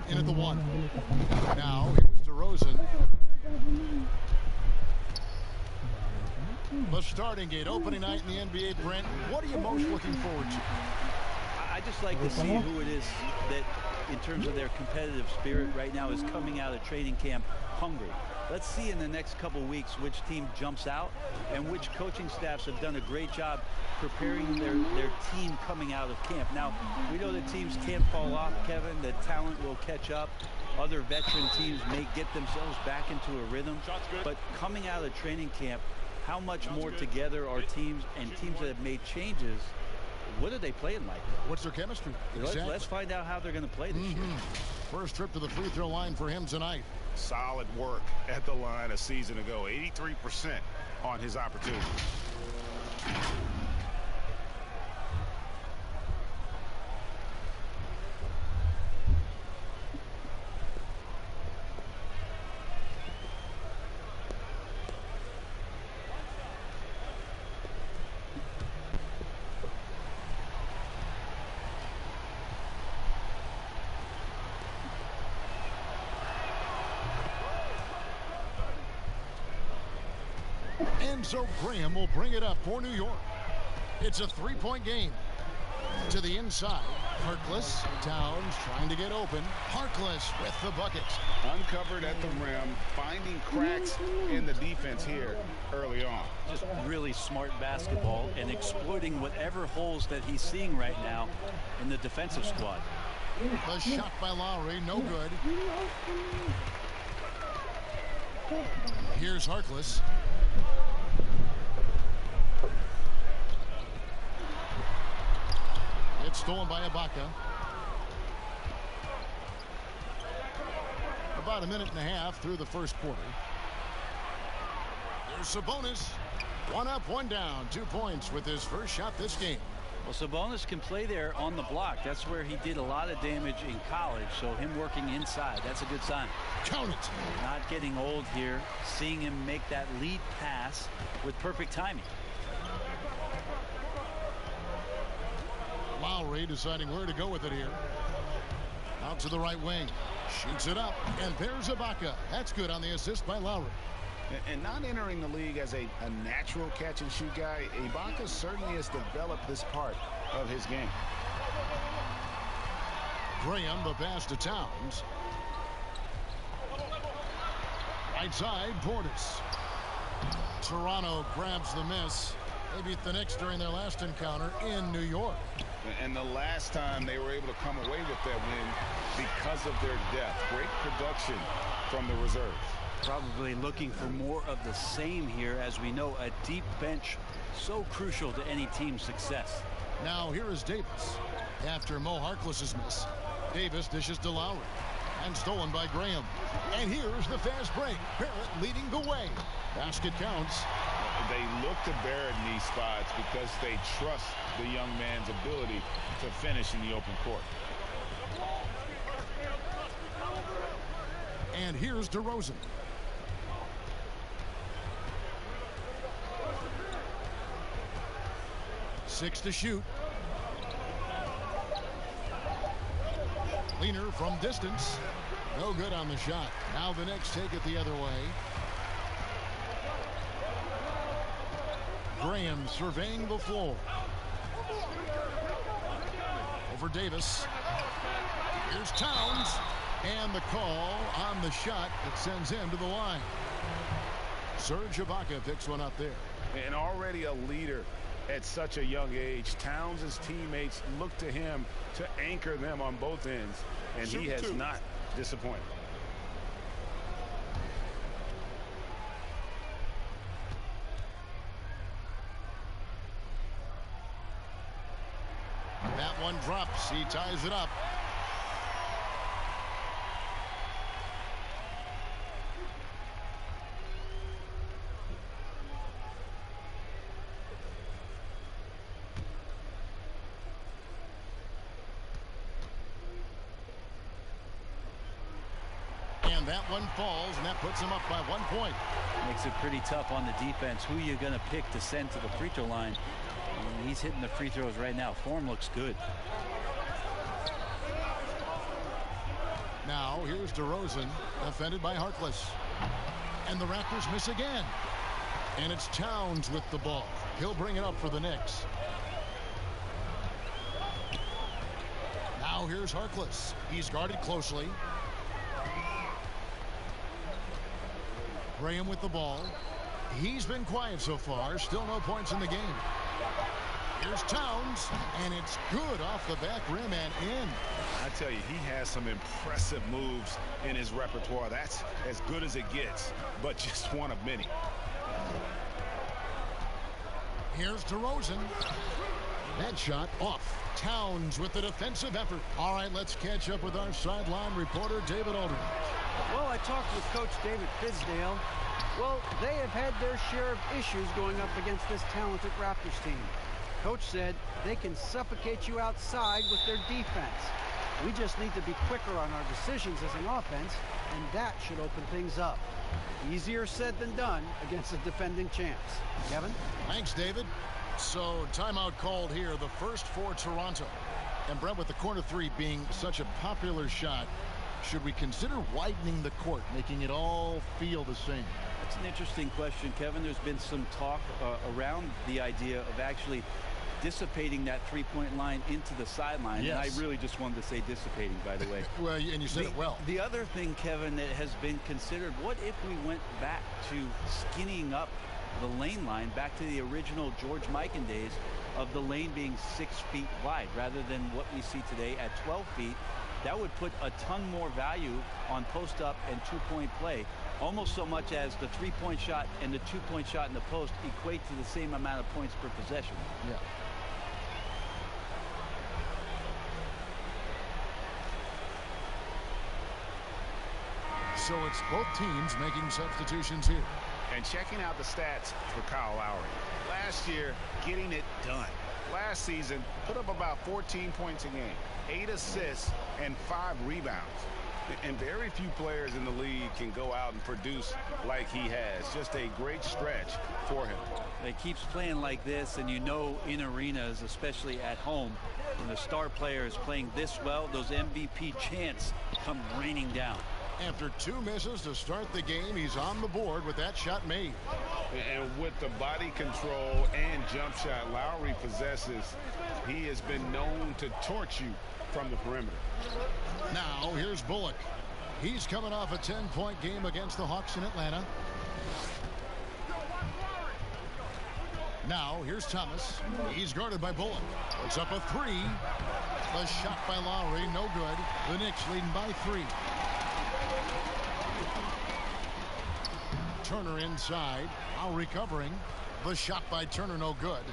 Graham in at the 1. Now here's DeRozan. The starting gate, opening night in the NBA, Brent. What are you most looking forward to? I just like to see who it is that, in terms of their competitive spirit right now, is coming out of training camp hungry. Let's see in the next couple weeks which team jumps out and which coaching staffs have done a great job preparing their team coming out of camp. Now, we know that teams can't fall off, Kevin. The talent will catch up. Other veteran teams may get themselves back into a rhythm. But coming out of training camp, how much more together are teams, and teams that have made changes, what are they playing like? What's their chemistry? Exactly. Let's find out how they're going to play this year. First trip to the free throw line for him tonight. Solid work at the line a season ago. 83% on his opportunity. And so Graham will bring it up for New York. It's a three-point game. To the inside, Harkless. Towns trying to get open. Harkless with the bucket. Uncovered at the rim, finding cracks in the defense here early on. Just really smart basketball and exploiting whatever holes that he's seeing right now in the defensive squad. The shot by Lowry, no good. Here's Harkless. It's stolen by Ibaka. About a minute and a half through the first quarter. There's Sabonis. One up, one down. 2 points with his first shot this game. Well, Sabonis can play there on the block. That's where he did a lot of damage in college. So him working inside, that's a good sign. Count it. Not getting old here. Seeing him make that lead pass with perfect timing. Lowry deciding where to go with it here. Out to the right wing. Shoots it up. And there's Ibaka. That's good on the assist by Lowry. And not entering the league as a natural catch-and-shoot guy, Ibaka certainly has developed this part of his game. Graham, the pass to Towns. Right side, Portis. Toronto grabs the miss. They beat the Knicks during their last encounter in New York. And the last time they were able to come away with that win because of their depth. Great production from the reserves. Probably looking for more of the same here. As we know, a deep bench so crucial to any team's success. Now here is Davis. After Mo Harkless's miss, Davis dishes to Lowry. And stolen by Graham. And here's the fast break. Barrett leading the way. Basket counts. They look to Barrett in these spots because they trust the young man's ability to finish in the open court. And here's DeRozan. Six to shoot. Leaner from distance. No good on the shot. Now the Knicks take it the other way. Graham surveying the floor. Over Davis. Here's Towns. And the call on the shot that sends him to the line. Serge Ibaka picks one up there. And already a leader at such a young age. Towns' teammates look to him to anchor them on both ends. And he has not disappointed. That one drops. He ties it up. And that one falls, and that puts him up by 1 point. Makes it pretty tough on the defense. Who are you going to pick to send to the free throw line? And he's hitting the free throws right now. Form looks good. Now Now here's DeRozan, defended by Harkless. And the Raptors miss again. And it's Towns with the ball. He'll bring it up for the Knicks. Now here's Harkless. He's guarded closely. Graham with the ball. He's been quiet so far. Still no points in the game. Here's Towns, and it's good off the back rim and in. I tell you, he has some impressive moves in his repertoire. That's as good as it gets, but just one of many. Here's DeRozan. That shot off. Towns with the defensive effort. All right, let's catch up with our sideline reporter, David Aldridge. Well, I talked with Coach David Fizdale. Well, they have had their share of issues going up against this talented Raptors team. Coach said they can suffocate you outside with their defense. We just need to be quicker on our decisions as an offense, and that should open things up. Easier said than done against the defending champs. Kevin? Thanks, David. So, timeout called here, the first for Toronto. And Brett, with the corner three being such a popular shot, should we consider widening the court, making it all feel the same? That's an interesting question, Kevin. There's been some talk around the idea of actually dissipating that three-point line into the sideline. Yes. And I really just wanted to say dissipating, by the way. Well, and you said it well. The other thing, Kevin, that has been considered, what if we went back to skinnying up the lane line, back to the original George Mikan days of the lane being 6 feet wide rather than what we see today at 12 feet. That would put a ton more value on post-up and two-point play, almost so much as the three-point shot and the two-point shot in the post equate to the same amount of points per possession. Yeah. So it's both teams making substitutions here. And checking out the stats for Kyle Lowry. Last year, getting it done. Last season, put up about 14 points a game, 8 assists, and 5 rebounds. And very few players in the league can go out and produce like he has. Just a great stretch for him. He keeps playing like this, and you know in arenas, especially at home, when the star player is playing this well, those MVP chants come raining down. After 2 misses to start the game, he's on the board with that shot made. And with the body control and jump shot Lowry possesses, he has been known to torch you from the perimeter. Now here's Bullock. He's coming off a 10-point game against the Hawks in Atlanta. Now here's Thomas. He's guarded by Bullock. It's up a 3. The shot by Lowry, no good. The Knicks leading by 3. Turner inside. Now recovering. The shot by Turner, no good.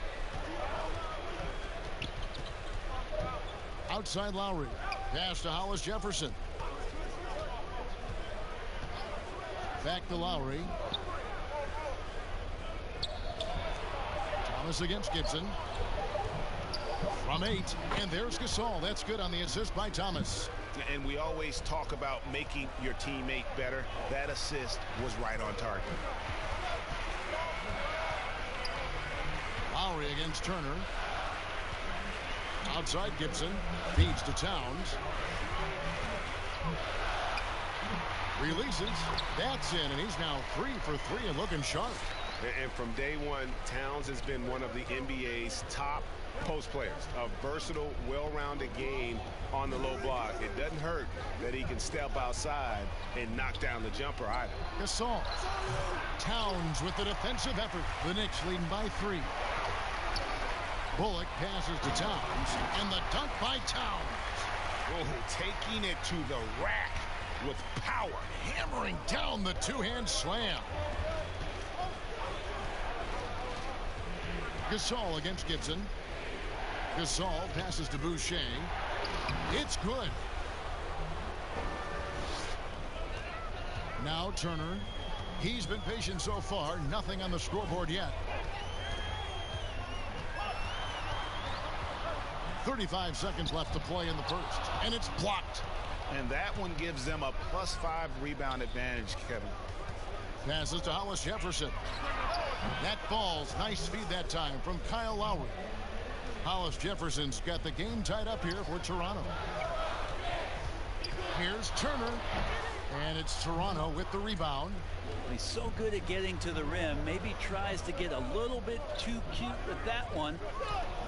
Outside Lowry. Pass to Hollis Jefferson. Back to Lowry. Thomas against Gibson. From 8. And there's Gasol. That's good on the assist by Thomas. And we always talk about making your teammate better. That assist was right on target. Lowry against Turner. Outside Gibson. Feeds to Towns. Releases. That's in, and he's now 3 for 3 and looking sharp. And from day one, Towns has been one of the NBA's top post players. A versatile, well-rounded game on the low block. It doesn't hurt that he can step outside and knock down the jumper either. Gasol. Towns with the defensive effort. The Knicks leading by 3. Bullock passes to Towns, and the dunk by Towns. Oh, taking it to the rack with power. Hammering down the two-hand slam. Gasol against Gibson. Gasol passes to Boucher. It's good. Now Turner. He's been patient so far. Nothing on the scoreboard yet. 35 seconds left to play in the first. And it's blocked. And that one gives them a +5 rebound advantage, Kevin. Passes to Hollis Jefferson. That falls. Nice feed that time from Kyle Lowry. Hollis Jefferson's got the game tied up here for Toronto. Here's Turner. And it's Toronto with the rebound. He's so good at getting to the rim. Maybe tries to get a little bit too cute with that one.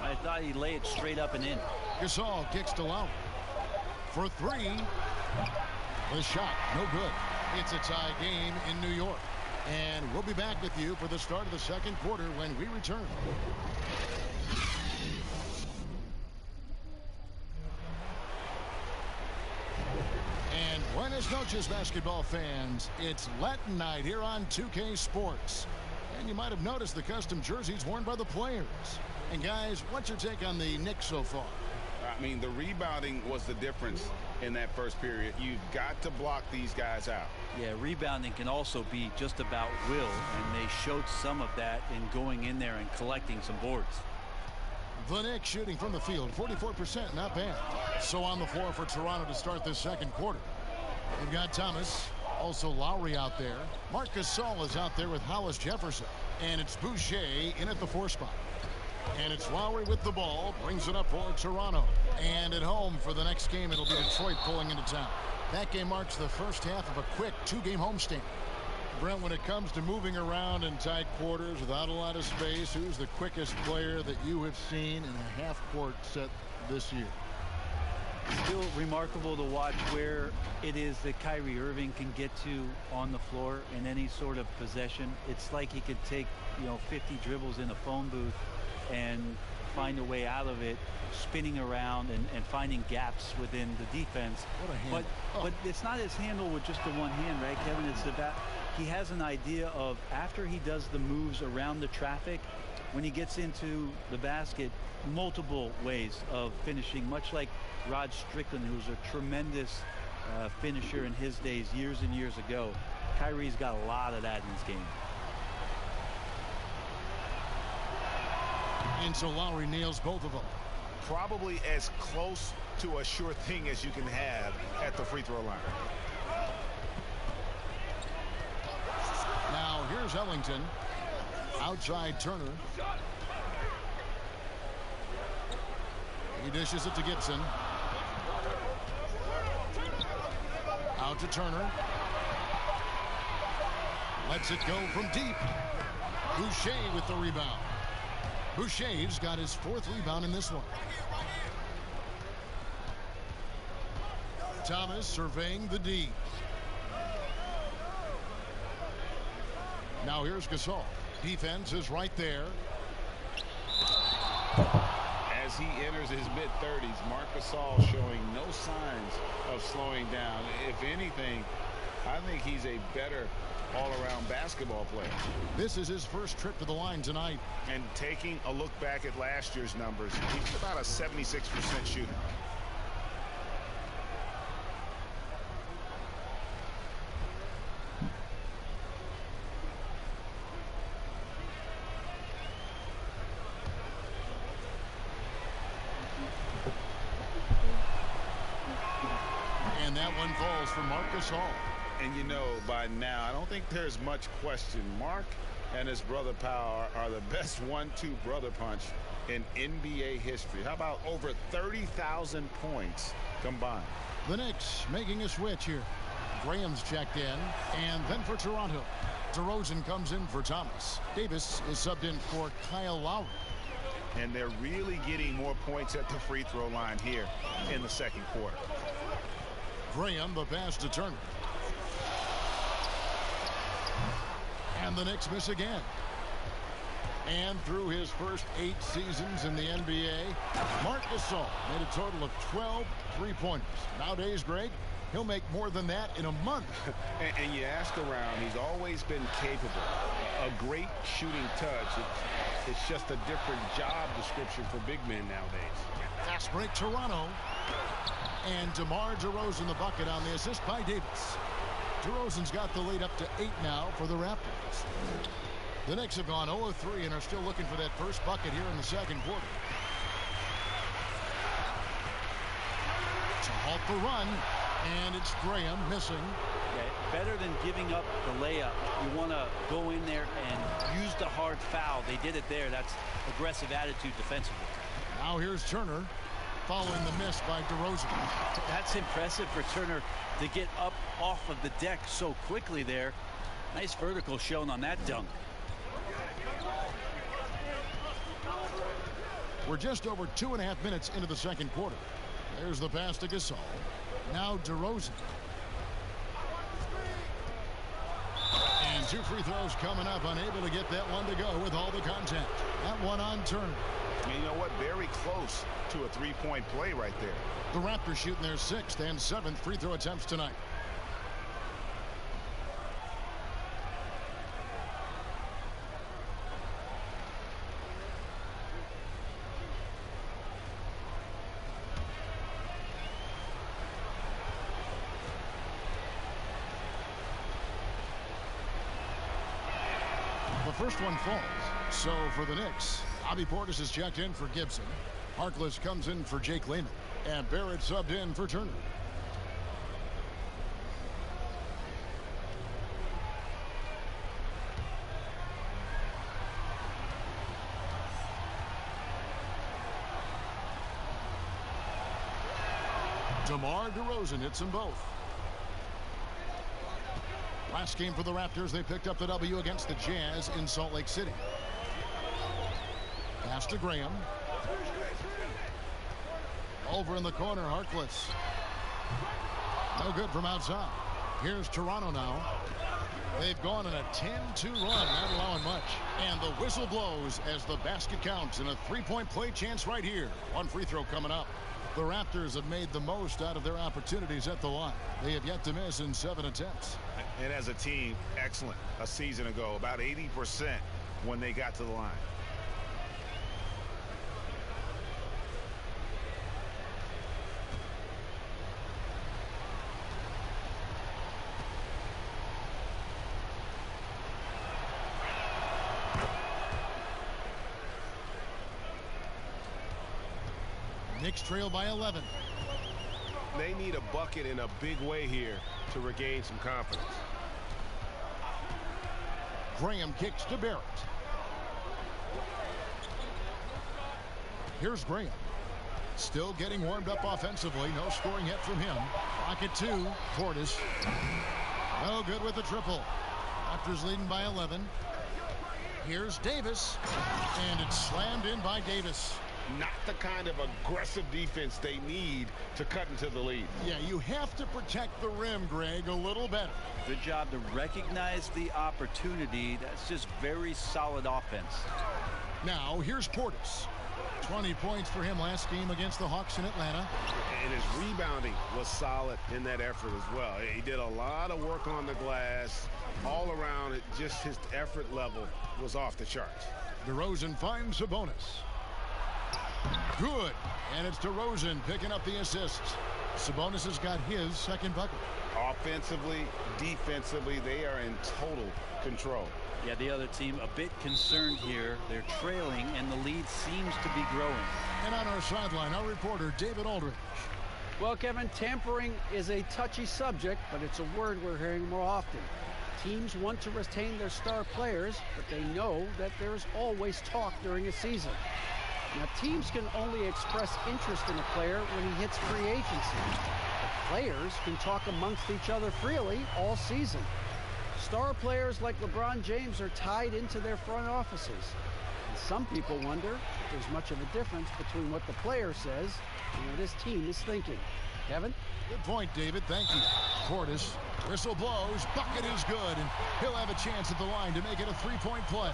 I thought he'd lay it straight up and in. Gasol kicks to Lowry. For three. The shot, no good. It's a tie game in New York. And we'll be back with you for the start of the second quarter when we return. And buenas noches, basketball fans. It's Latin night here on 2K Sports. And you might have noticed the custom jerseys worn by the players. And guys, what's your take on the Knicks so far? I mean, the rebounding was the difference in that first period. You've got to block these guys out. Yeah, rebounding can also be just about will, and they showed some of that in going in there and collecting some boards. The Knicks shooting from the field, 44%, not bad. So on the floor for Toronto to start this second quarter. We've got Thomas, also Lowry out there. Marc Gasol is out there with Hollis Jefferson. And it's Boucher in at the 4 spot. And it's Lowry with the ball, brings it up for Toronto. And at home for the next game, it'll be Detroit pulling into town. That game marks the first half of a quick 2-game homestand. Brent, when it comes to moving around in tight quarters without a lot of space, who's the quickest player that you have seen in a half-court set this year? Still remarkable to watch where it is that Kyrie Irving can get to on the floor in any sort of possession. It's like he could take, 50 dribbles in a phone booth and find a way out of it, spinning around and finding gaps within the defense. What a hand. But it's not his handle with just the one hand, right, Kevin? It's about he has an idea of after he does the moves around the traffic, when he gets into the basket, multiple ways of finishing, much like Rod Strickland, who's a tremendous finisher in his days years and years ago. Kyrie's got a lot of that in his game. And so Lowry nails both of them. Probably as close to a sure thing as you can have at the free throw line. Now here's Ellington. Outside Turner. He dishes it to Gibson. Out to Turner. Lets it go from deep. Boucher with the rebound. Boucher's got his 4th rebound in this one. Thomas surveying the D. Now here's Gasol. Defense is right there. As he enters his mid-30s, Marc Gasol showing no signs of slowing down. If anything, I think he's a better all-around basketball player. This is his first trip to the line tonight. And taking a look back at last year's numbers, he's about a 76% shooter. And that one falls for Marc Gasol. And by now, I don't think there's much question. Mark and his brother Powell are the best 1-2 brother punch in NBA history. How about over 30,000 points combined? The Knicks making a switch here. Graham's checked in. And then for Toronto, DeRozan comes in for Thomas. Davis is subbed in for Kyle Lowry. And they're really getting more points at the free throw line here in the second quarter. Graham, the pass to Turner. And the Knicks miss again. And through his first 8 seasons in the NBA, Marc Gasol made a total of 12 three-pointers. Nowadays, Greg, he'll make more than that in a month. and you ask around, he's always been capable. A great shooting touch. It's just a different job description for big men nowadays. Fast break, Toronto. And DeMar DeRozan the bucket on the assist by Davis. DeRozan's got the lead up to 8 now for the Raptors. The Knicks have gone 0-3 and are still looking for that first bucket here in the second quarter. To halt the run, and it's Graham missing. Okay, better than giving up the layup, you want to go in there and use the hard foul. They did it there. That's aggressive attitude defensively. Now here's Turner. following the miss by DeRozan. That's impressive for Turner to get up off of the deck so quickly there. Nice vertical shown on that dunk. We're just over 2.5 minutes into the second quarter. There's the pass to Gasol. Now DeRozan. And 2 free throws coming up. Unable to get that one to go with all the contact. That one on Turner. And you know what? Very close to a three-point play right there. The Raptors shooting their 6th and 7th free throw attempts tonight. First one falls. So for the Knicks, Bobby Portis is checked in for Gibson. Harkless comes in for Jake Layman. And Barrett subbed in for Turner. DeMar DeRozan hits them both. Last game for the Raptors, they picked up the W against the Jazz in Salt Lake City. Pass to Graham. Over in the corner, Harkless. No good from outside. Here's Toronto now. They've gone on a 10-2 run, not allowing much. And the whistle blows as the basket counts in a three-point play chance right here. One free throw coming up. The Raptors have made the most out of their opportunities at the line. They have yet to miss in 7 attempts. And as a team, excellent. A season ago, about 80% when they got to the line. Knicks trail by 11. They need a bucket in a big way here to regain some confidence. Graham kicks to Barrett. Here's Graham. Still getting warmed up offensively. No scoring yet from him. Pocket 2. Portis. No good with the triple. Raptors leading by 11. Here's Davis. And it's slammed in by Davis. Not the kind of aggressive defense they need to cut into the lead. Yeah, you have to protect the rim, Greg, a little better. Good job to recognize the opportunity. That's just very solid offense. Now, here's Portis. 20 points for him last game against the Hawks in Atlanta. And his rebounding was solid in that effort as well. He did a lot of work on the glass. All around, it just his effort level was off the charts. DeRozan finds Sabonis. Good. And it's DeRozan picking up the assists. Sabonis has got his second bucket. Offensively, defensively, they are in total control. Yeah, the other team a bit concerned here. They're trailing, and the lead seems to be growing. And on our sideline, our reporter, David Aldridge. Well, Kevin, tampering is a touchy subject, but it's a word we're hearing more often. Teams want to retain their star players, but they know that there is always talk during a season. Now, teams can only express interest in a player when he hits free agency. But players can talk amongst each other freely all season. Star players like LeBron James are tied into their front offices. And some people wonder if there's much of a difference between what the player says and what his team is thinking. Kevin? Good point, David. Thank you. Portis. Whistle blows. Bucket is good. And he'll have a chance at the line to make it a three-point play.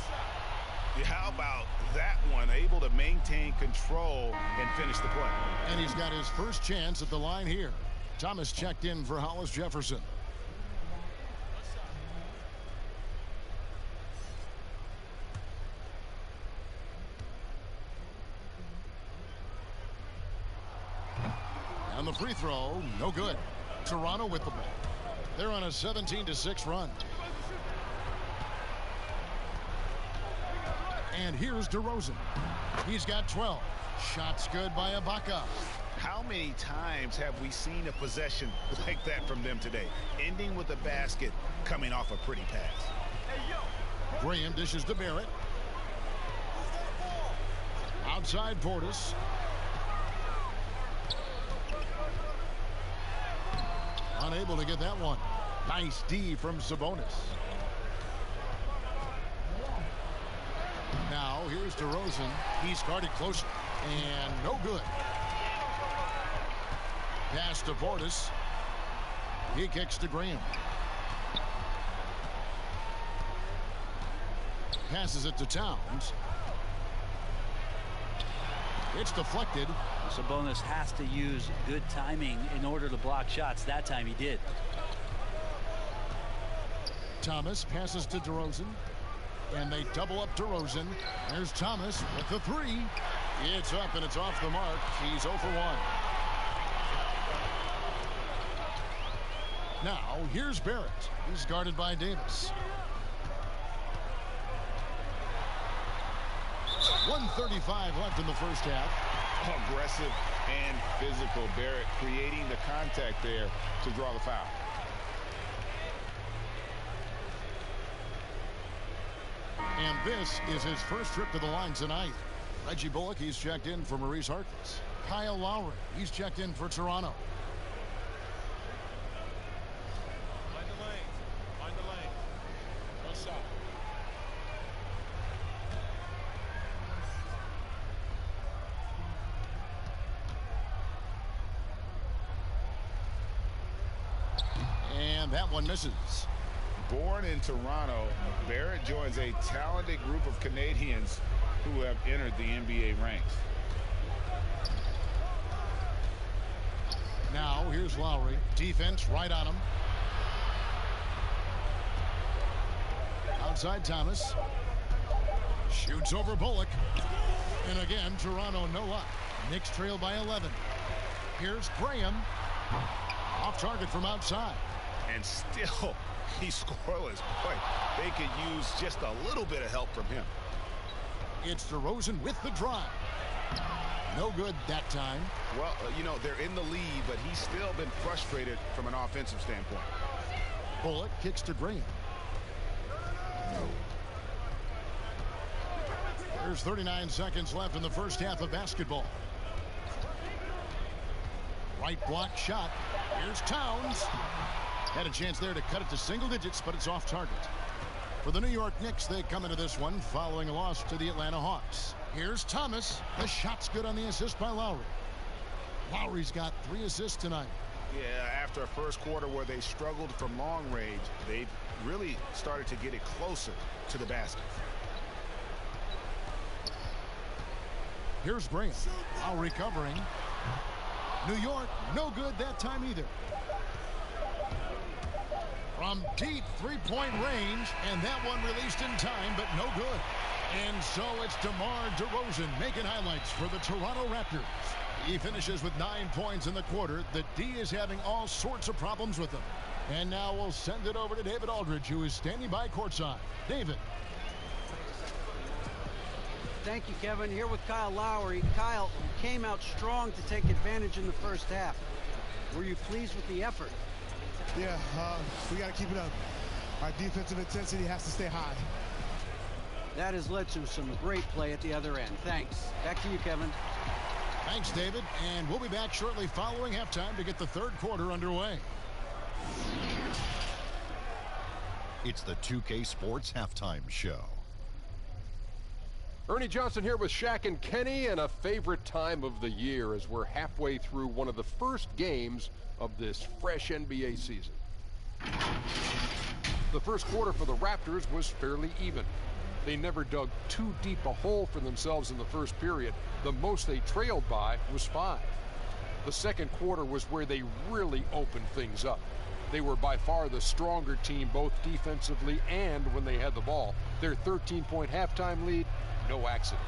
Yeah, how about that one? Able to maintain control and finish the play. And he's got his first chance at the line here. Thomas checked in for Hollis Jefferson. And the free throw, no good. Toronto with the ball. They're on a 17-6 run. And here's DeRozan. He's got 12. Shots good by Ibaka. How many times have we seen a possession like that from them today? Ending with a basket, coming off a pretty pass. Graham dishes to Barrett. Outside Portis. Unable to get that one. Nice D from Sabonis. Now here's DeRozan. He's guarded closer. And no good. Pass to Portis. He kicks to Graham. Passes it to Towns. It's deflected. Sabonis has to use good timing in order to block shots. That time he did. Thomas passes to DeRozan. And they double up DeRozan. There's Thomas with the three. It's up and it's off the mark. He's 0 for 1. Now here's Barrett. He's guarded by Davis. 1:35 left in the first half. Aggressive and physical. Barrett creating the contact there to draw the foul. And this is his first trip to the line tonight. Reggie Bullock, he's checked in for Maurice Harkless. Kyle Lowry, he's checked in for Toronto. Find the lane. Find the lane. No shot. And that one misses. Born in Toronto, Barrett joins a talented group of Canadians who have entered the NBA ranks. Now here's Lowry. Defense right on him. Outside Thomas. Shoots over Bullock. And again, Toronto no luck. Knicks trail by 11. Here's Graham. Off target from outside. And still, he's scoreless. Boy, they could use just a little bit of help from him. It's DeRozan with the drive. No good that time. Well, you know, they're in the lead, but he's still been frustrated from an offensive standpoint. Bullock kicks to Graham. There's 39 seconds left in the first half of basketball. Right block shot. Here's Towns. Had a chance there to cut it to single digits, but it's off target. For the New York Knicks, they come into this one following a loss to the Atlanta Hawks. Here's Thomas. The shot's good on the assist by Lowry. Lowry's got 3 assists tonight. Yeah, after a first quarter where they struggled from long range, they've really started to get it closer to the basket. Here's Graham. Lowry covering. New York, no good that time either. From deep three-point range, and that one released in time, but no good. And so it's DeMar DeRozan making highlights for the Toronto Raptors. He finishes with 9 points in the quarter. The D is having all sorts of problems with him. And now we'll send it over to David Aldridge, who is standing by courtside. David. Thank you, Kevin. Here with Kyle Lowry. Kyle came out strong to take advantage in the first half. Were you pleased with the effort? Yeah, we got to keep it up. Our defensive intensity has to stay high. That has led to some great play at the other end. Thanks. Back to you, Kevin. Thanks, David. And we'll be back shortly following halftime to get the third quarter underway. It's the 2K Sports Halftime Show. Ernie Johnson here with Shaq and Kenny, and a favorite time of the year as we're halfway through one of the first games of this fresh NBA season. The first quarter for the Raptors was fairly even. They never dug too deep a hole for themselves in the first period. The most they trailed by was 5. The second quarter was where they really opened things up. They were by far the stronger team, both defensively and when they had the ball. Their 13-point halftime lead, no accident.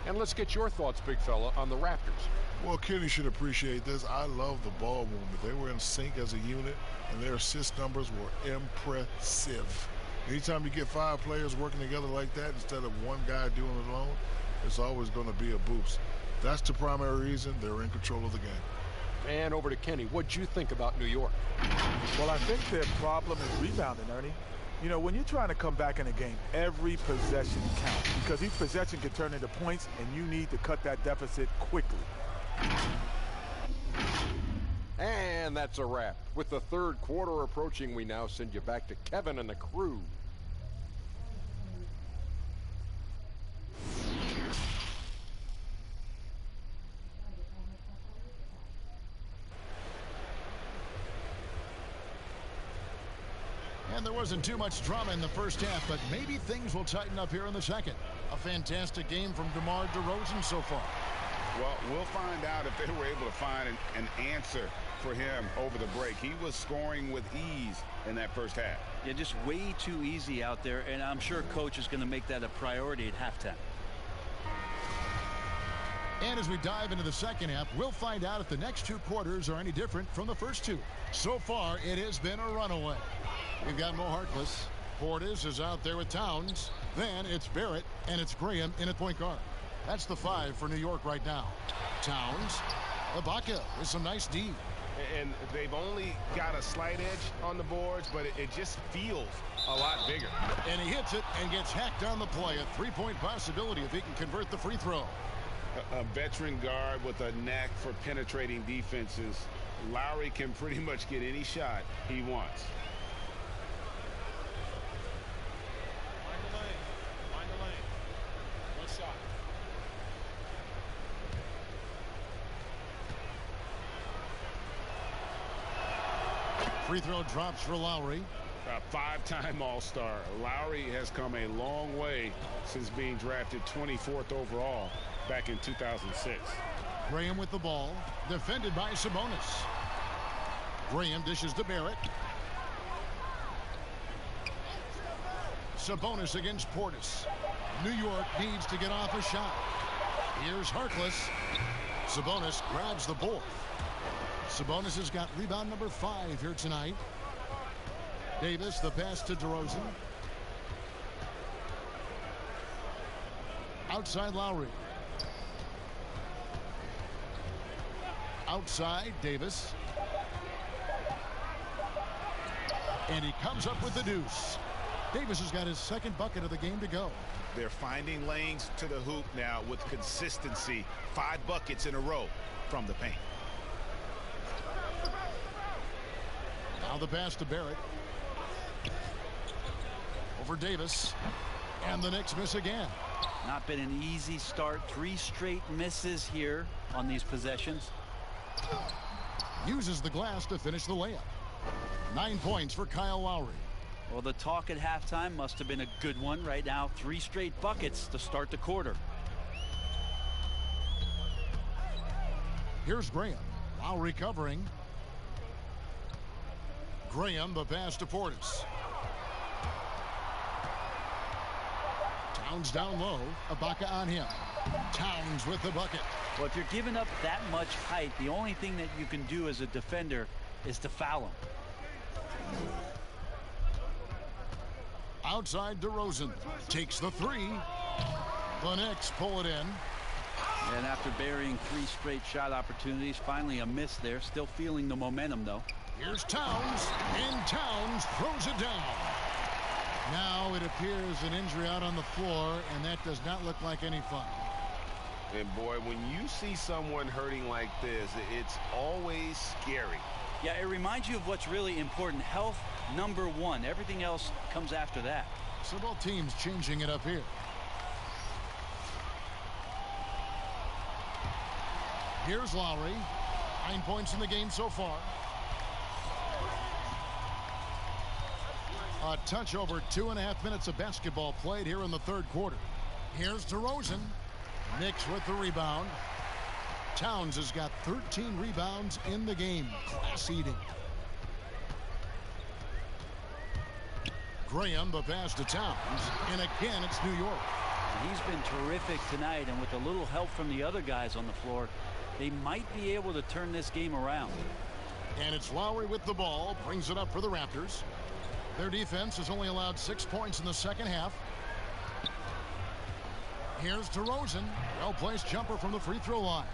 And let's get your thoughts, big fella, on the Raptors. Well, Kenny should appreciate this. I love the ball movement. They were in sync as a unit, and their assist numbers were impressive. Anytime you get 5 players working together like that instead of one guy doing it alone, it's always going to be a boost. That's the primary reason they're in control of the game. And over to Kenny. What'd you think about New York? Well, I think their problem is rebounding, Ernie. You know, when you're trying to come back in a game, every possession counts because each possession can turn into points, and you need to cut that deficit quickly. And And that's a wrap. With the third quarter approaching, we now send you back to Kevin and the crew. And there wasn't too much drama in the first half, but maybe things will tighten up here in the second. A fantastic game from DeMar DeRozan so far. Well, we'll find out if they were able to find an answer for him over the break. He was scoring with ease in that first half. Yeah, just way too easy out there, and I'm sure coach is going to make that a priority at halftime. And as we dive into the second half, we'll find out if the next two quarters are any different from the first two. So far, it has been a runaway. We've got Mo Harkless. Portis is out there with Towns. Then it's Barrett, and it's Graham in at point guard. That's the 5 for New York right now. Towns, Ibaka with some nice D. And they've only got a slight edge on the boards, but it just feels a lot bigger. And he hits it and gets hacked on the play. A three-point possibility if he can convert the free throw. A veteran guard with a knack for penetrating defenses. Lowry can pretty much get any shot he wants. Find the lane. One shot. Free throw drops for Lowry. A five-time All-Star. Lowry has come a long way since being drafted 24th overall back in 2006. Graham with the ball, defended by Sabonis. Graham dishes to Barrett. Sabonis against Portis. New York needs to get off a shot. Here's Harkless. Sabonis grabs the board. Sabonis has got rebound number 5 here tonight. Davis, the pass to DeRozan. Outside Lowry. Outside Davis. And he comes up with the deuce. Davis has got his second bucket of the game to go. They're finding lanes to the hoop now with consistency. 5 buckets in a row from the paint. Now the pass to Barrett. Over Davis. And the Knicks miss again. Not been an easy start. 3 straight misses here on these possessions. Uses the glass to finish the layup. 9 points for Kyle Lowry. Well, the talk at halftime must have been a good one. Right now, 3 straight buckets to start the quarter. Here's Graham. Lowry covering. Graham, the pass to Portis. Towns down low. Ibaka on him. Towns with the bucket. Well, if you're giving up that much height, the only thing that you can do as a defender is to foul him. Outside DeRozan. Takes the 3. The Knicks pull it in. And after burying 3 straight shot opportunities, finally a miss there. Still feeling the momentum, though. Here's Towns. And Towns throws it down. Now it appears an injury out on the floor, and that does not look like any fun. And boy, when you see someone hurting like this, it's always scary. Yeah, it reminds you of what's really important. Health, number 1. Everything else comes after that. So both teams changing it up here. Here's Lowry. 9 points in the game so far. A touch over 2.5 minutes of basketball played here in the third quarter. Here's DeRozan. Knicks with the rebound. Towns has got 13 rebounds in the game. Class eating. Graham, the pass to Towns. And again, it's New York. He's been terrific tonight, and with a little help from the other guys on the floor, they might be able to turn this game around. And it's Lowry with the ball. Brings it up for the Raptors. Their defense has only allowed 6 points in the second half. Here's DeRozan. Well-placed jumper from the free throw line.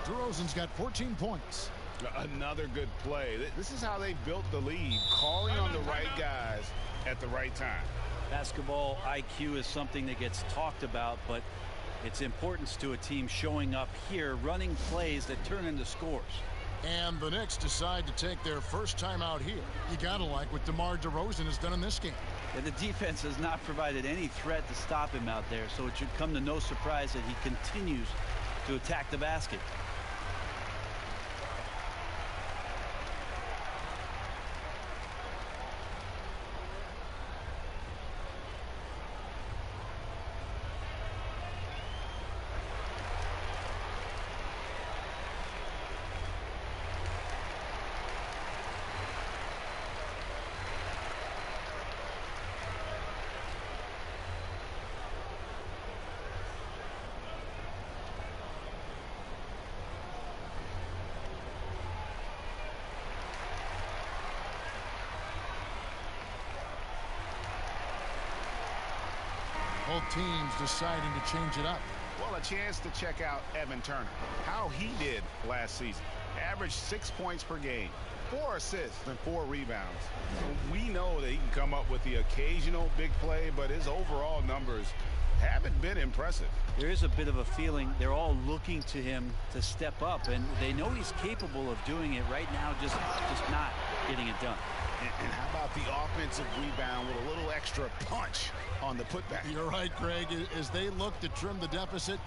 DeRozan's got 14 points. Another good play. This is how they built the lead, calling on the right guys at the right time. Basketball IQ is something that gets talked about, but its importance to a team showing up here, running plays that turn into scores. And the Knicks decide to take their first time out here. You gotta like what DeMar DeRozan has done in this game. Yeah, the defense has not provided any threat to stop him out there, so it should come to no surprise that he continues to attack the basket. Both teams deciding to change it up. Well, a chance to check out Evan Turner. How he did last season. Averaged 6 points per game, 4 assists, and 4 rebounds. We know that he can come up with the occasional big play, but his overall numbers haven't been impressive. There is a bit of a feeling they're all looking to him to step up, and they know he's capable of doing it right now, just not getting it done. And how about the offensive rebound with a little extra punch on the putback? You're right, Greg. As they look to trim the deficit,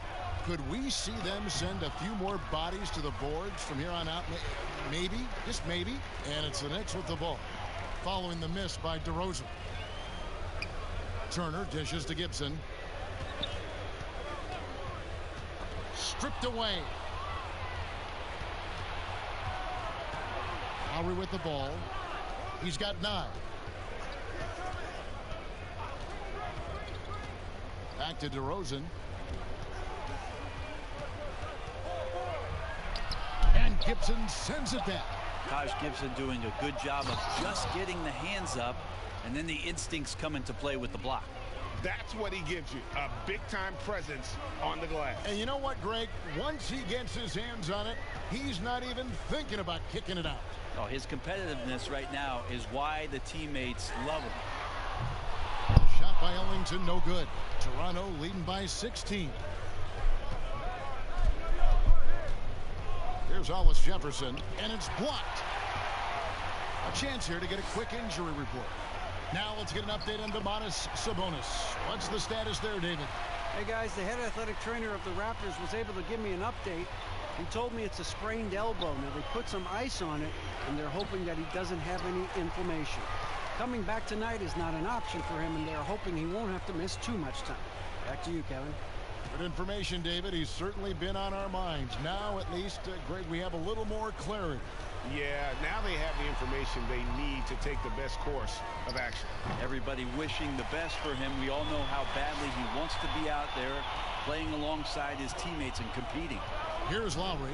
could we see them send a few more bodies to the boards from here on out? Maybe, just maybe. And it's the Knicks with the ball, following the miss by DeRozan. Turner dishes to Gibson. Stripped away. Lowry with the ball. He's got 9. Back to DeRozan. And Gibson sends it back. Taj Gibson doing a good job of just getting the hands up, and then the instincts come into play with the block. That's what he gives you, a big-time presence on the glass. And you know what, Greg? Once he gets his hands on it, he's not even thinking about kicking it out. Oh, his competitiveness right now is why the teammates love him. Shot by Ellington, no good. Toronto leading by 16. Here's Hollis Jefferson, and it's blocked. A chance here to get a quick injury report. Now let's get an update on Domantas Sabonis. What's the status there, David? Hey, guys, the head athletic trainer of the Raptors was able to give me an update. He told me it's a sprained elbow. Now, they put some ice on it, and they're hoping that he doesn't have any inflammation. Coming back tonight is not an option for him, and they're hoping he won't have to miss too much time. Back to you, Kevin. Good information, David. He's certainly been on our minds. Now, at least, Greg, we have a little more clarity. Yeah, now they have the information they need to take the best course of action. Everybody wishing the best for him. We all know how badly he wants to be out there playing alongside his teammates and competing. Here's Lowry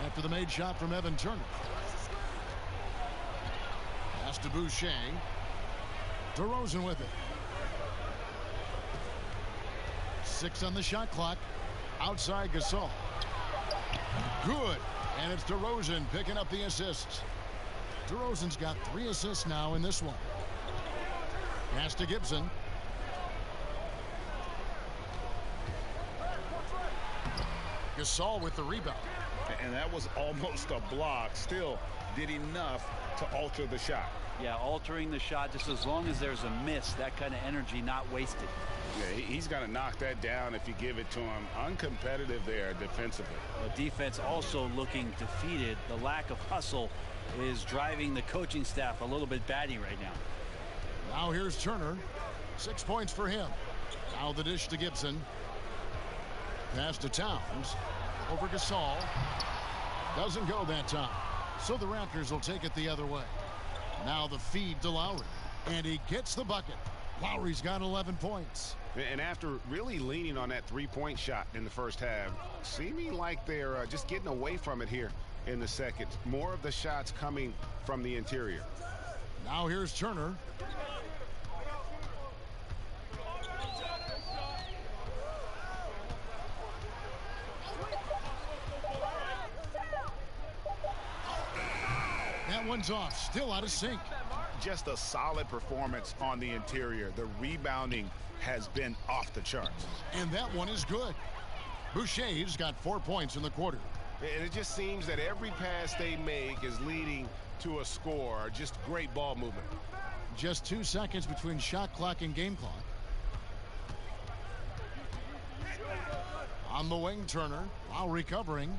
after the made shot from Evan Turner. Pass to Boucher. DeRozan with it. 6 on the shot clock. Outside Gasol. Good. And it's DeRozan picking up the assists. DeRozan's got 3 assists now in this one. Pass to Gibson. Gasol with the rebound. And that was almost a block. Still did enough to alter the shot. Yeah, altering the shot just as long as there's a miss. That kind of energy not wasted. Yeah, he's going to knock that down if you give it to him. Uncompetitive there defensively. The defense also looking defeated. The lack of hustle is driving the coaching staff a little bit batty right now. Now here's Turner. 6 points for him. Now the dish to Gibson. Pass to Towns. Over Gasol. Doesn't go that time. So the Raptors will take it the other way. Now the feed to Lowry. And he gets the bucket. Lowry's got 11 points. And after really leaning on that three-point shot in the first half, seeming like they're just getting away from it here in the second. More of the shots coming from the interior. Now here's Turner. That one's off. Still out of sync. Just a solid performance on the interior. The rebounding has been off the charts. And that one is good. Boucher's got 4 points in the quarter. And it just seems that every pass they make is leading to a score. Just great ball movement. Just 2 seconds between shot clock and game clock. On the wing, Turner. Lowry covering.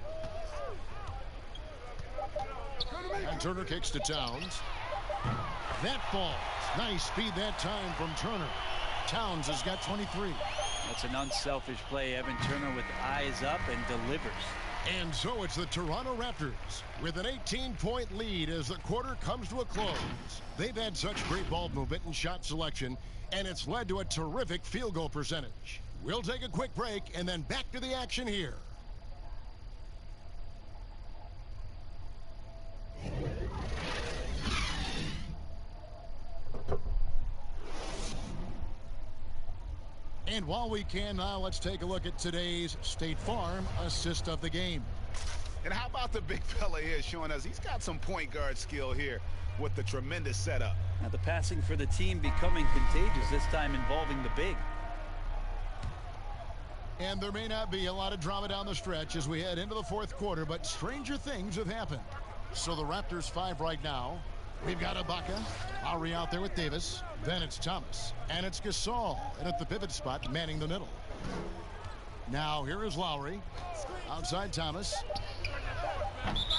And Turner kicks to Towns. That falls. Nice speed that time from Turner. Towns has got 23. That's an unselfish play. Evan Turner with eyes up and delivers. And so it's the Toronto Raptors with an 18-point lead as the quarter comes to a close. They've had such great ball movement and shot selection, and it's led to a terrific field goal percentage. We'll take a quick break and then back to the action here. And while we can now, let's take a look at today's State Farm assist of the game. And how about the big fella here showing us he's got some point guard skill here with the tremendous setup. Now the passing for the team becoming contagious, this time involving the big. And there may not be a lot of drama down the stretch as we head into the fourth quarter, but stranger things have happened. So the Raptors 5 right now. We've got Ibaka. Lowry out there with Davis. Then it's Thomas. And it's Gasol. And at the pivot spot, manning the middle. Now here is Lowry. Outside Thomas.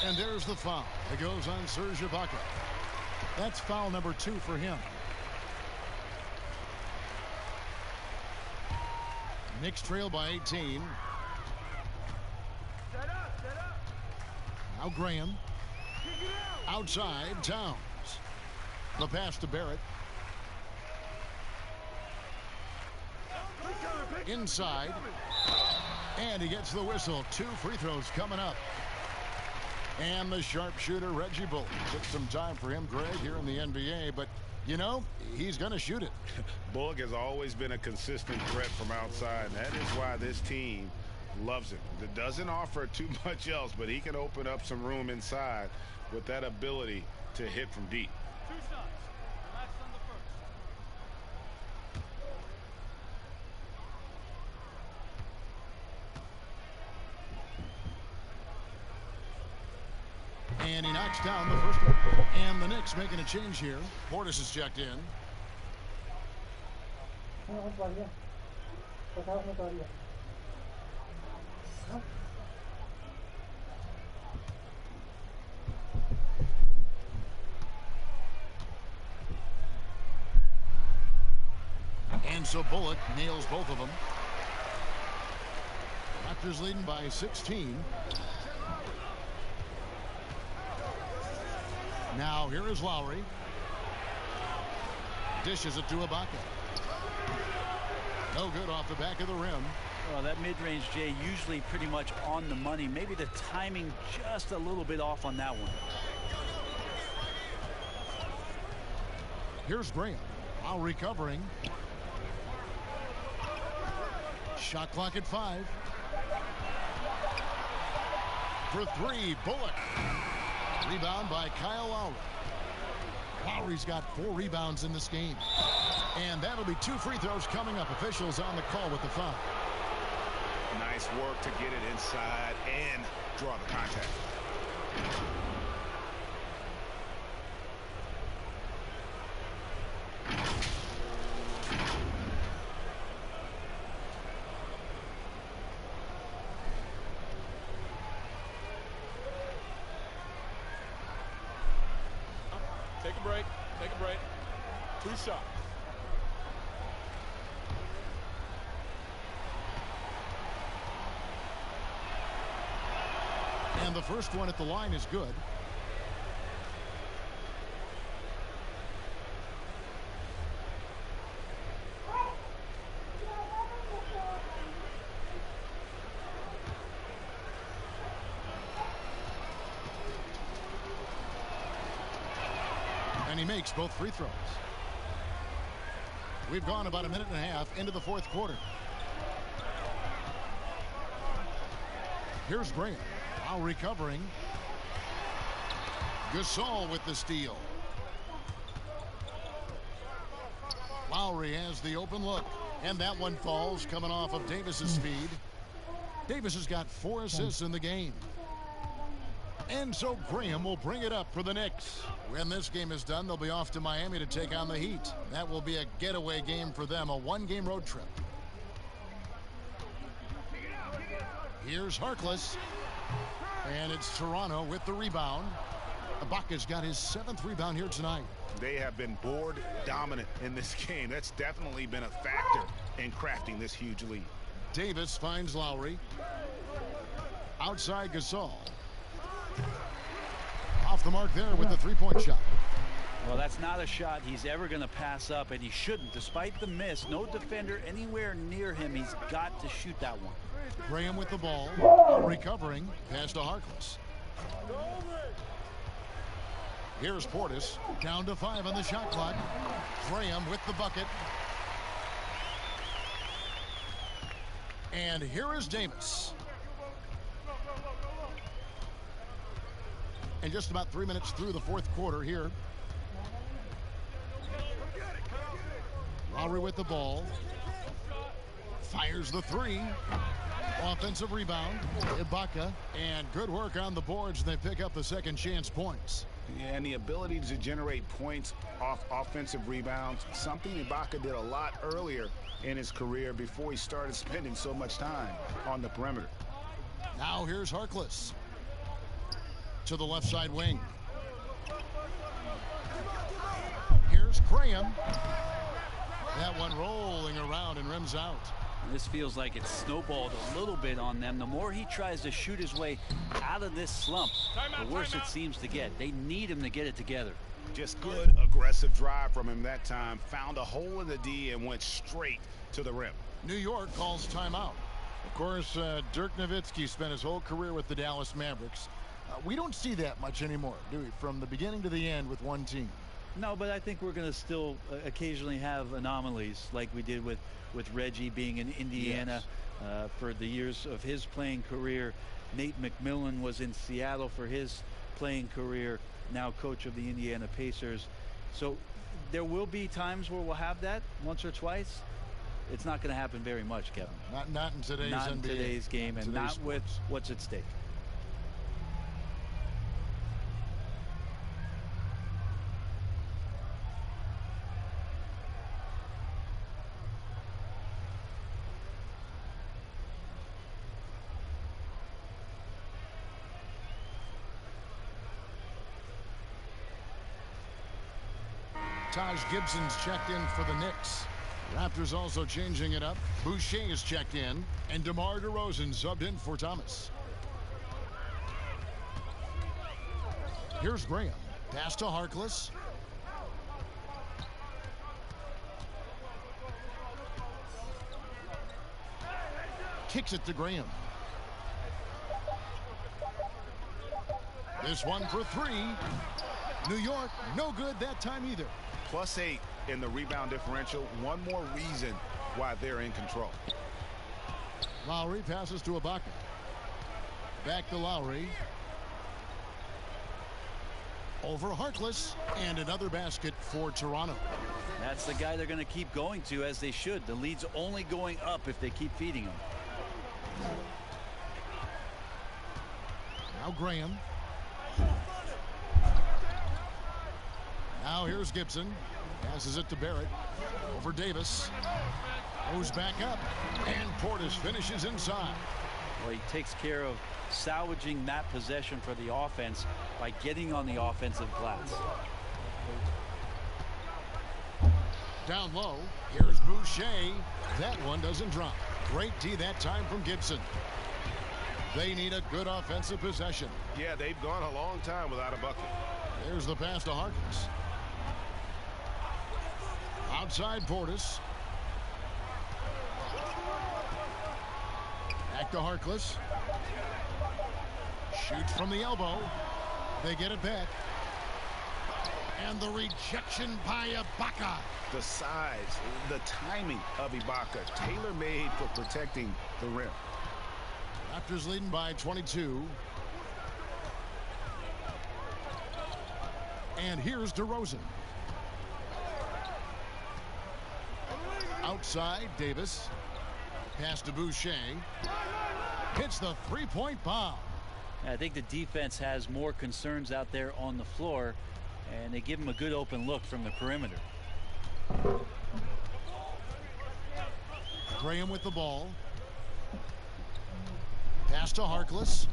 And there's the foul. It goes on Serge Ibaka. That's foul number 2 for him. Knicks trail by 18. Now Graham. Outside, Towns. The pass to Barrett. Inside. And he gets the whistle. 2 free throws coming up. And the sharpshooter, Reggie Bullock. Took some time for him, Greg, here in the NBA, but, you know, he's going to shoot it. Bullock has always been a consistent threat from outside, and that is why this team loves him. It doesn't offer too much else, but he can open up some room inside with that ability to hit from deep. 2 shots. Relax on the first. And he knocks down the first one. And the Knicks making a change here. Portis is checked in. And so Bullock nails both of them. Raptors leading by 16. Now here is Lowry. Dishes it to Ibaka. No good off the back of the rim. Well, that mid-range, Jay, usually pretty much on the money. Maybe the timing just a little bit off on that one. Here's Graham. Lowry covering. Shot clock at 5. For 3, Bullock. Rebound by Kyle Lowry. Lowry's got 4 rebounds in this game. And that'll be 2 free throws coming up. Officials on the call with the foul. Nice work to get it inside and draw the contact. Take a break. Take a break. 2 shots. And the first one at the line is good. And he makes both free throws. We've gone about a minute and a half into the fourth quarter. Here's Graham. Now recovering. Gasol with the steal. Lowry has the open look. And that one falls coming off of Davis's speed. Davis has got 4 assists in the game. And so Graham will bring it up for the Knicks. When this game is done, they'll be off to Miami to take on the Heat. That will be a getaway game for them, a one-game road trip. Here's Harkless. And it's Toronto with the rebound. Ibaka's got his 7th rebound here tonight. They have been board dominant in this game. That's definitely been a factor in crafting this huge lead. Davis finds Lowry. Outside Gasol. Off the mark there with the three-point shot. Well, that's not a shot he's ever going to pass up, and he shouldn't. Despite the miss, no defender anywhere near him. He's got to shoot that one. Graham with the ball. Recovering. Pass to Harkless. Here's Portis. Down to 5 on the shot clock. Graham with the bucket. And here is Davis. And just about 3 minutes through the 4th quarter here. Lowry with the ball. Fires the 3. Offensive rebound. Ibaka. And good work on the boards. They pick up the second chance points. Yeah, and the ability to generate points off offensive rebounds, something Ibaka did a lot earlier in his career before he started spending so much time on the perimeter. Now here's Harkless. To the left side wing. Here's Graham. That one rolling around and rims out. This feels like it's snowballed a little bit on them. The more he tries to shoot his way out of this slump, the worse it seems to get. They need him to get it together. Just good aggressive drive from him that time. Found a hole in the D and went straight to the rim. New York calls timeout. Of course, Dirk Nowitzki spent his whole career with the Dallas Mavericks. We don't see that much anymore, do we? From the beginning to the end with one team. No, but I think we're going to still occasionally have anomalies like we did with Reggie being in Indiana for the years of his playing career. Nate McMillan was in Seattle for his playing career, now coach of the Indiana Pacers. So there will be times where we'll have that once or twice. It's not going to happen very much, Kevin. Not in today's not NBA. In today's game, and not with what's at stake. Taj Gibson's checked in for the Knicks. Raptors also changing it up. Boucher is checked in, and DeMar DeRozan subbed in for Thomas. Here's Graham. Pass to Harkless. Kicks it to Graham. This one for 3. New York, no good that time either. +8 in the rebound differential. One more reason why they're in control. Lowry passes to Ibaka. Back to Lowry. Over Harkless. And another basket for Toronto. That's the guy they're going to keep going to, as they should. The lead's only going up if they keep feeding him. Now Graham. Now here's Gibson. Passes it to Barrett. Over Davis. Goes back up. And Portis finishes inside. Well, he takes care of salvaging that possession for the offense by getting on the offensive glass. Down low. Here's Boucher. That one doesn't drop. Great D that time from Gibson. They need a good offensive possession. Yeah, they've gone a long time without a bucket. There's the pass to Harkless. Outside Portis. Back to Harkless. Shoots from the elbow. They get it back. And the rejection by Ibaka. The size, the timing of Ibaka, tailor-made for protecting the rim. Raptors leading by 22. And here's DeRozan. Outside, Davis. Pass to Boucher. Hits the three-point bomb. I think the defense has more concerns out there on the floor, and they give him a good open look from the perimeter. Graham with the ball. Pass to Harkless.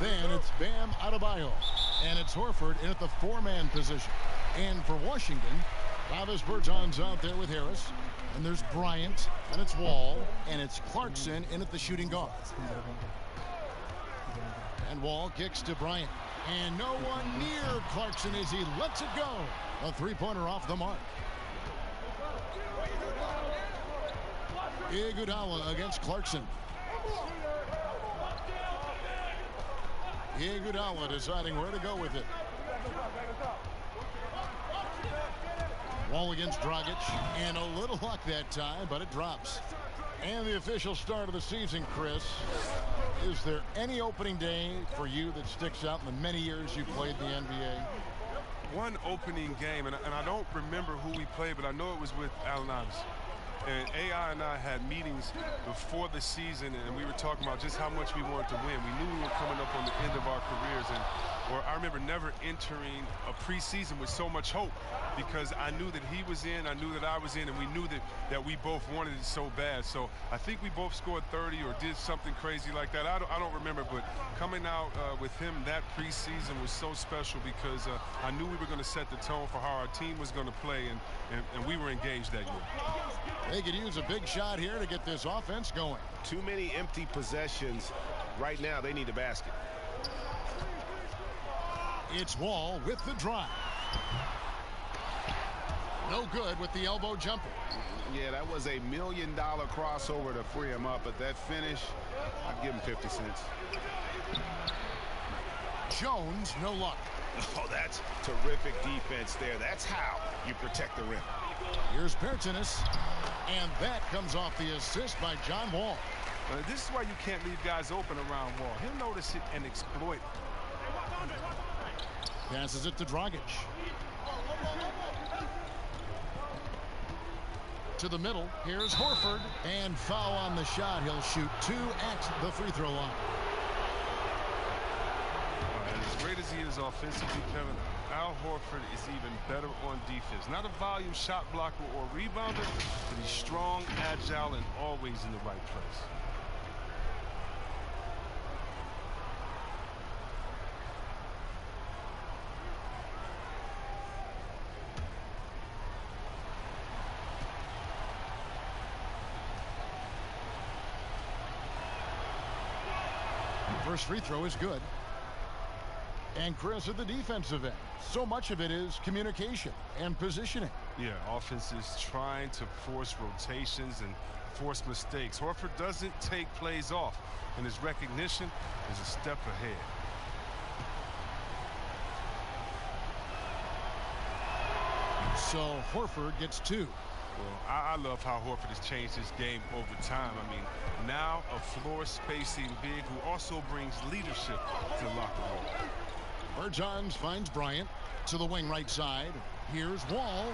Then it's Bam Adebayo. And it's Horford in at the four-man position. And for Washington, Davis Bertans out there with Harris. And there's Bryant. And it's Wall. And it's Clarkson in at the shooting guard. And Wall kicks to Bryant. And no one near Clarkson as he lets it go. A three-pointer off the mark. Iguodala against Clarkson. Iguodala deciding where to go with it. Wall against Dragic, and a little luck that time, but it drops. And the official start of the season, Chris. Is there any opening day for you that sticks out in the many years you played the NBA? One opening game, and I don't remember who we played, but I know it was with Allen Iverson. And AI and I had meetings before the season, and we were talking about just how much we wanted to win. We knew we were coming up on the end of our careers, or I remember never entering a preseason with so much hope, because I knew that he was in, I knew that I was in, and we knew that we both wanted it so bad. So I think we both scored 30 or did something crazy like that. I don't remember, but coming out with him that preseason was so special, because I knew we were going to set the tone for how our team was going to play, and we were engaged that year. They could use a big shot here to get this offense going. Too many empty possessions. Right now, they need a basket. It's Wall with the drive. No good with the elbow jumper. Yeah, that was $1 million crossover to free him up, but that finish, I'd give him 50 cents. Jones, no luck. Oh, that's terrific defense there. That's how you protect the rim. Here's Bertans, and that comes off the assist by John Wall. This is why you can't leave guys open around Wall. He'll notice it and exploit it. Passes it to Dragic. To the middle. Here's Horford. And foul on the shot. He'll shoot 2 at the free throw line. And as great as he is offensively, Kevin, Al Horford is even better on defense. Not a volume shot blocker or rebounder, but he's strong, agile, and always in the right place. First free throw is good. And Chris at the defensive end. So much of it is communication and positioning. Yeah, offense is trying to force rotations and force mistakes. Horford doesn't take plays off, and his recognition is a step ahead. So Horford gets 2. Well, I love how Horford has changed his game over time. I mean, now a floor spacing big who also brings leadership to the locker room. Bertans finds Bryant to the wing right side. Here's Wall,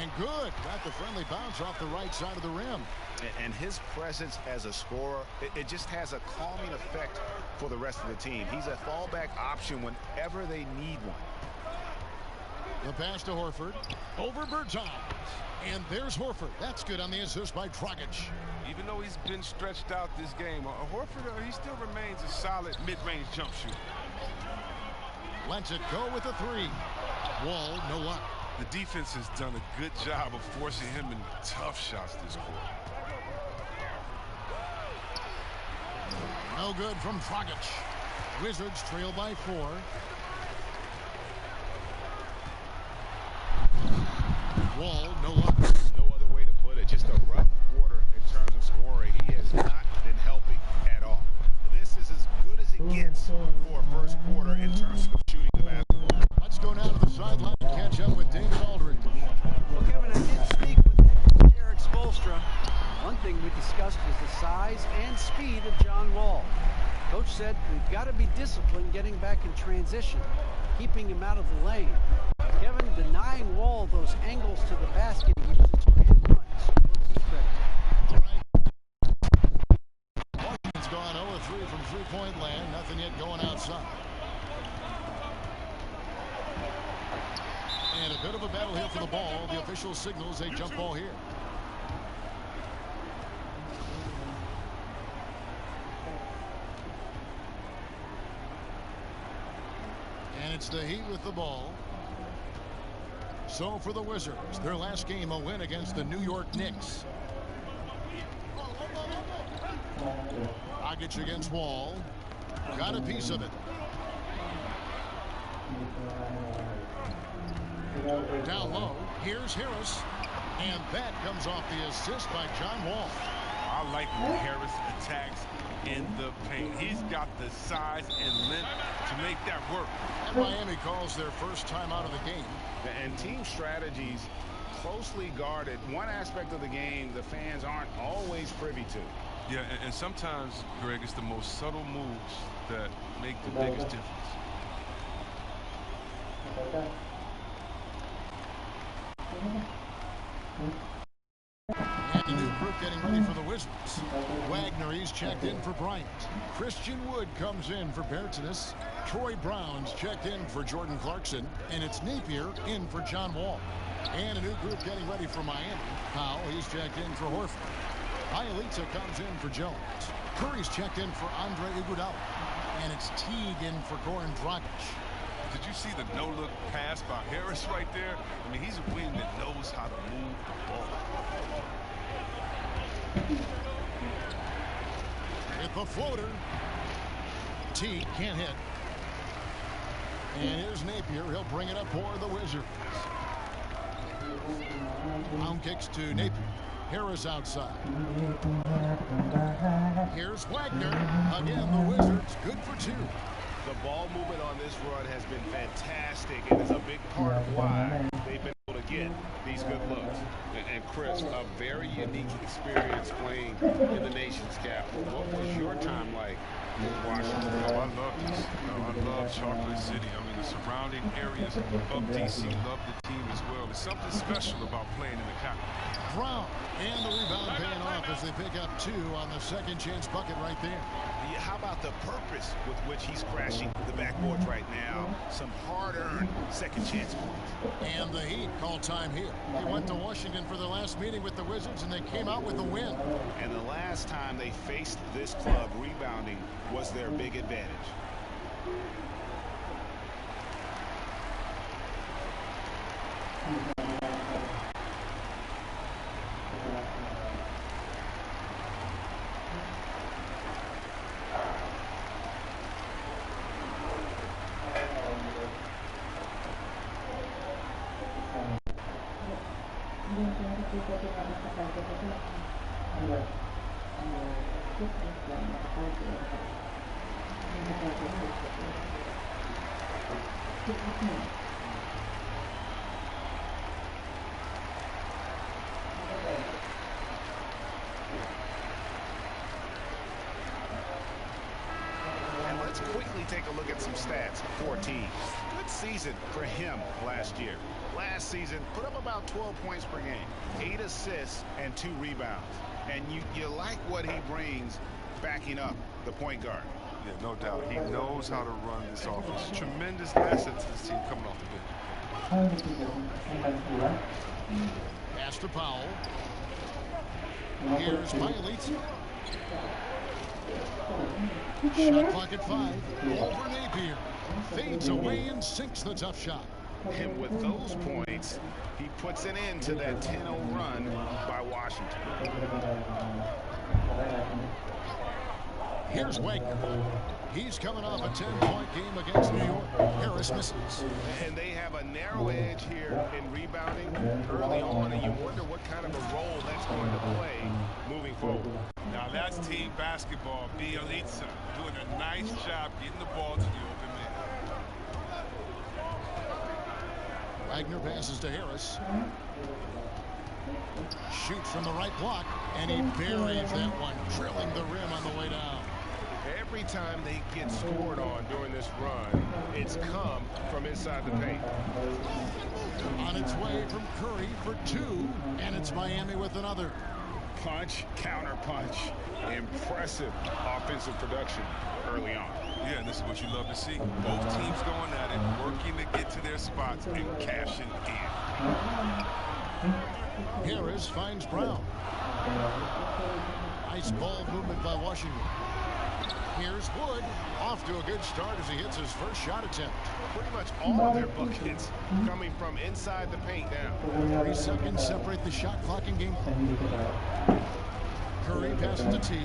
and good. Got the friendly bounce off the right side of the rim. And his presence as a scorer, it just has a calming effect for the rest of the team. He's a fallback option whenever they need one. The pass to Horford. Over Bertans. And there's Horford. That's good on the assist by Dragic. Even though he's been stretched out this game, Horford, he still remains a solid mid-range jump shooter. Lets it go with a 3. Wall, no luck. The defense has done a good job of forcing him in tough shots this quarter. No good from Dragic. Wizards trail by 4. Wall, no luck. No other way to put it. Just a rough quarter in terms of scoring. He has not been helping at all. This is as good as it gets for a first quarter in terms of shooting the basketball. Let's go down to the sideline and catch up with David Aldridge. Well, Kevin, I did speak with Eric Spoelstra. One thing we discussed was the size and speed of John Wall. Coach said we've got to be disciplined getting back in transition, keeping him out of the lane. Kevin, denying Wall those angles to the basket he uses for hand runs. All right. Washington's gone 0-3 from three-point land. Nothing yet going outside. And a bit of a battle here for the ball. The official signals a jump ball here. And it's the Heat with the ball. So for the Wizards, their last game a win against the New York Knicks. Dragic against Wall. Got a piece of it. Down low. Here's Harris. And that comes off the assist by John Wall. I like when Harris attacks in the paint. He's got the size and length to make that work. And Miami calls their first time out of the game. And team strategies closely guarded. One aspect of the game the fans aren't always privy to. Yeah, and sometimes, Greg, it's the most subtle moves that make the biggest difference. And a new group getting ready for the Wizards. Wagner, he's checked in for Bryant. Christian Wood comes in for Bertans. Troy Brown's checked in for Jordan Clarkson. And it's Napier in for John Wall. And a new group getting ready for Miami. Powell, he's checked in for Horford. Ialita comes in for Jones. Curry's checked in for Andre Iguodala. And it's Teague in for Goran Dragic. Did you see the no-look pass by Harris right there? I mean, he's a wing that knows how to move the ball. Hit the floater. Teague can't hit. And here's Napier. He'll bring it up for the Wizards. Brown kicks to Napier. Harris outside. Here's Wagner. Again, the Wizards good for 2. The ball movement on this run has been fantastic, and it's a big part of why they've been able to get these these good looks. And Chris, a very unique experience playing in the nation's capital. What was your time like in Washington? Oh, I love this. I love Chocolate City. I mean, the surrounding areas of D.C. love the team as well. There's something special about playing in the capital. Brown, and the rebound paying off as they pick up 2 on the second chance bucket right there. Yeah, how about the purpose with which he's crashing the backboards right now? Some hard-earned second chance points. And the Heat call time here. They went to Washington for their last meeting with the Wizards, and they came out with a win. And the last time they faced this club, rebounding was their big advantage. Let's quickly take a look at some stats for teams. Good season for him last year. Last season, put up about 12 points per game, 8 assists, and 2 rebounds. And you like what he brings backing up the point guard. Yeah, no doubt. He knows how to run this offense. Tremendous asset to this team coming off the bench. Pass to Powell. Here's Miley. Shot clock at 5. Over Napier. Fades away and sinks the tough shot. And with those points, he puts an end to that 10-0 run by Washington. Here's Wagner. He's coming off a 10-point game against New York. Harris misses. And they have a narrow edge here in rebounding early on, and you wonder what kind of a role that's going to play moving forward. Now that's team basketball. Bielitsa doing a nice job getting the ball to the open man. Wagner passes to Harris. Shoots from the right block, and he buries that one, drilling the rim on the way down. Every time they get scored on during this run, it's come from inside the paint. On its way from Curry for 2, and it's Miami with another. Punch, counter punch. Impressive offensive production early on. Yeah, this is what you love to see. Both teams going at it, working to get to their spots and cashing in. Harris finds Brown. Nice ball movement by Washington. Here's Wood, off to a good start as he hits his first shot attempt. Pretty much all of their buckets coming from inside the paint now. 3 seconds separate the shot clock in game. Curry passes to T.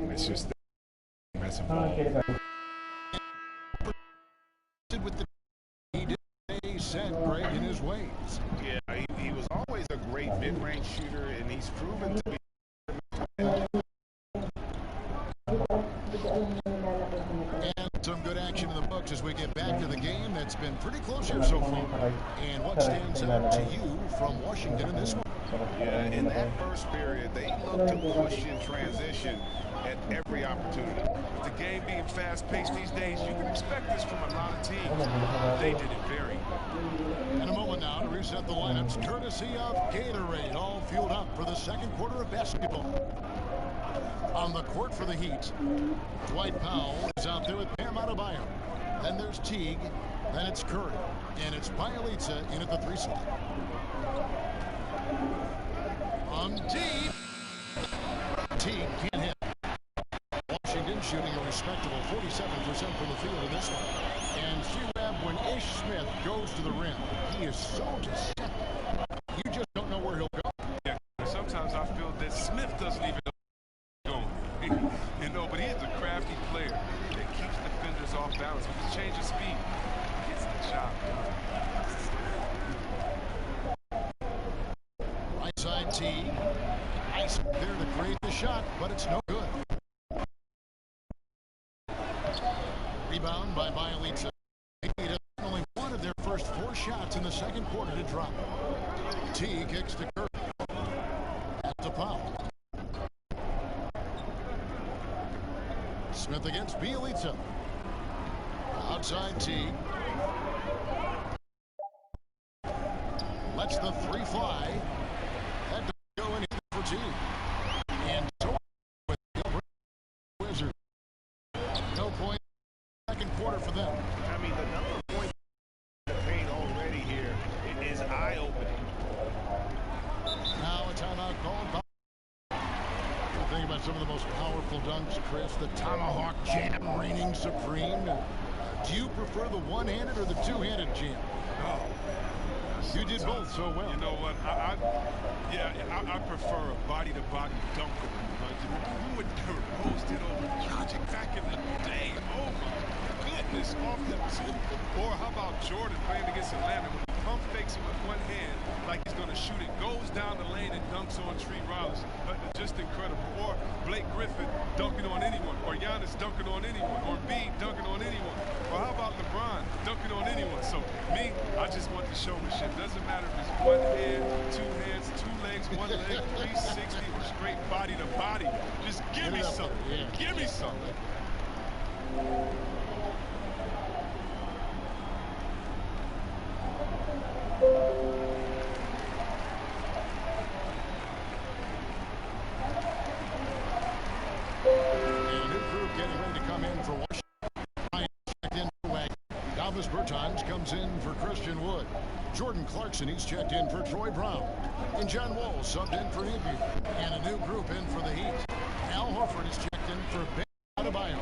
It's just massive ball. With the he did set Greg in his ways. Yeah, he was always a great mid-range shooter, and he's proven to be. And some good action in the books as we get back to the game that's been pretty close here so far. And what stands out to you from Washington in this one? Yeah, in that first period, they looked to push in transition at every opportunity. With the game being fast-paced these days, you can expect this from a lot of teams. They did it very well. In a moment now, to reset the lineups courtesy of Gatorade, all fueled up for the second quarter of basketball. On the court for the Heat, Dwight Powell is out there with Bam Adebayo. Then there's Teague. Then it's Curry. And it's Bielitsa in at the 3 slot. On deep. Teague can't hit. Washington shooting a respectable 47% from the field in this one. And C-Web, when Ish Smith goes to the rim, he is so deceptive. You just don't know where he'll go. Yeah, sometimes I feel that Smith doesn't even know where he's going. You know, but he is a crafty player that keeps defenders off balance. With his change of speed, gets the job done. Right side Teague. Nice there to create the shot, but it's no good. Rebound by Bielitsa. Only one of their first 4 shots in the second quarter to drop. T kicks to Curry. At the Powell. Smith against Bielitsa. Outside T. Lets the 3 fly. That doesn't go in for T. And so with the Wizards. No point. Second quarter for them. I mean, the number of points in the paint already here is eye-opening. Now a timeout called by. Think about some of the most powerful dunks, Chris. The tomahawk jam reigning supreme. Do you prefer the one-handed or the two-handed jam? Oh, you did both so well. You know what? I prefer a body-to-body dunker. Who would post it over Magic back in the day? Oh my goodness, off the tip. Or how about Jordan playing against Atlanta when he pump fakes it with one hand like he's going to shoot it, goes down the lane and dunks on Tree Rollins. Just incredible. Or Blake Griffin dunking on anyone, or Giannis dunking on anyone, or B dunking on anyone. Or how about LeBron dunking on anyone? So me, I just want the showmanship. Doesn't matter if it's one hand, 2 hands, 2 legs, 1 leg, 360, or straight body to body. Just give me something. Yeah. Give me something. Comes in for Christian Wood. Jordan Clarkson, he's checked in for Troy Brown. And John Wall subbed in for Iggy. And a new group in for the Heat. Al Horford is checked in for Bam Adebayo.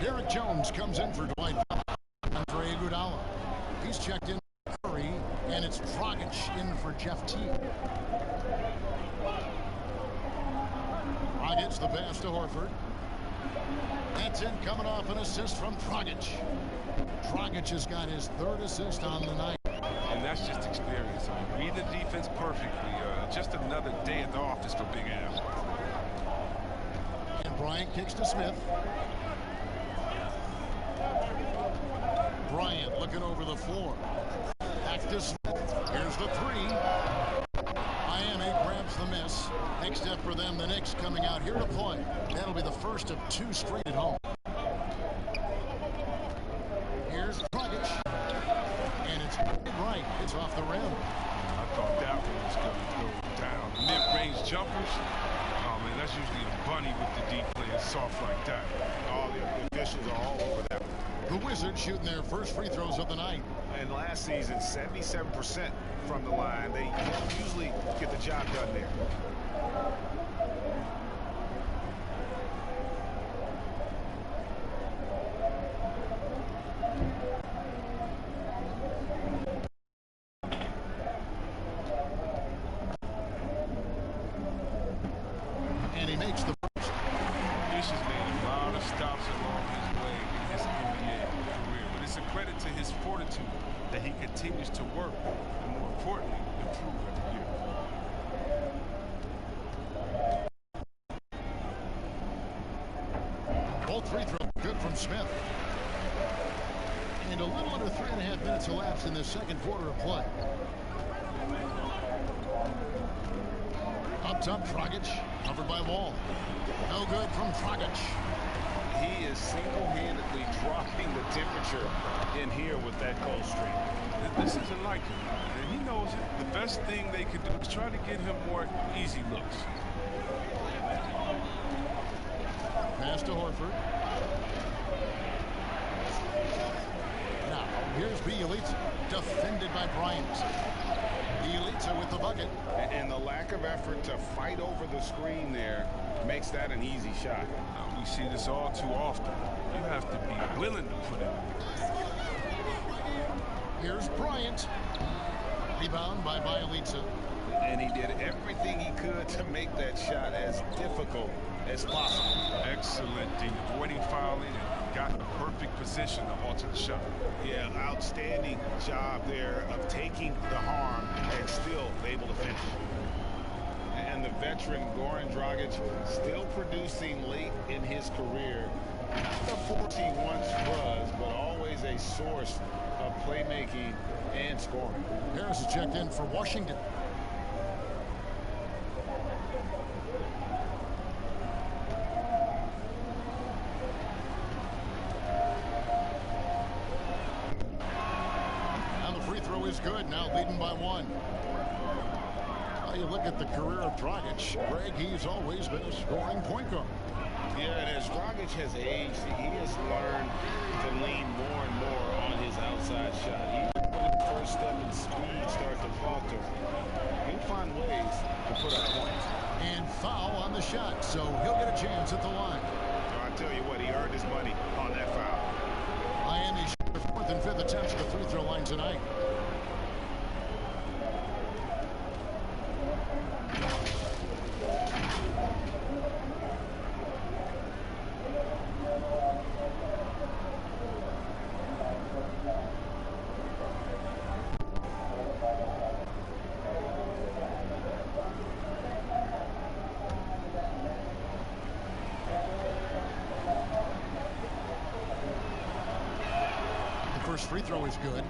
Derek Jones comes in for Dwight Powell. Andre Iguodala. He's checked in for Curry. And it's Dragic in for Jeff Teague. Dragic the pass to Horford. That's in coming off an assist from Dragic. Dragic has got his 3rd assist on the night. And that's just experience. I mean, read the defense perfectly. Just another day at the office for Big Al. And Bryant kicks to Smith. Bryant looking over the floor. Back to Smith. Here's the 3. Miami grabs the miss. Next step for them, the Knicks coming out here to play. That'll be the first of 2 straight at home. Here's Dragic. And it's right. It's off the rim. I thought that one was going to go down. Mid-range jumpers. Oh, man, that's usually a bunny with the deep play. It's soft like that. All the officials are all over that. The Wizards shooting their first free throws of the night. And last season, 77% from the line. They usually get the job done there. And he makes the first. Ish has made a lot of stops along his way in his NBA career. But it's a credit to his fortitude that he continues to work and, more importantly, improve every year. Both free throws good from Smith. And a little under 3.5 minutes elapsed in the second quarter of play. Up top, Dragic, covered by Wall. No good from Dragic. he is single-handedly dropping the temperature in here with that cold streak. This isn't like him, and he knows it. The best thing they could do is try to get him more easy looks. Pass to Horford. Now, here's Bielitsa, defended by Bryant. Bielitsa with the bucket. And the lack of effort to fight over the screen there makes that an easy shot. We see this all too often. You have to be willing to put it. Here's Bryant. Rebound by Bielitsa. And he did everything he could to make that shot as difficult as possible. Excellent D, avoiding fouling and got the perfect position to alter the shot. Yeah, outstanding job there of taking the harm and still able to finish. And the veteran Goran Dragic still producing late in his career. Not the force he once was, but always a source of playmaking and scoring. Harris is checked in for Washington. And the free throw is good, now leading by one. Well, you look at the career of Dragic, Greg, he's always been a scoring point guard. Yeah, and as Dragic has aged, he has learned to lean more and more on his outside shot. Even when his first step and speed start to falter, he'll find ways to put up points. And foul on the shot, so he'll get a chance at the line. I tell you what, he earned his money on that foul. Miami shoot their fourth and fifth attempts at the free throw line tonight. First free throw is good.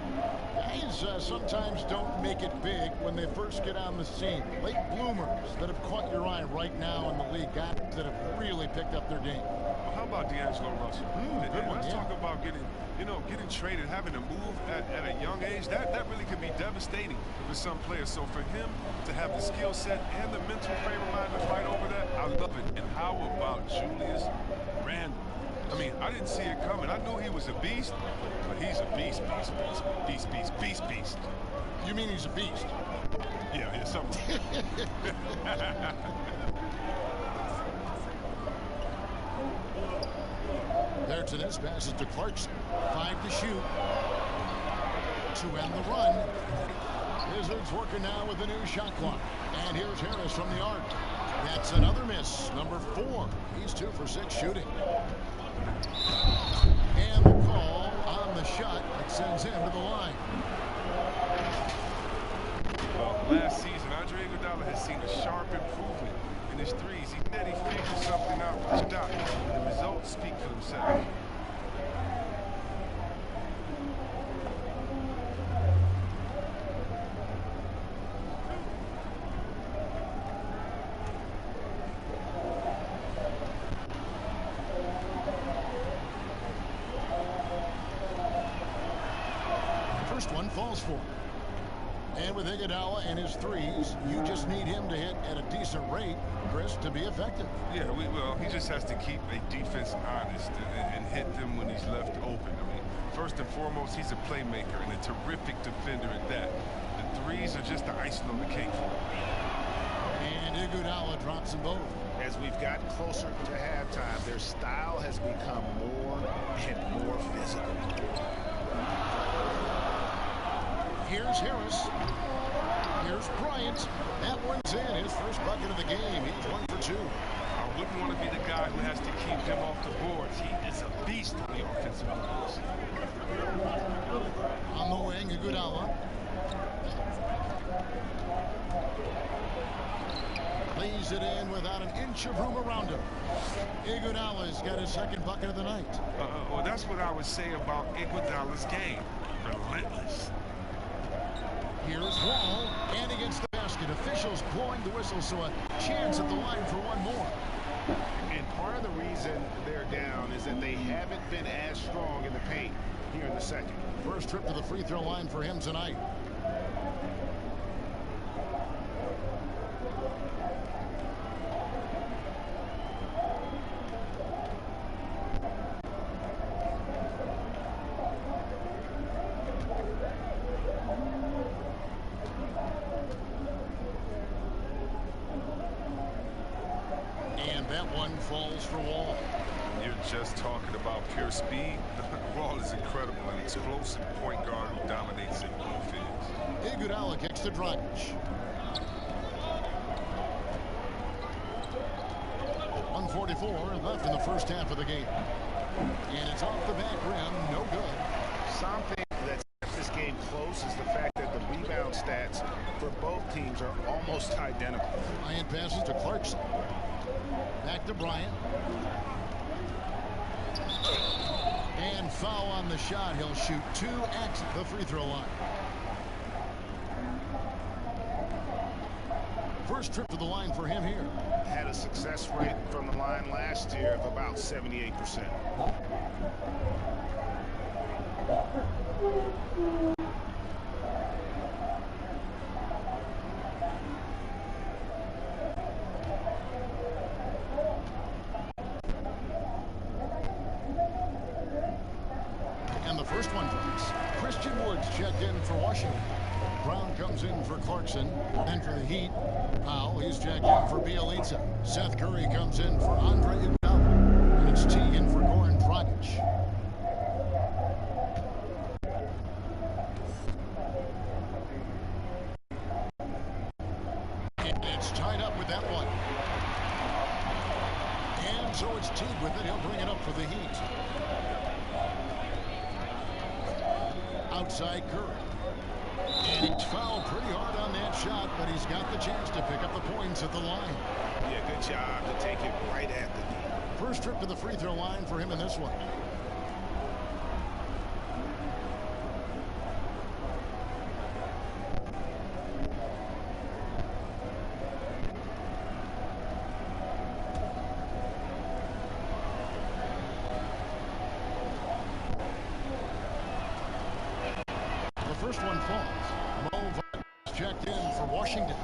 Guys sometimes don't make it big when they first get on the scene. Late bloomers that have caught your eye right now in the league, guys that have really picked up their game. Well, how about D'Angelo Russell? Good one, let's talk about getting traded, having to move at a young age. That really could be devastating for some players. So for him to have the skill set and the mental frame of mind to fight over that, I love it. And how about Julius Randle? I mean, I didn't see it coming. I knew he was a beast, but he's a beast. You mean he's a beast? Yeah, something. There to this, passes to Clarkson. 5 to shoot. To end the run. Wizards working now with the new shot clock. And here's Harris from the arc. That's another miss. Number 4. He's 2 for 6 shooting. And the call on the shot that sends him to the line. Well, last season, Andre Iguodala has seen a sharp improvement in his threes. He said he figured something out with his shot, and the results speak for themselves. One falls for him. And with Iguodala and his threes, you just need him to hit at a decent rate, Chris, to be effective. Yeah, well, he just has to keep a defense honest and hit them when he's left open. I mean, first and foremost, he's a playmaker and a terrific defender at that. The threes are just the icing on the cake for him. And Iguodala drops them both. As we've gotten closer to halftime, their style has become more and more physical. Here's Harris. Here's Bryant. That one's in. His first bucket of the game. He's 1 for 2. I wouldn't want to be the guy who has to keep him off the boards. He is a beast on the offensive boards. On the wing, Iguodala. Lays it in without an inch of room around him. Iguodala's got his second bucket of the night. Well, that's what I would say about Iguodala's game. Relentless. Here's Wall, and against the basket. Officials blowing the whistle, so a chance at the line for one more. And part of the reason they're down is that they haven't been as strong in the paint here in the second. First trip to the free throw line for him tonight. And that one falls for Wall. You're just talking about pure speed. Wall is incredible, an explosive point guard who dominates in both ends. Iguodala kicks to Dragic. 1:44 left in the first half of the game. And it's off the back rim, no good. Something that's kept this game close is the fact that the rebound stats for both teams are almost identical. Bryant passes to Clarkson. Back to Bryant. And foul on the shot. He'll shoot 2 at the free throw line. First trip to the line for him here. Had a success rate from the line last year of about 78%. And the first one comes. Christian Woods checked in for Washington. Brown comes in for Clarkson. Then for the Heat, Powell, he's checked in for Bielitsa. Seth Curry comes in for Andre Iguodala. And it's Teagan for Goran Dragic. And it's tied up with that one. And so it's Teague with it. He'll bring it up for the Heat. Outside Curry. And he's fouled pretty hard on that shot, but he's got the chance to pick up the points at the line. Yeah, good job to take it right at the knee. First trip to the free throw line for him in this one. The first one falls. Mo Wagner's checked in for Washington.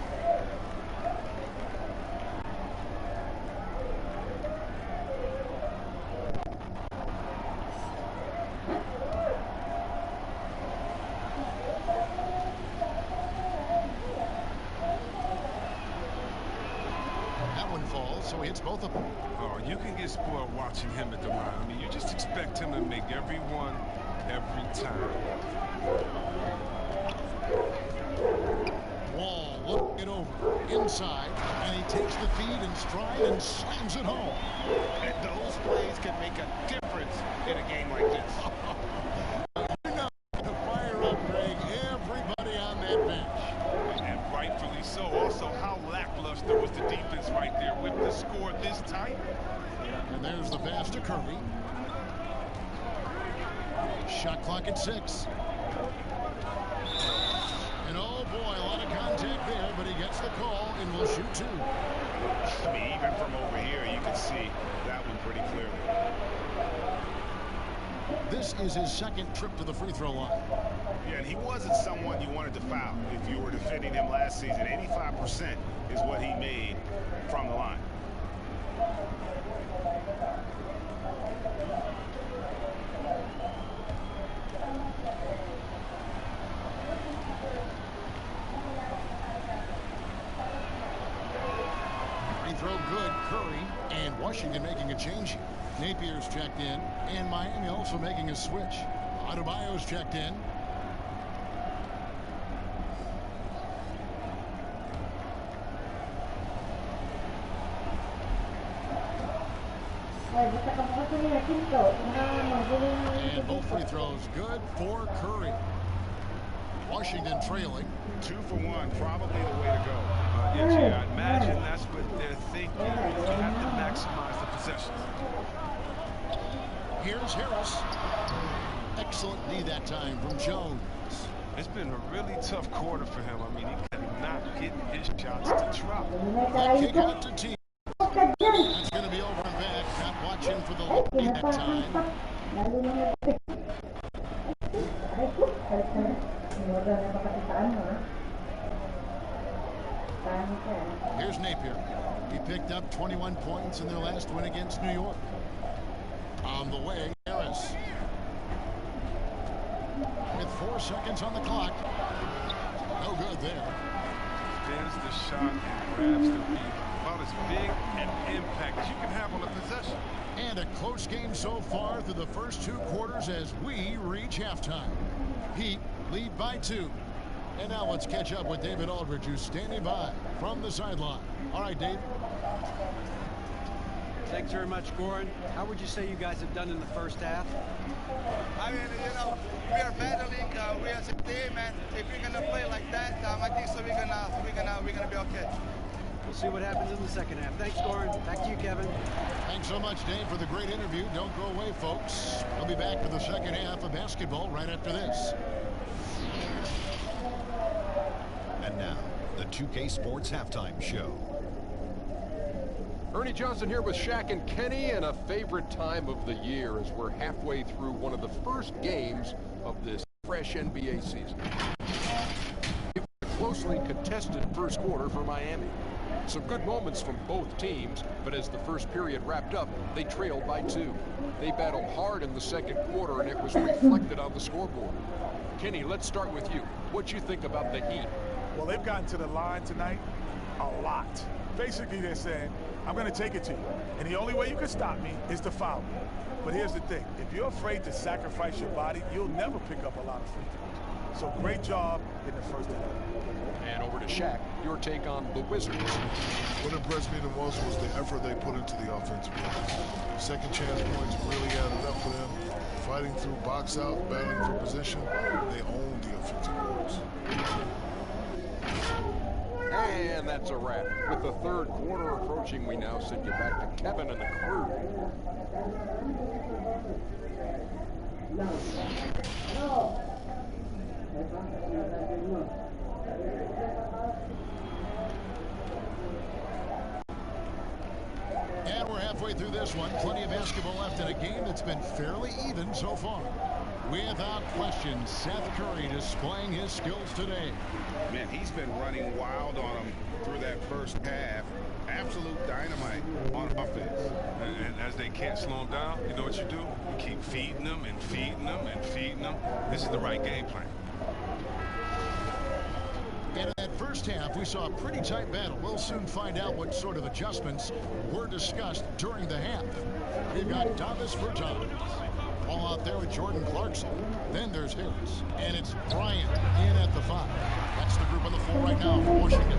That one falls, so he hits both of them. Oh, you can get spoiled watching him at the line. I mean, you just expect him to make every one, every time. Wall looking it over inside, and he takes the feed in stride and slams it home. And those plays can make a difference in a game like this. You know, to fire up, Greg, everybody on that bench. And rightfully so. Also, how lackluster was the defense right there with the score this tight? And there's the pass to Curry. Shot clock at 6. And oh boy, a lot of contact there, but he gets the call and will shoot 2. I mean, even from over here, you can see that one pretty clearly. This is his second trip to the free throw line. Yeah, and he wasn't someone you wanted to foul if you were defending him last season. 85% is what he made from the line. Free throw good, Curry, and Washington making a change here. Napier's checked in, and Miami also making a switch. Adebayo's checked in. And both free throws good for Curry. Washington trailing. 2 for 1, probably the way to go. Yeah, Jay, I imagine that's what they're thinking. You have to maximize the possessions. Here's Harris. Excellent D that time from Jones. It's been a really tough quarter for him. I mean, he cannot get his shots to drop. The kick out to Teague. It's going to be over and back. Not watching for the lead that time. Here's Napier. He picked up 21 points in their last win against New York. On the way, Harris. With 4 seconds on the clock. No good there. Stands the shot and grabs the rebound. About as big an impact as you can have on a possession. And a close game so far through the first 2 quarters as we reach halftime. Heat lead by 2. And now let's catch up with David Aldridge, who's standing by from the sideline. All right, Dave. Thanks very much, Goran. How would you say you guys have done in the first half? I mean, you know, we are battling. We as a team, and if we're gonna play like that, I think so. We're gonna be okay. We'll see what happens in the second half. Thanks, Goran. Back to you, Kevin. Thanks so much, Dave, for the great interview. Don't go away, folks. We'll be back for the second half of basketball right after this. And now, the 2K Sports Halftime Show. Ernie Johnson here with Shaq and Kenny, and a favorite time of the year as we're halfway through one of the first games of this fresh NBA season. It was a closely contested first quarter for Miami. Some good moments from both teams, but as the first period wrapped up, they trailed by 2. They battled hard in the second quarter, and it was reflected on the scoreboard. Kenny, let's start with you. What you think about the Heat? Well, they've gotten to the line tonight a lot. Basically, they're saying, I'm going to take it to you. And the only way you can stop me is to foul me. But here's the thing. If you're afraid to sacrifice your body, you'll never pick up a lot of free throws. So great job in the first half. And over to Shaq, your take on the Wizards. What impressed me the most was the effort they put into the offensive game. Second chance points really added up for them. Fighting through box out, battling for position, they owned the offensive goals. And that's a wrap. With the third quarter approaching, we now send you back to Kevin and the crew. And we're halfway through this one. Plenty of basketball left in a game that's been fairly even so far. Without question, Seth Curry displaying his skills today. Man, he's been running wild on him through that first half. Absolute dynamite on offense. And as they can't slow him down, you know what you do? You keep feeding them and feeding them and feeding them. This is the right game plan. And in that first half, we saw a pretty tight battle. We'll soon find out what sort of adjustments were discussed during the half. We've got Davis Bertans. Ball out there with Jordan Clarkson. Then there's Harris. And it's Bryant in at the 5. That's the group on the floor right now for Washington.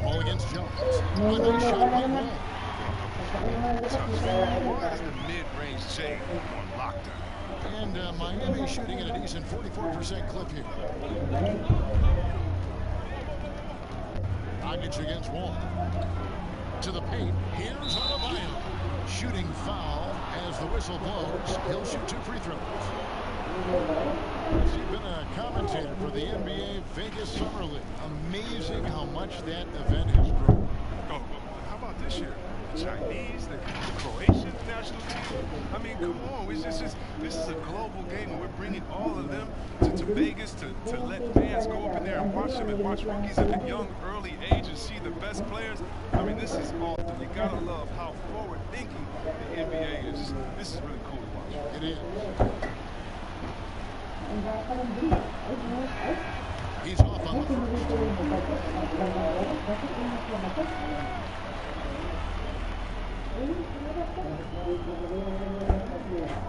Ball against Jones. A nice shot by Wall. That's the mid-range J on lockdown. And Miami shooting at a decent 44% clip here. Dragic against Wall. To the paint. Here's Adebayo. Shooting foul as the whistle blows. He'll shoot 2 free throws. She's been a commentator for the NBA Vegas Summer League. Amazing how much that event has grown. Oh, how about this year? The Chinese, the Croatian national team. I mean, come on. It's just this is a global game, and we're bringing all of them to Vegas to let fans go up in there and watch them and watch rookies at a young, early age and see the best players. I mean, this is awesome. You gotta love how forward-thinking the NBA is. This is really cool to watch. It is. He's off on the first.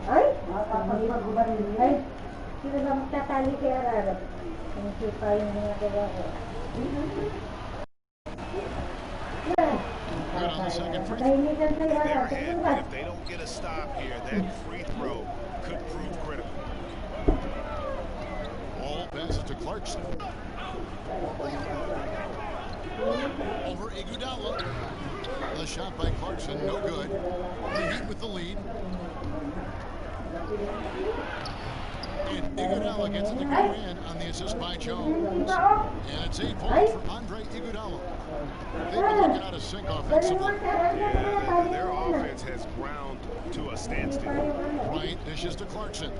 Ay, ay, sino ba magtatali kay Ararap? Sinusupa yung mga gawa. Good on the second free throw. They're ahead, but if they don't get a stop here, that free throw could prove critical. Ball passes to Clarkson. Over Iguodala. The shot by Clarkson, no good. The Heat with the lead. And Iguodala gets it to go in on the assist by Jones. And it's 8 points for Andre Iguodala. They've been looking out of sync offensively. Yeah, their offense has ground to a standstill. Bryant dishes to Clarkson.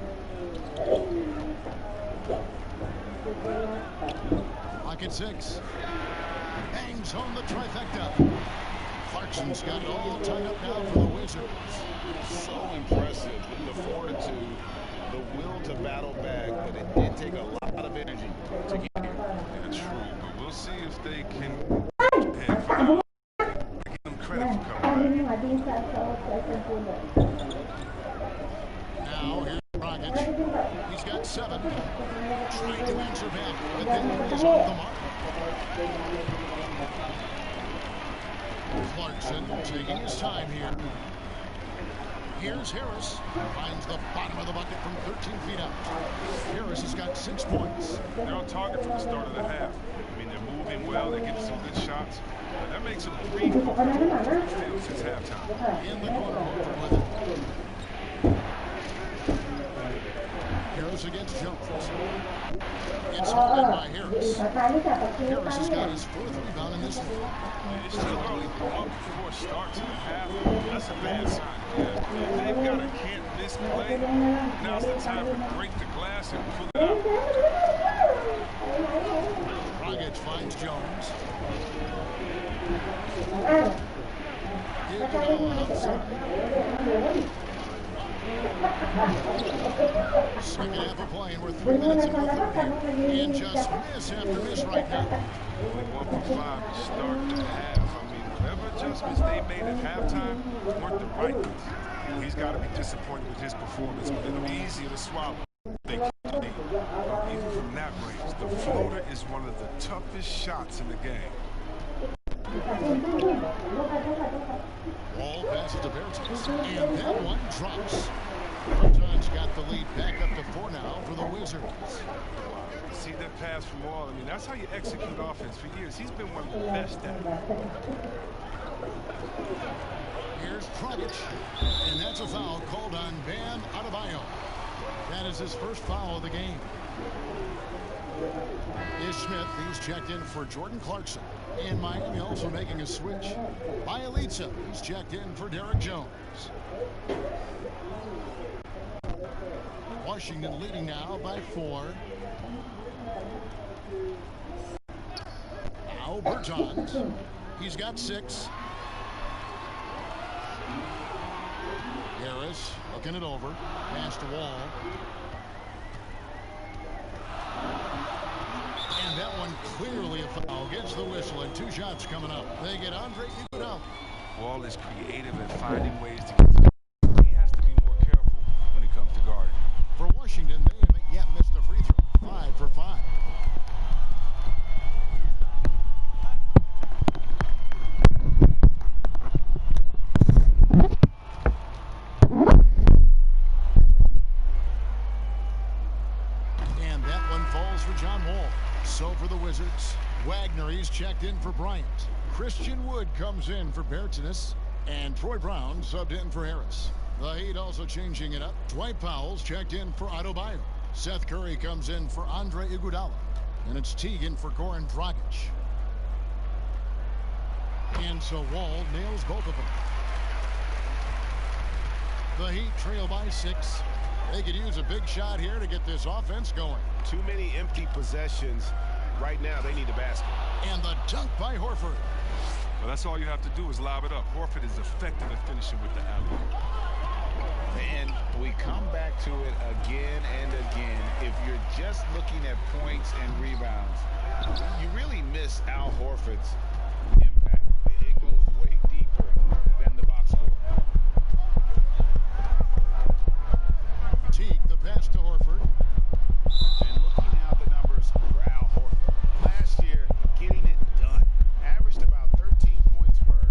Clock at 6. Hangs home the trifecta. Clarkson's got it all tied up now for the Wizards. So impressive. The fortitude, the will to battle back, but it did take a lot of energy to get here. Yeah, true, but we'll see if they can give them credit for coming back. Now here's Dragic. He's got 7. Trying to answer back, but then he's off the mark. Clarkson taking his time here. Here's Harris. Finds the bottom of the bucket from 13 feet out. Harris has got 6 points. They're on target from the start of the half. I mean, they're moving well. They're getting some good shots. And that makes them 3 for 4 from the field since halftime. In the corner, Horford with it. Harris against Jones. It's hauled in by Harris. Harris has got his 4th rebound in this one. It's still early, but 1 before start to the half. That's a bad sign. If they've got a can't-miss play, now's the time to break the glass and pull it out. Dragic finds Jones. Second half of play, and we're 3 minutes into the third. And just miss after miss right now. Only 1 for 5 to start the half. I mean, whatever adjustments they made at halftime weren't the right ones. He's got to be disappointed with his performance, but it'll be easier to swallow. They can lead. Even from that range, the floater is one of the toughest shots in the game. Wall passes to Bertans, and that one drops. Bertans got the lead back up to 4 now for the Wizards. See that pass from Wall? I mean, that's how you execute offense for years. He's been one of the best at it. Here's Dragic, and that's a foul called on Bam Adebayo. That is his first foul of the game. Ish Smith, he's checked in for Jordan Clarkson. And Miami also making a switch. Bielitsa, he's checked in for Derek Jones. Washington leading now by 4. Now Bertans. He's got 6. Harris looking it over. Pass to Wall. And that one clearly a foul. Gets the whistle, and 2 shots coming up. They get Andre Iguodala. Wall is creative at finding ways to get. He has to be more careful when it comes to guarding. For Washington, they haven't yet missed a free throw. 5 for 5. And that one falls for John Wall. So for the Wizards, Wagner, he's checked in for Bryant. Christian Wood comes in for Bertans, and Troy Brown subbed in for Harris. The Heat also changing it up. Dwight Powell's checked in for Adebayo. Seth Curry comes in for Andre Iguodala. And it's Teagan for Goran Dragic. And so Wall nails both of them. The Heat trail by 6. They could use a big shot here to get this offense going. Too many empty possessions. Right now, they need a basket. And the dunk by Horford. Well, that's all you have to do is lob it up. Horford is effective at finishing with the alley. And we come back to it again and again. If you're just looking at points and rebounds, you really miss Al Horford's impact. It goes way deeper than the box score. Teague, the pass to Horford. And looking now at the numbers for Al Horford. Last year, getting it done. Averaged about 13 points per,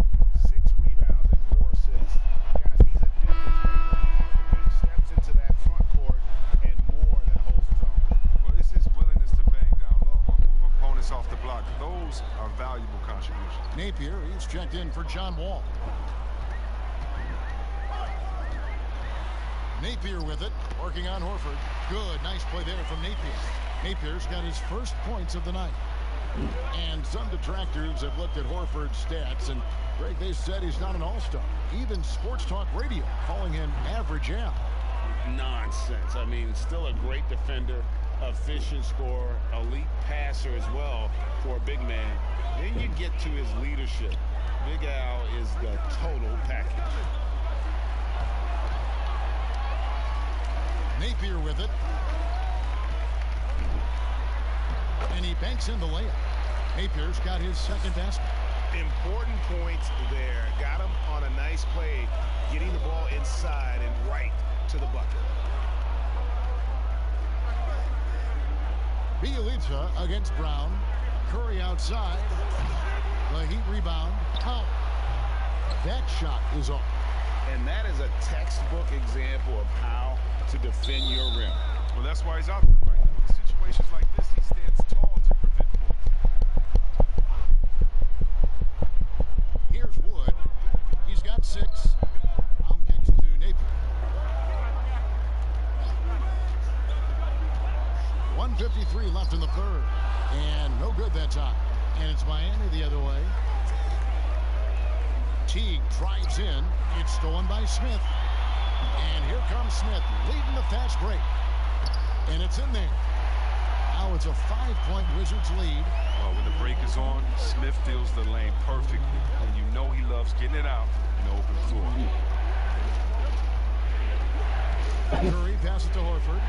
6 rebounds and 4 assists. Guys, he's a difference maker. He steps into that front court and more than holds his own. Well, it's his willingness to bang down low or move opponents off the block. Those are valuable contributions. Napier, he's checked in for John Wall. Napier with it, working on Horford. Good, nice play there from Napier. Napier's got his first points of the night. And some detractors have looked at Horford's stats, and Greg, they said he's not an all-star. Even Sports Talk Radio calling him average Al. Nonsense. I mean, still a great defender, efficient scorer, elite passer as well for a big man. Then you get to his leadership. Big Al is the total package. Napier with it. And he banks in the layup. Napier's got his second basket. Important points there. Got him on a nice play, getting the ball inside and right to the bucket. Bielitsa against Brown. Curry outside. The Heat rebound. Powell. That shot is off. And that is a textbook example of how to defend your rim. Well, that's why he's out there right now. In situations like this, he stands tall to prevent points. Here's Wood. He's got 6. Brown kicks to Napier. 1:53 left in the third. And no good that time. And it's Miami the other way. Teague drives in. It's stolen by Smith. And here comes Smith leading the fast break. And it's in there. Now it's a 5-point Wizards lead. Well, when the break is on, Smith fills the lane perfectly. And you know he loves getting it out in the open floor. Curry passes to Horford.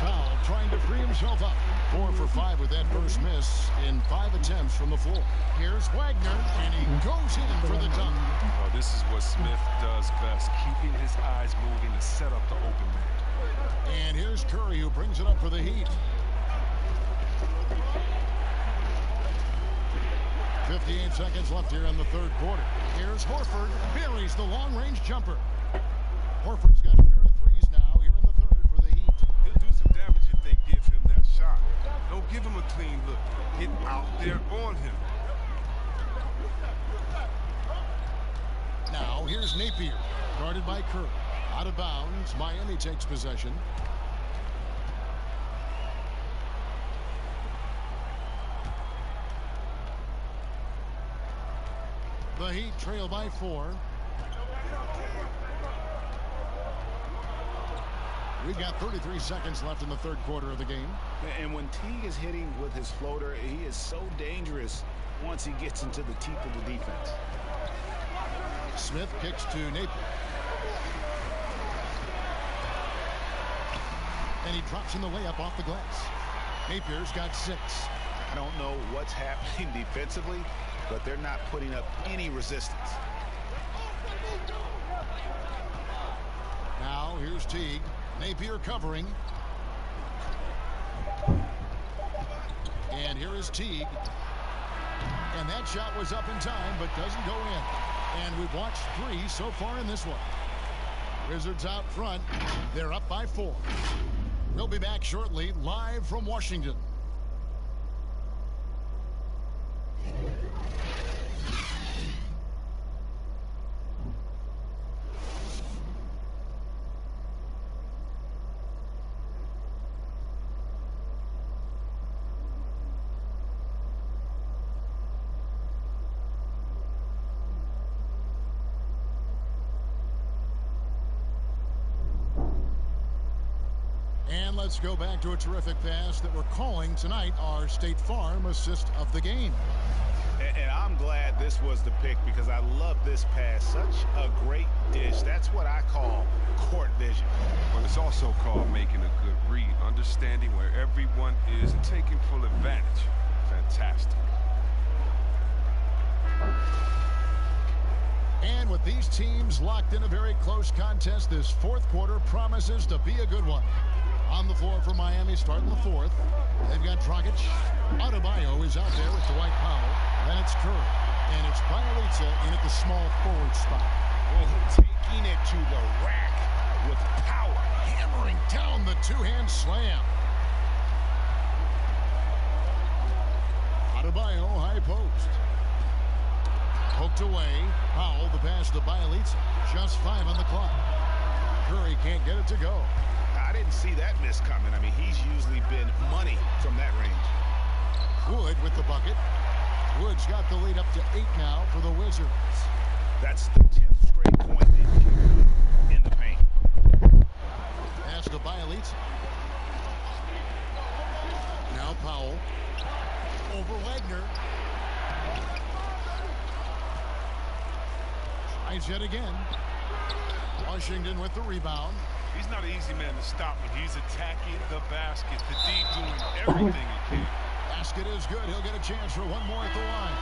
Powell trying to free himself up. 4 for 5 with that first miss in 5 attempts from the floor. Here's Wagner, and he goes in for the dunk. Well, this is what Smith does best, keeping his eyes moving to set up the open man. And here's Curry, who brings it up for the Heat. 58 seconds left here in the third quarter. Here's Horford, buries the long-range jumper. Horford's got a pair of threes now here in the third for the Heat. He'll do some damage if they give him that shot. Don't give him a clean look. Get out there on him. Now here's Napier, guarded by Curry. Out of bounds, Miami takes possession. The Heat trail by 4. We've got 33 seconds left in the third quarter of the game. And when Teague is hitting with his floater, he is so dangerous once he gets into the teeth of the defense. Smith kicks to Napier. And he drops in the layup off the glass. Napier's got 6. I don't know what's happening defensively, but they're not putting up any resistance. Now here's Teague. Napier covering. And here is Teague. And that shot was up in time, but doesn't go in. And we've watched 3 so far in this one. Wizards out front. They're up by 4. We'll be back shortly, live from Washington. Let's go back to a terrific pass that we're calling tonight our State Farm assist of the game. And I'm glad this was the pick because I love this pass. Such a great dish. That's what I call court vision. But it's also called making a good read, understanding where everyone is and taking full advantage. Fantastic. And with these teams locked in a very close contest, this fourth quarter promises to be a good one. On the floor for Miami, starting the fourth. They've got Dragic. Adebayo is out there with Dwight Powell. Then it's Curry. And it's Bielitsa in at the small forward spot. Well, taking it to the rack with power. Hammering down the two-hand slam. Adebayo, high post. Poked away. Powell, the pass to Bielitsa. Just 5 on the clock. Curry can't get it to go. I didn't see that miss coming. I mean, he's usually been money from that range. Wood with the bucket. Wood's got the lead up to 8 now for the Wizards. That's the 10th straight point they've kicked in the paint. Pass to Bielitsa. Now Powell. Over Wagner. Tries yet again. Washington with the rebound. He's not an easy man to stop when he's attacking the basket. The D doing everything he can. Basket is good. He'll get a chance for one more at the line.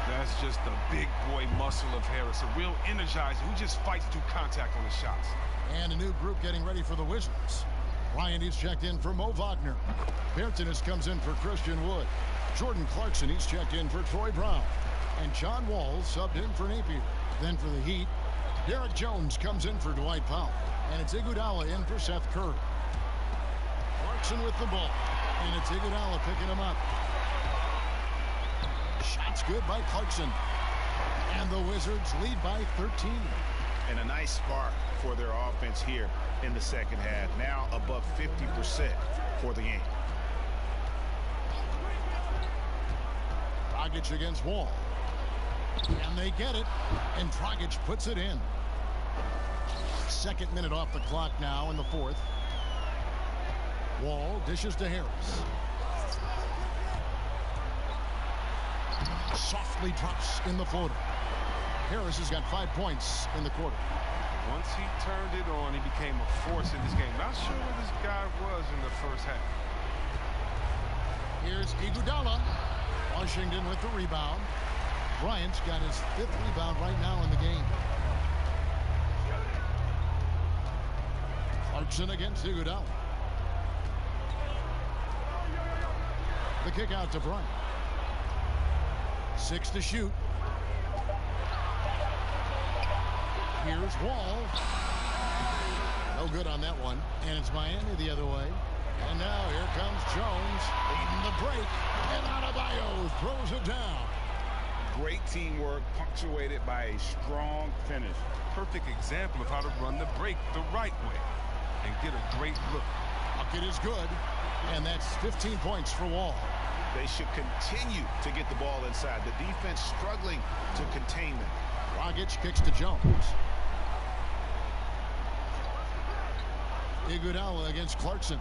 That's just the big boy muscle of Harris. A real energizer who just fights through contact on his shots. And a new group getting ready for the Wizards. Ryan, he's checked in for Mo Wagner. Bertanis comes in for Christian Wood. Jordan Clarkson, he's checked in for Troy Brown. And John Wall subbed in for Napier. Then for the Heat, Derek Jones comes in for Dwight Powell. And it's Iguodala in for Seth Curry. Clarkson with the ball. And it's Iguodala picking him up. Shots good by Clarkson. And the Wizards lead by 13. And a nice spark for their offense here in the second half. Now above 50% for the game. Dragic against Wall. And they get it. And Dragic puts it in. Second minute off the clock now in the fourth. Wall dishes to Harris. Softly drops in the floater. Harris has got 5 points in the quarter. Once he turned it on, he became a force in this game. Not sure where this guy was in the first half. Here's Iguodala. Washington with the rebound. Bryant's got his 5th rebound right now in the game. Clarkson against Iguodala. The kick out to Bryant. 6 to shoot. Here's Wall. No good on that one. And it's Miami the other way. And now here comes Jones leading the break. And Adebayo throws it down. Great teamwork punctuated by a strong finish. Perfect example of how to run the break the right way and get a great look. Bucket is good. And that's 15 points for Wall. They should continue to get the ball inside. The defense struggling to contain them. Dragic kicks to Jones. Iguodala against Clarkson.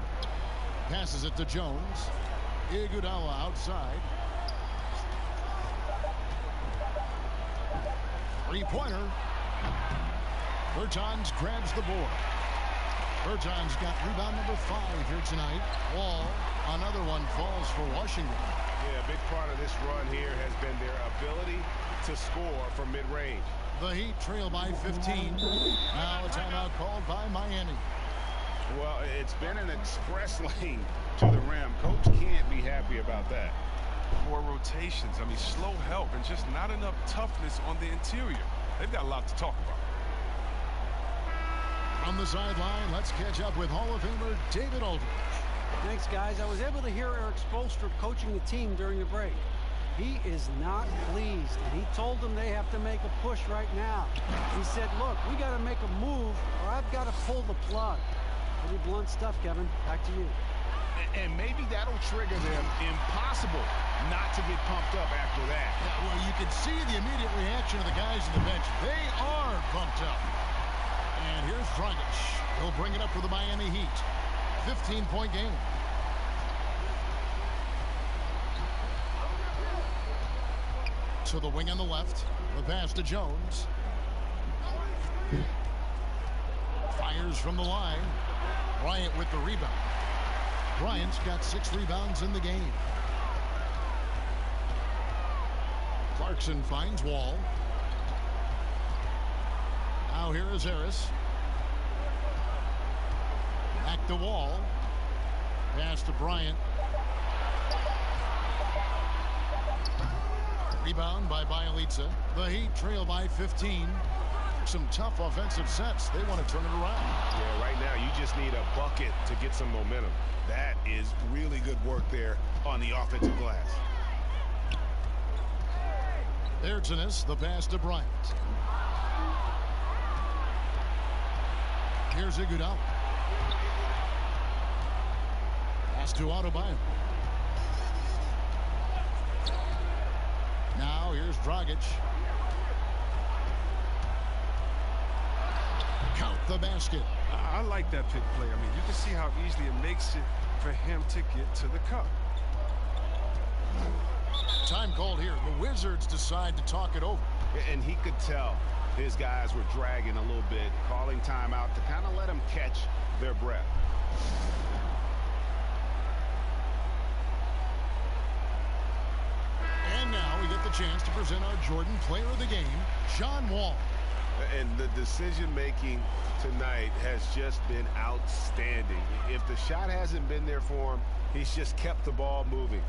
Passes it to Jones. Iguodala outside. Three-pointer. Bertans grabs the board. Bertans got rebound number 5 here tonight. Wall, another one falls for Washington. Yeah, a big part of this run here has been their ability to score from mid-range. The Heat trail by 15. Now a timeout called by Miami. Well, it's been an express lane to the rim. Coach can't be happy about that. Poor rotations. I mean, slow help and just not enough toughness on the interior. They've got a lot to talk about. On the sideline, let's catch up with Hall of Famer David Aldridge. Thanks, guys. I was able to hear Eric Spoelstra coaching the team during the break. He is not pleased, and he told them they have to make a push right now. He said, look, we got to make a move, or I've got to pull the plug. Pretty blunt stuff, Kevin. Back to you. And maybe that'll trigger them. Impossible not to get pumped up after that. Yeah, well, you can see the immediate reaction of the guys on the bench. They are pumped up. And here's Dragic. He'll bring it up for the Miami Heat. 15-point game. To the wing on the left. The pass to Jones. Fires from the line. Bryant with the rebound. Bryant's got 6 rebounds in the game. Clarkson finds Wall. Now here is Harris. Back to Wall. Pass to Bryant. Rebound by Bielitsa. The Heat trail by 15. Some tough offensive sets. They want to turn it around. Yeah, right now you just need a bucket to get some momentum. That is really good work there on the offensive glass. Bertanis, the pass to Bryant. Here's Iguodala. Pass to Adebayo. Now here's Dragic. Count the basket. I like that pick play. I mean, you can see how easily it makes it for him to get to the cup. Time called here. The Wizards decide to talk it over. And he could tell his guys were dragging a little bit, calling timeout to kind of let them catch their breath. And now we get the chance to present our Jordan Player of the Game, John Wall. And the decision-making tonight has just been outstanding. If the shot hasn't been there for him, he's just kept the ball moving.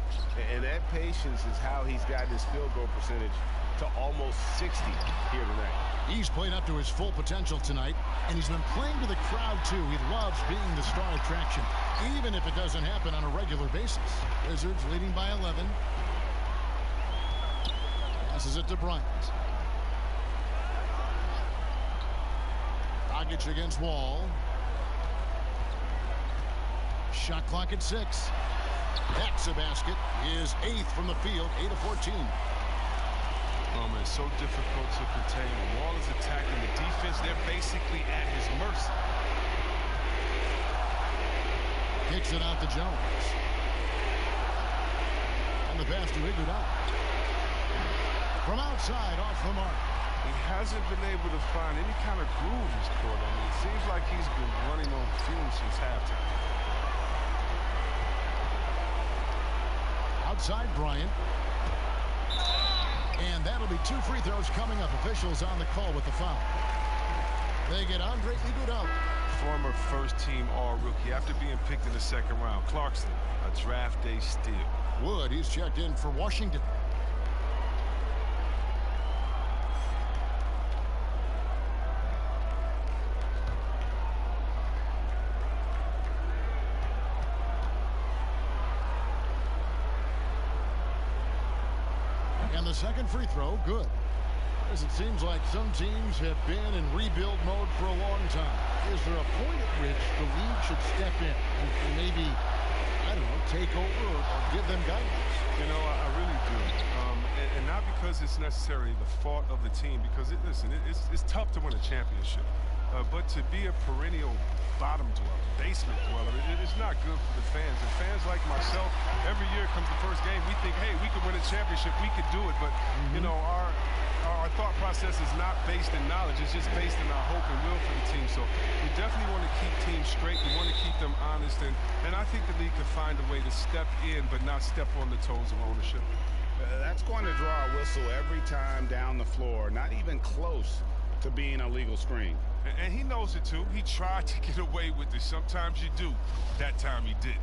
And that patience is how he's gotten his field goal percentage to almost 60 here tonight. He's played up to his full potential tonight, and he's been playing to the crowd, too. He loves being the star attraction, even if it doesn't happen on a regular basis. Wizards leading by 11. Passes it to Bryant. Dragic against Wall. Shot clock at 6. That's a basket. His 8th from the field, 8 of 14. Oh, man, it's so difficult to contain. Wall is attacking the defense. They're basically at his mercy. Kicks it out to Jones. And the pass to Iguodala. From outside, off the mark. He hasn't been able to find any kind of groove this quarter. I mean, it seems like he's been running on fumes since halftime. Outside Bryant. And that'll be 2 free throws coming up. Officials on the call with the foul. They get Andre Iguodala. Former first-team all-rookie after being picked in the second round. Clarkson, a draft day steal. Wood, he's checked in for Washington. And the second free throw, good. As it seems like some teams have been in rebuild mode for a long time. Is there a point at which the league should step in and maybe, I don't know, take over or give them guidance? You know, I really do. And not because it's necessarily the fault of the team, because, it's tough to win a championship. But to be a perennial bottom dweller, basement dweller, it's not good for the fans. And fans like myself, every year comes the first game, we think, hey, we could win a championship, we could do it. But, you know, our thought process is not based in knowledge. It's just based in our hope and will for the team. So we definitely want to keep teams straight. We want to keep them honest. And I think the league can find a way to step in but not step on the toes of ownership. That's going to draw a whistle every time down the floor. Not even close to being a legal screen. And he knows it, too. He tried to get away with it. Sometimes you do. That time he did.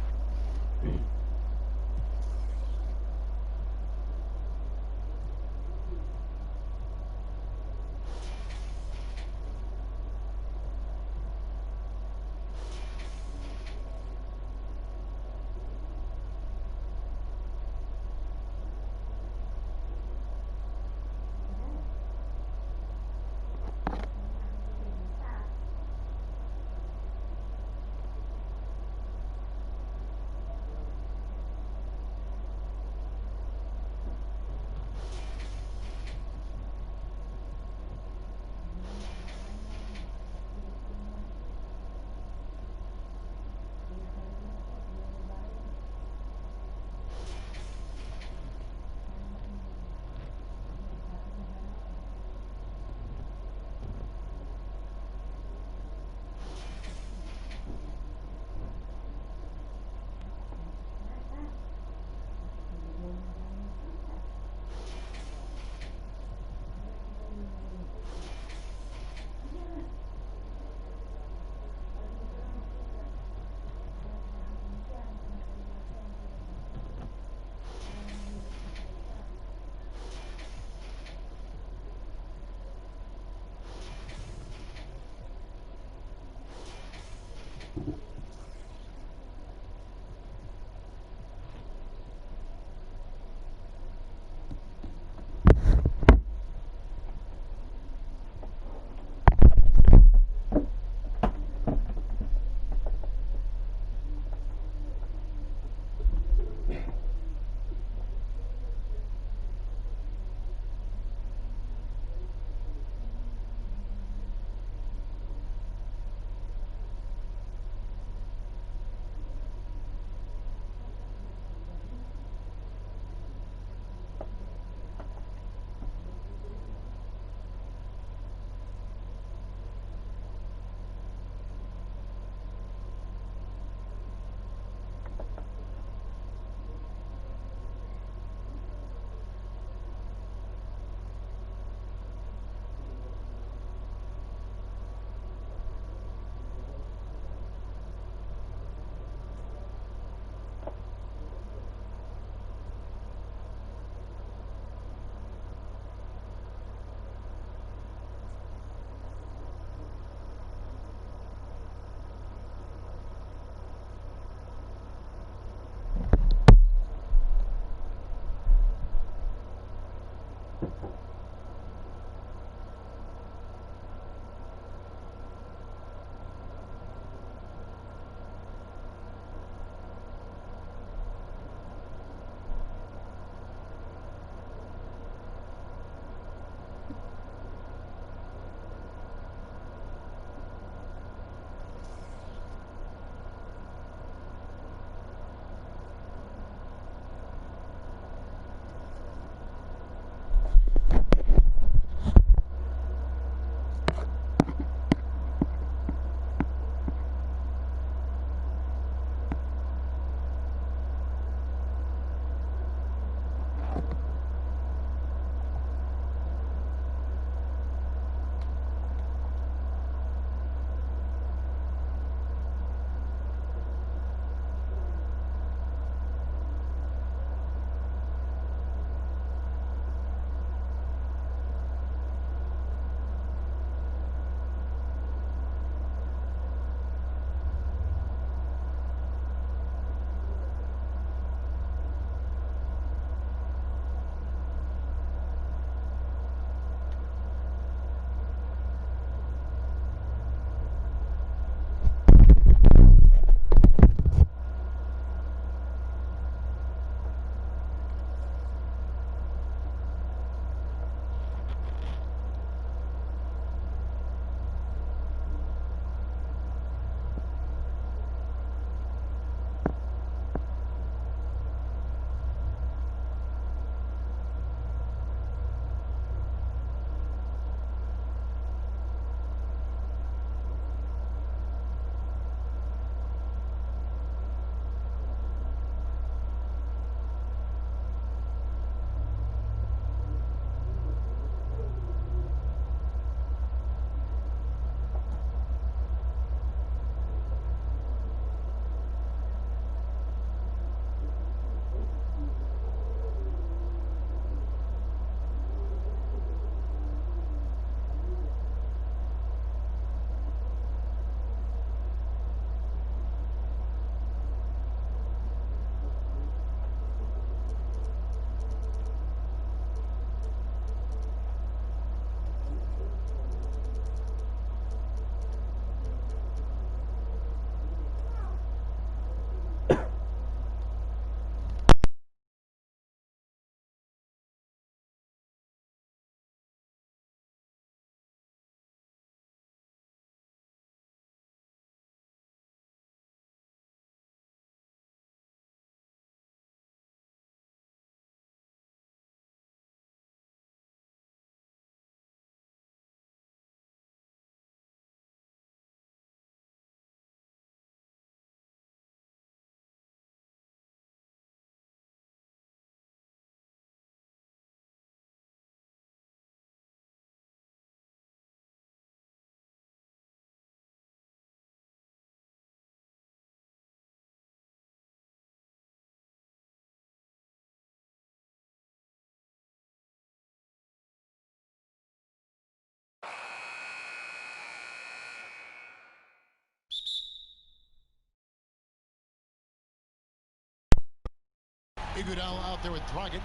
Iguodala out there with Dragic.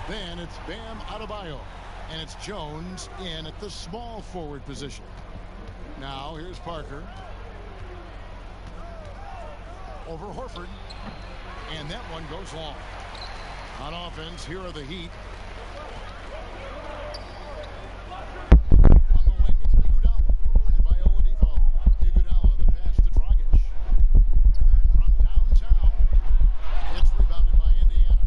Then it's Bam Adebayo. And it's Jones in at the small forward position. Now here's Parker. Over Horford. And that one goes long. On offense, here are the Heat. On the wing, it's Iguodala. Guarded by Oladipo. Iguodala, the pass to Dragic. From downtown, it's rebounded by Indiana.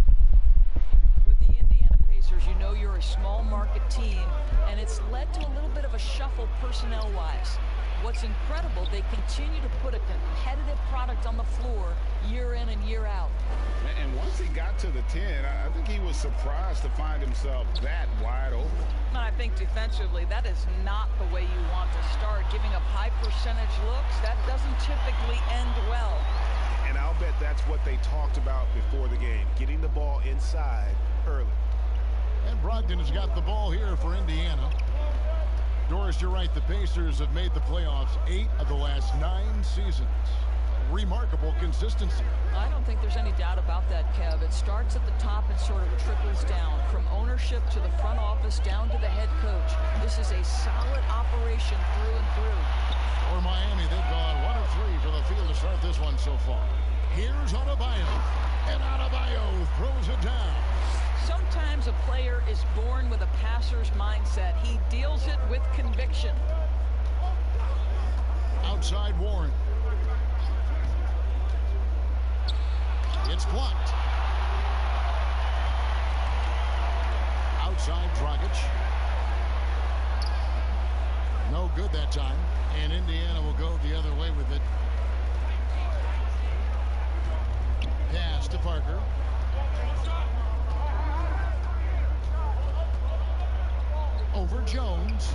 With the Indiana Pacers, you know you're a small market team, and it's led to a little bit of a shuffle personnel-wise. What's incredible, they continue to put a competitive product on the floor year in and year out. And once he got to the 10, I think he was surprised to find himself that wide open. And I think defensively, that is not the way you want to start. Giving up high percentage looks, that doesn't typically end well. And I'll bet that's what they talked about before the game, getting the ball inside early. And Brogdon has got the ball here for Indiana. Doris, you're right. The Pacers have made the playoffs 8 of the last 9 seasons. Remarkable consistency. I don't think there's any doubt about that, Kev. It starts at the top and sort of trickles down. From ownership to the front office down to the head coach. This is a solid operation through and through. For Miami, they've gone 1 of 3 from the field to start this one so far. Here's Adebayo. And Adebayo throws it down. Sometimes a player is born with a passer's mindset. He deals it with conviction. Outside Warren. It's blocked. Outside Dragic. No good that time. And Indiana will go the other way with it. Pass to Parker. Over Jones.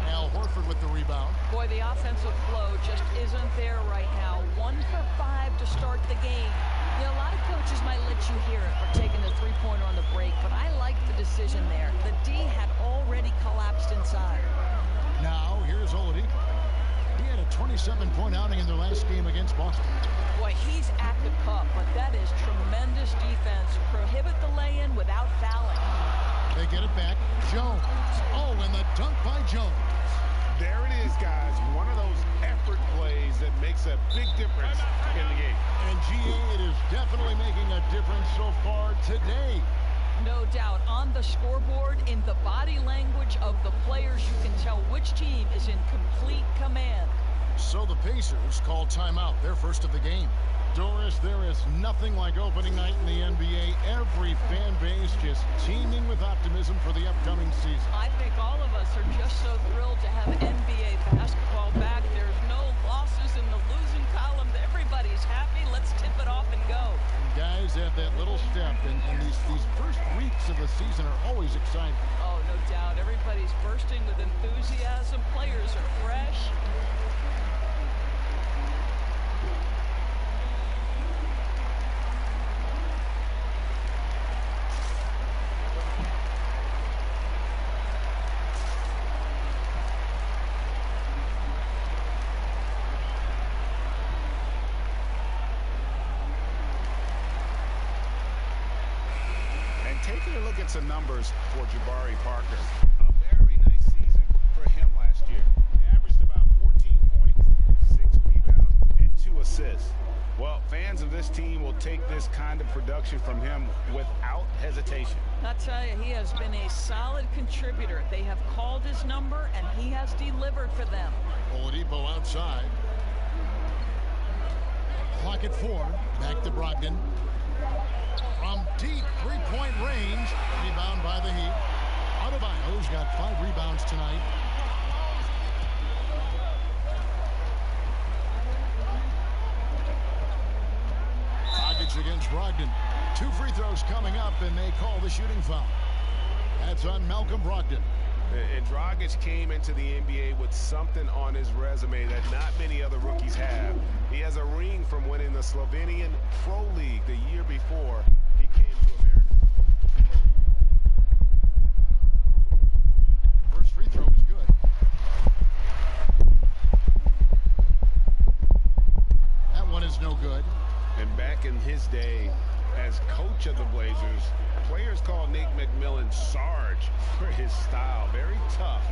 Al Horford with the rebound. Boy, the offensive flow just isn't there right now. 1 for 5 to start the game. You know, a lot of coaches might let you hear it for taking the three-pointer on the break, but I like the decision there. The D had already collapsed inside. Now, here's Oladipo. He had a 27-point outing in their last game against Boston. Boy, he's at the cup, but that is tremendous defense. Prohibit the lay-in without fouling. They get it back. Jones. Oh, and the dunk by Jones. There it is, guys. One of those effort plays that makes a big difference in the game. And GA, it is definitely making a difference so far today. No doubt. On the scoreboard, in the body language of the players, you can tell which team is in complete command. So the Pacers call timeout, their first of the game. Doris, there is nothing like opening night in the NBA. Every fan base just teeming with optimism for the upcoming season. I think all of us are just so thrilled to have NBA basketball back. There's no losses in the losing column. Everybody's happy. Let's tip it off and go. And guys have that little step, and these first weeks of the season are always exciting. Oh, no doubt. Everybody's bursting with enthusiasm. Players are fresh. Taking a look at some numbers for Jabari Parker. A very nice season for him last year. He averaged about 14 points, 6 rebounds, and 2 assists. Well, fans of this team will take this kind of production from him without hesitation. I'll tell you, he has been a solid contributor. They have called his number, and he has delivered for them. Oladipo outside. Clock at 4. Back to Brogdon. From deep three-point range. Rebound by the Heat. Adebayo's got 5 rebounds tonight. Dragic against Brogdon. 2 free throws coming up, and they call the shooting foul. That's on Malcolm Brogdon. And Dragic came into the NBA with something on his resume that not many other rookies have. He has a ring from winning the Slovenian Pro League the year before he came to America. First free throw is good. That one is no good. And back in his day as coach coach of the Blazers. Players call Nate McMillan Sarge for his style. Very tough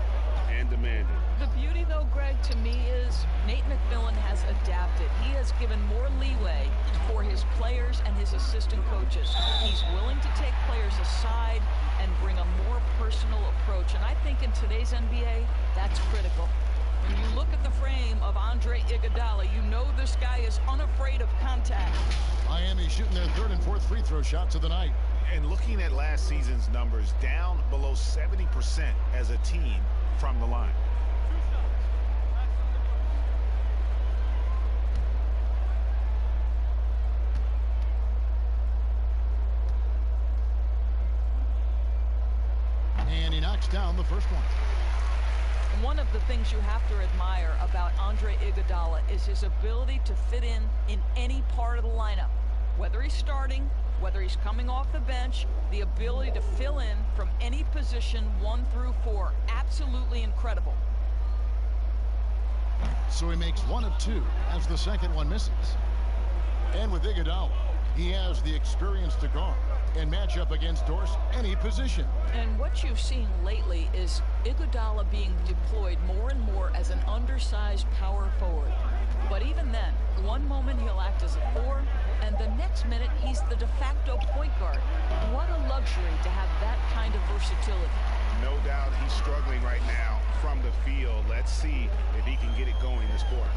and demanding. The beauty, though, Greg, to me is Nate McMillan has adapted. He has given more leeway for his players and his assistant coaches. He's willing to take players aside and bring a more personal approach. And I think in today's NBA, that's critical. When you look at the frame of Andre Iguodala, you know this guy is unafraid of contact. Miami shooting their third and fourth free throw shots of the night. And looking at last season's numbers, down below 70% as a team from the line. And he knocks down the first one. One of the things you have to admire about Andre Iguodala is his ability to fit in any part of the lineup. Whether he's starting, whether he's coming off the bench, the ability to fill in from any position 1 through 4. Absolutely incredible. So he makes 1 of 2 as the second one misses. And with Iguodala, he has the experience to guard and match up against Dorse any position. And what you've seen lately is Iguodala being deployed more and more as an undersized power forward. But even then, one moment he'll act as a 4, and the next minute he's the de facto point guard. What a luxury to have that kind of versatility. No doubt he's struggling right now from the field. Let's see if he can get it going this quarter.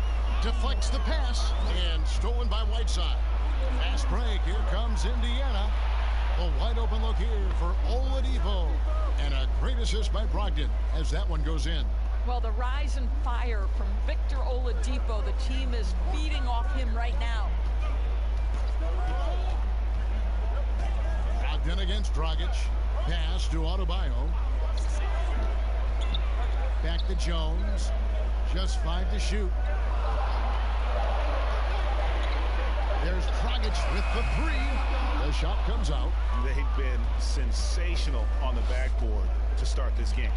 Deflects the pass and stolen by Whiteside. Fast break. Here comes Indiana. A wide open look here for Oladipo. And a great assist by Brogdon as that one goes in. Well, the rise and fire from Victor Oladipo, the team is feeding off him right now. Brogdon against Dragic. Pass to Adebayo. Back to Jones. Just 5 to shoot. There's Dragic with the 3. The shot comes out. They've been sensational on the backboard to start this game.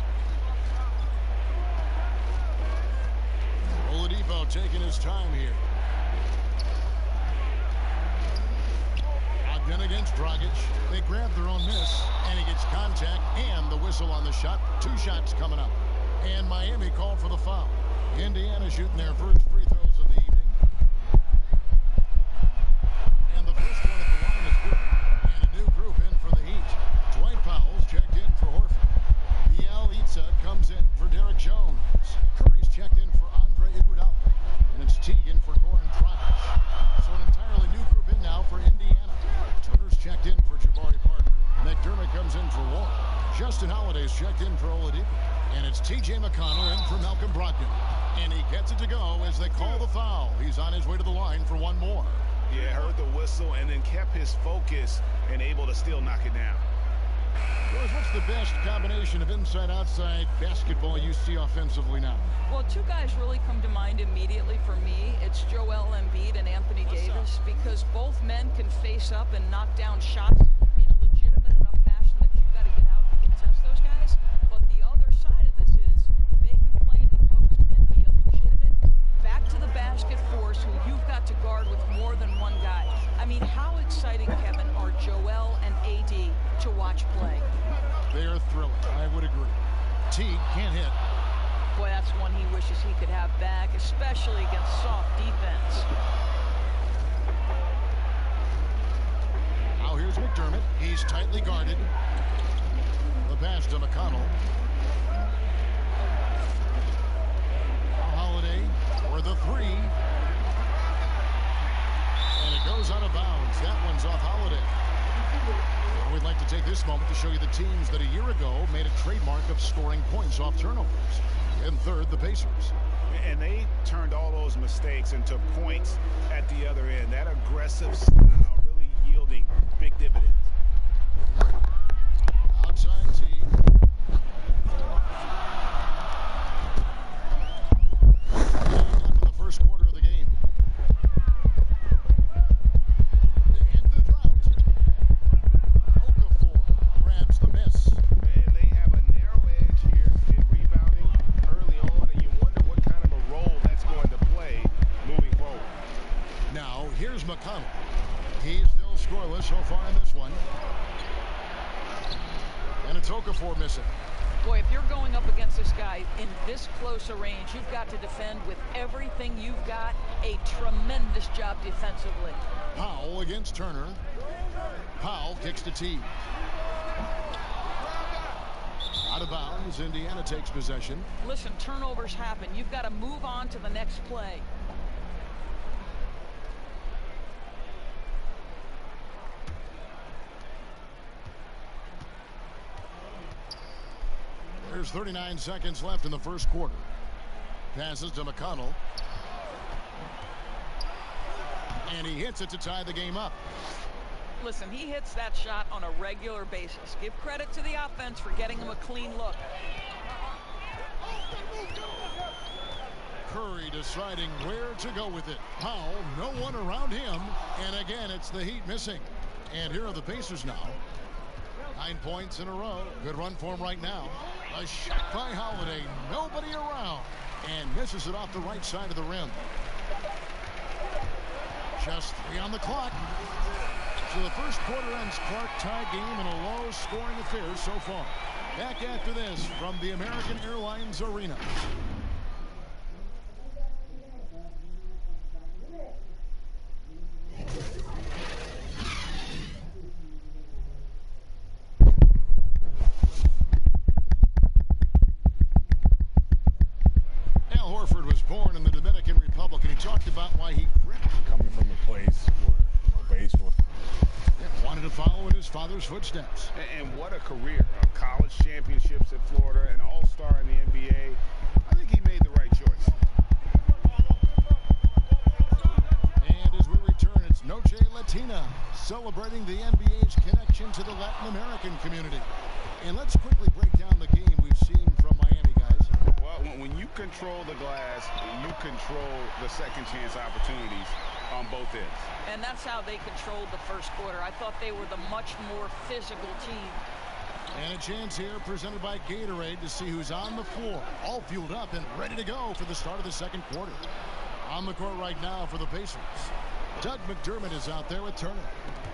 Oladipo taking his time here. Brogdon against Dragic. They grab their own miss, and he gets contact and the whistle on the shot. 2 shots coming up. And Miami called for the foul. Indiana shooting their first free throws of the evening. And the first one at the line is good. And a new group in for the Heat. Dwight Powell's checked in for Horford. Bielitsa comes in for Derek Jones. Curry's checked in for Andre Iguodala. And it's Teague in for Goran Dragic. So an entirely new group in now for Indiana. Turner's checked in for Jabari Parker. McDermott comes in for Warren. Justin Holiday's checked in for Oladipo. And it's T.J. McConnell in for Malcolm Brogdon. And he gets it to go as they call the foul. He's on his way to the line for 1 more. Yeah, heard the whistle and then kept his focus and able to still knock it down. Boys, what's the best combination of inside-outside basketball you see offensively now? Well, 2 guys really come to mind immediately for me. It's Joel Embiid and Anthony Davis, because both men can face up and knock down shots in a legitimate enough fashion that you've got to get out and contest those guys. But the other side of this is they can play in the post and be a legitimate back-to-the-basket force who you've got to guard with more than one guy. I mean, how exciting, Kevin, are Joel and AD to watch play? They are thrilling. I would agree. Teague can't hit. Boy, that's one he wishes he could have back, especially against soft defense. Now here's McDermott. He's tightly guarded. The pass to McConnell. Holiday for the 3. And it goes out of bounds. That one's off Holiday. We'd like to take this moment to show you the teams that a year ago made a trademark of scoring points off turnovers. In third, the Pacers. And they turned all those mistakes into points at the other end. That aggressive style really yielding big dividends. Outside Teague. For the first quarter of the game. To end the drought. Okafor grabs the miss. And they have a narrow edge here in rebounding early on, and you wonder what kind of a role that's going to play moving forward. Now, here's McConnell. He's still scoreless so far in this one. one. And it's Okafor missing. Boy, if you're going up against this guy in this close a range, you've got to defend with everything you've got. A tremendous job defensively. Powell against Turner. Powell kicks to T. Out of bounds. Indiana takes possession. Listen, turnovers happen. You've got to move on to the next play. There's 39 seconds left in the first quarter. Passes to McConnell. And he hits it to tie the game up. Listen, he hits that shot on a regular basis. Give credit to the offense for getting him a clean look. Curry deciding where to go with it. Powell, no one around him. And again, it's the Heat missing. And here are the Pacers now. 9 points in a row. Good run for him right now. A shot by Holiday. Nobody around. And misses it off the right side of the rim. Just 3 on the clock. So the first quarter ends Clark tie game in a low-scoring affair so far. Back after this from the American Airlines Arena. Al Horford was born in the Dominican Republic, and he talked about why he coming from a place where baseball wanted to follow in his father's footsteps. And what a career. College championships at Florida, an all-star in the NBA. I think he made the right choice. And as we return, it's Noche Latina, celebrating the NBA's connection to the Latin American community. And let's quickly break down the game we've seen from Miami, guys. Well, when you control the glass, you control the second chance opportunities on both ends. And that's how they controlled the first quarter. I thought they were the much more physical team. And a chance here presented by Gatorade to see who's on the floor. All fueled up and ready to go for the start of the second quarter. On the court right now for the Pacers. Doug McDermott is out there with Turner.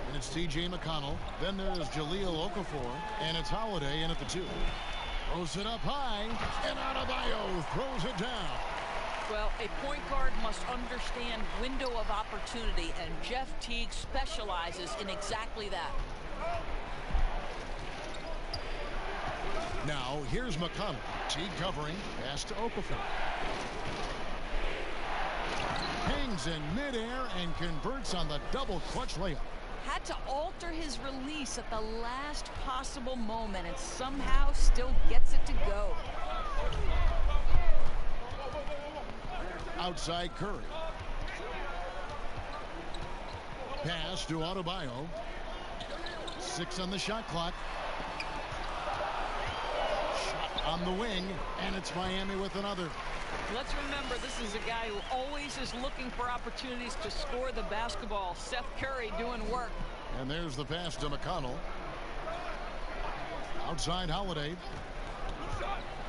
And it's T.J. McConnell. Then there's Jahlil Okafor. And it's Holiday in at the 2. Throws it up high. And Adebayo throws it down. Well, a point guard must understand window of opportunity, and Jeff Teague specializes in exactly that. Now, here's McConnell. Teague covering. Pass to Okafor. Hangs in midair and converts on the double clutch layup. Had to alter his release at the last possible moment and somehow still gets it to go. Outside Curry. Pass to Adebayo. 6 on the shot clock. Shot on the wing, and it's Miami with another. Let's remember, this is a guy who always is looking for opportunities to score the basketball. Seth Curry doing work. And there's the pass to McConnell. Outside Holiday.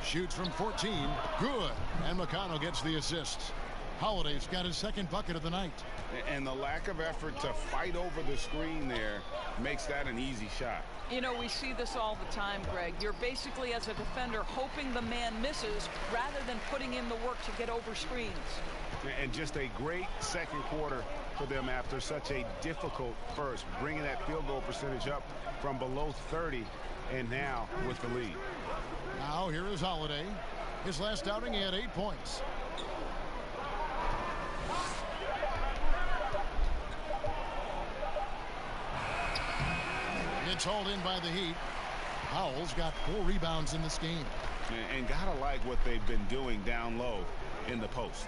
Shoots from 14. Good. And McConnell gets the assist. Holiday's got his second bucket of the night. And the lack of effort to fight over the screen there makes that an easy shot. You know, we see this all the time, Greg. You're basically, as a defender, hoping the man misses rather than putting in the work to get over screens. And just a great second quarter for them after such a difficult first, bringing that field goal percentage up from below 30 and now with the lead. Now here is Holiday. His last outing, he had 8 points. It's hauled in by the Heat. Powell's got 4 rebounds in this game. And gotta like what they've been doing down low in the post.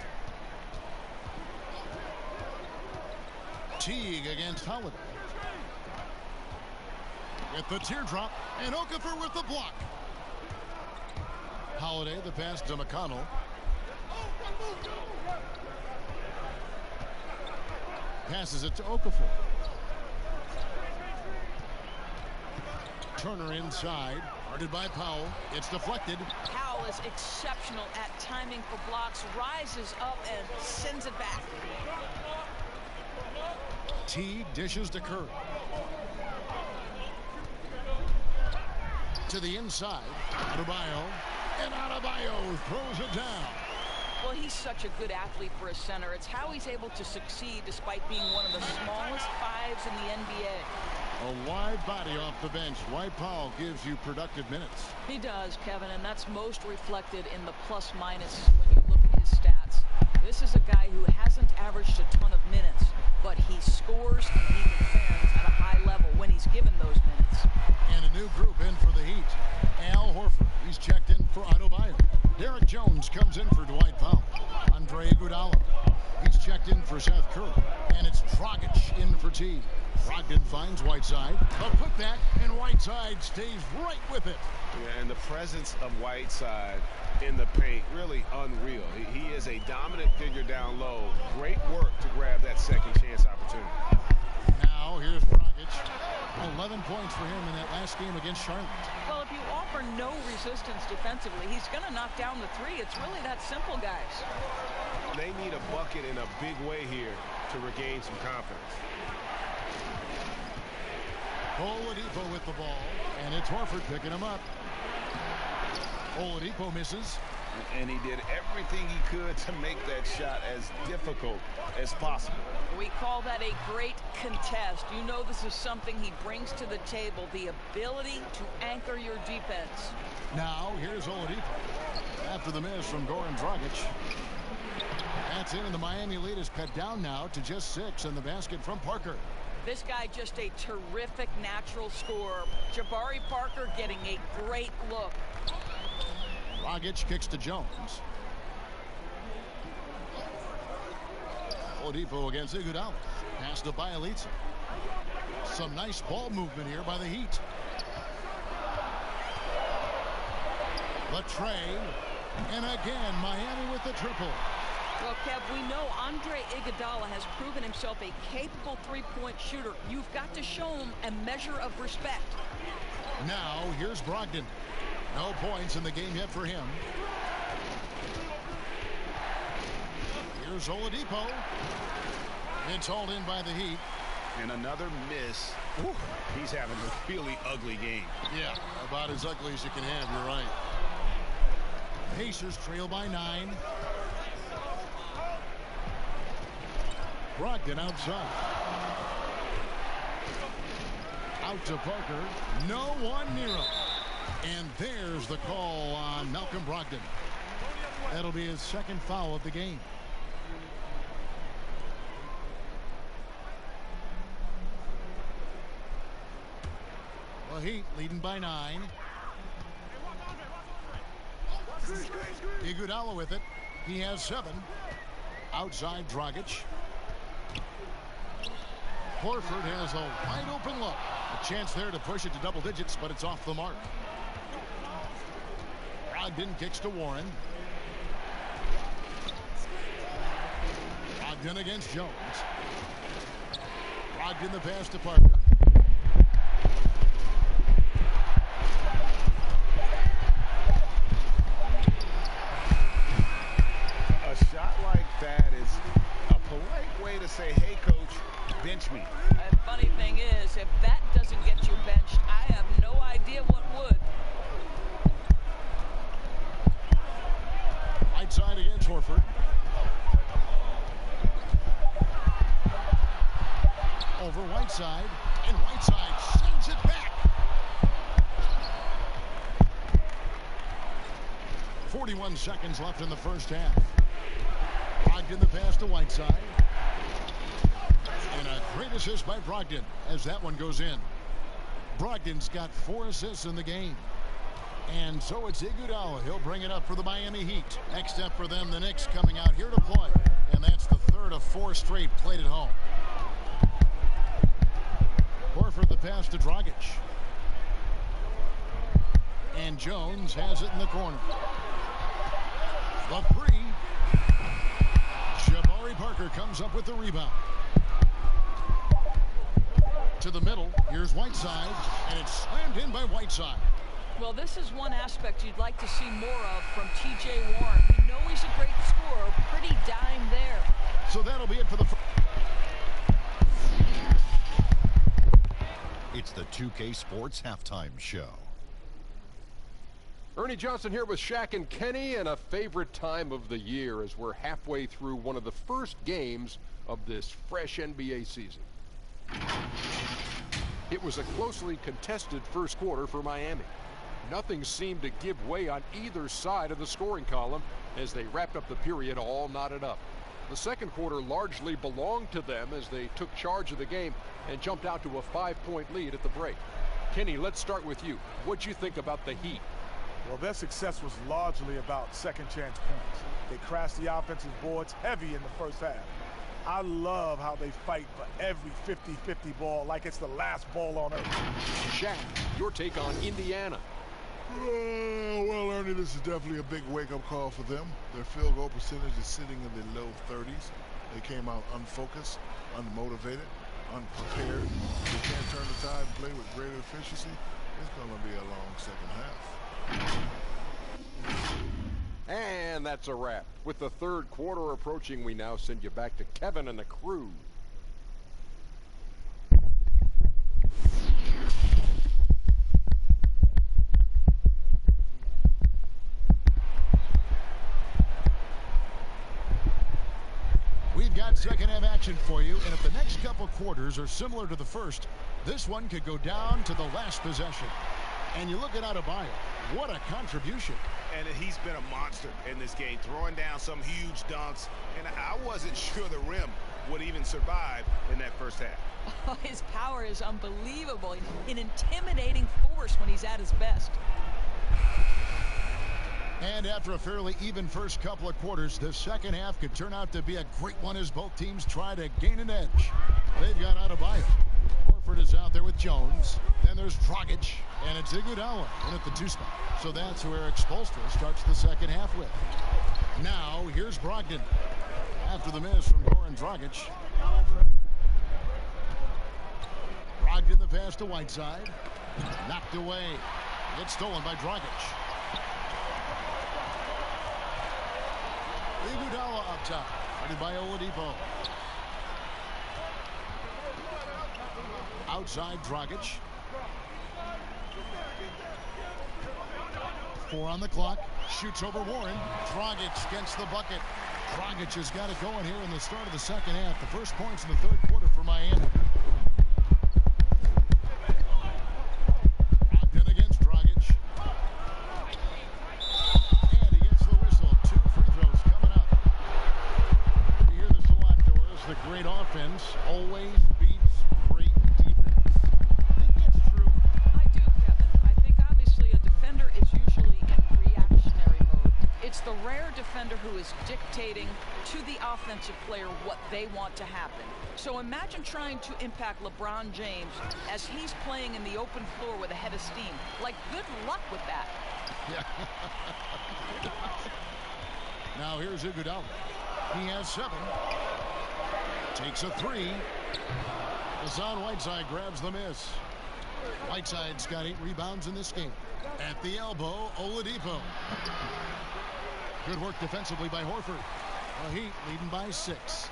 Teague against Holiday. With the teardrop, and Okafor with the block. Holiday, the pass to McConnell. Passes it to Okafor. Turner inside, guarded by Powell. It's deflected. Powell is exceptional at timing for blocks, rises up and sends it back. Teague dishes to Curry. To the inside. Adebayo. And Adebayo throws it down. Well, he's such a good athlete for a center. It's how he's able to succeed despite being one of the smallest fives in the NBA. A wide body off the bench. Dwight Powell gives you productive minutes. He does, Kevin, and that's most reflected in the plus-minus when you look at his stats. This is a guy who hasn't averaged a ton of minutes, but he scores and he defends at a high level when he's given those minutes. And a new group in for the Heat. Al Horford. He's checked in for Adebayo. Derek Jones comes in for Dwight Powell. Andre Iguodala. He's checked in for Seth Curry. And it's Dragic in for T. Brogdon finds Whiteside. A putback, and Whiteside stays right with it. Yeah, and the presence of Whiteside in the paint, really unreal. He is a dominant figure down low. Great work to grab that second chance opportunity. Now here's Dragic. 11 points for him in that last game against Charlotte. Well, if you offer no resistance defensively, he's going to knock down the three. It's really that simple, guys. They need a bucket in a big way here to regain some confidence. Oladipo with the ball, and it's Horford picking him up. Oladipo misses. And he did everything he could to make that shot as difficult as possible. We call that a great contest. You know this is something he brings to the table, the ability to anchor your defense. Now, here's Oladipo. After the miss from Goran Dragic. That's in, and the Miami lead is cut down now to just 6, and the basket from Parker. This guy just a terrific natural scorer. Jabari Parker getting a great look. Dragic kicks to Jones. Oladipo against Iguodala. Pass to Bielitsa. Some nice ball movement here by the Heat. Latre. And again, Miami with the triple. Well, Kev, we know Andre Iguodala has proven himself a capable three-point shooter. You've got to show him a measure of respect. Now, here's Brogdon. No points in the game yet for him. Here's Oladipo. It's hauled in by the Heat. And another miss. Ooh, he's having a really ugly game. Yeah, about as ugly as you can have, you're right. Pacers trail by 9. Brogdon outside. Out to Parker. No one near him. And there's the call on Malcolm Brogdon. That'll be his second foul of the game. The Heat leading by 9. Iguodala with it. He has 7. Outside Dragic. Horford has a wide open look. A chance there to push it to double digits, but it's off the mark. Brogdon kicks to Warren. Brogdon against Jones. Brogdon the pass to Parker. A shot like that is a polite way to say, hey, coach, bench me. The funny thing is, if that doesn't get you benched, I have no idea what would. Right side against Horford. Over Whiteside, and Whiteside sends it back. 41 seconds left in the first half. Brogdon the pass to Whiteside. And a great assist by Brogdon as that one goes in. Brogdon's got 4 assists in the game. And so it's Iguodala. He'll bring it up for the Miami Heat. Next up for them, the Knicks coming out here to play. And that's the third of 4 straight played at home. Horford the pass to Dragic. And Jones has it in the corner. The 3. Jabari Parker comes up with the rebound. To the middle. Here's Whiteside. And it's slammed in by Whiteside. Well, this is one aspect you'd like to see more of from T.J. Warren. We know he's a great scorer. Pretty dime there. So that'll be it for the... It's the 2K Sports Halftime Show. Ernie Johnson here with Shaq and Kenny, and a favorite time of the year as we're halfway through one of the first games of this fresh NBA season. It was a closely contested first quarter for Miami. Nothing seemed to give way on either side of the scoring column as they wrapped up the period all knotted up. The second quarter largely belonged to them as they took charge of the game and jumped out to a 5-point lead at the break. Kenny, let's start with you. What'd you think about the Heat? Well, their success was largely about second chance points. They crashed the offensive boards heavy in the first half. I love how they fight for every 50-50 ball like it's the last ball on earth. Shaq, your take on Indiana. Well, Ernie, this is definitely a big wake-up call for them. Their field goal percentage is sitting in the low 30s. They came out unfocused, unmotivated, unprepared. They can't turn the tide and play with greater efficiency. It's going to be a long second half. And that's a wrap. With the third quarter approaching, we now send you back to Kevin and the crew. We've got second half action for you, and if the next couple quarters are similar to the first, this one could go down to the last possession. And you look at Adebayo, what a contribution. And he's been a monster in this game, throwing down some huge dunks. And I wasn't sure the rim would even survive in that first half. Oh, his power is unbelievable. An intimidating force when he's at his best. And after a fairly even first couple of quarters, the second half could turn out to be a great one as both teams try to gain an edge. They've got Adebayo. Horford is out there with Jones. Then there's Dragic, and it's Iguodala in at the 2 spot. So that's where Spoelstra starts the second half with. Now, here's Brogdon. After the miss from Goran Dragic. Brogdon the pass to Whiteside. Knocked away. It's stolen by Dragic. Iguodala up top. Guarded by Oladipo. Outside Dragic. 4 on the clock. Shoots over Warren. Dragic gets the bucket. Dragic has got it going here in the start of the second half. The first points in the third quarter for Miami. Brogdon against Dragic. And he gets the whistle. 2 free throws coming up. You hear this a lot, Doris. The great offense always beats great defense. I think that's true. I do, Kevin. I think obviously a defender is usually in reactionary mode. It's the rare defender who is dictating to the offensive player what they want to happen. So imagine trying to impact LeBron James as he's playing in the open floor with a head of steam. Like, good luck with that. Yeah. Now here's Iguodala. He has 7. Takes a 3. Hassan Whiteside grabs the miss. Whiteside's got 8 rebounds in this game. At the elbow, Oladipo. Good work defensively by Horford. The Heat leading by 6.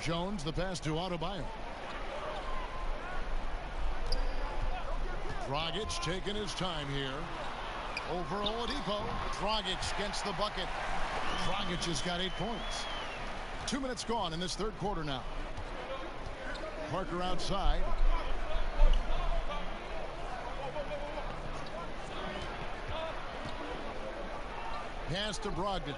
Jones, the pass to Adebayo. Dragic taking his time here. Over Oladipo. Dragic gets the bucket. Dragic has got 8 points. 2 minutes gone in this third quarter now. Parker outside. Pass to Brogdon.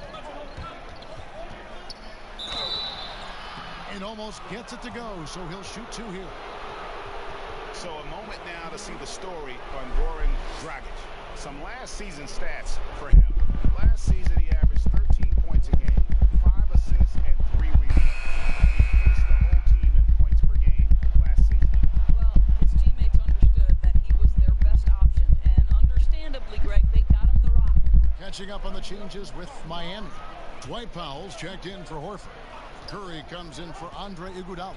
And almost gets it to go, so he'll shoot 2 here. So a moment now to see the story on Goran Dragic. Some last season stats for him. Last season he averaged 13 points a game, 5 assists and 3 rebounds. He paced the whole team in points per game last season. Well, his teammates understood that he was their best option, and understandably, Greg, they got him the rock. Catching up on the changes with Miami. Dwight Powell's checked in for Horford. Curry comes in for Andre Iguodala.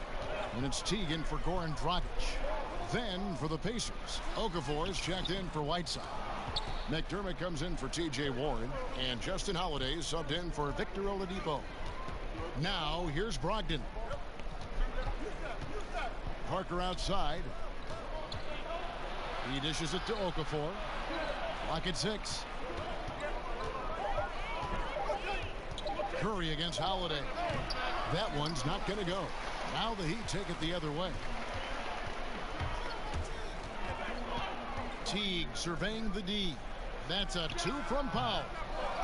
And it's Teague in for Goran Dragic. Then for the Pacers, Okafor's checked in for Whiteside. McDermott comes in for T.J. Warren. And Justin Holiday subbed in for Victor Oladipo. Now here's Brogdon. Parker outside. He dishes it to Okafor. Lock at 6. Curry against Holiday. That one's not going to go. Now the Heat take it the other way. Teague surveying the D. That's a 2 from Powell.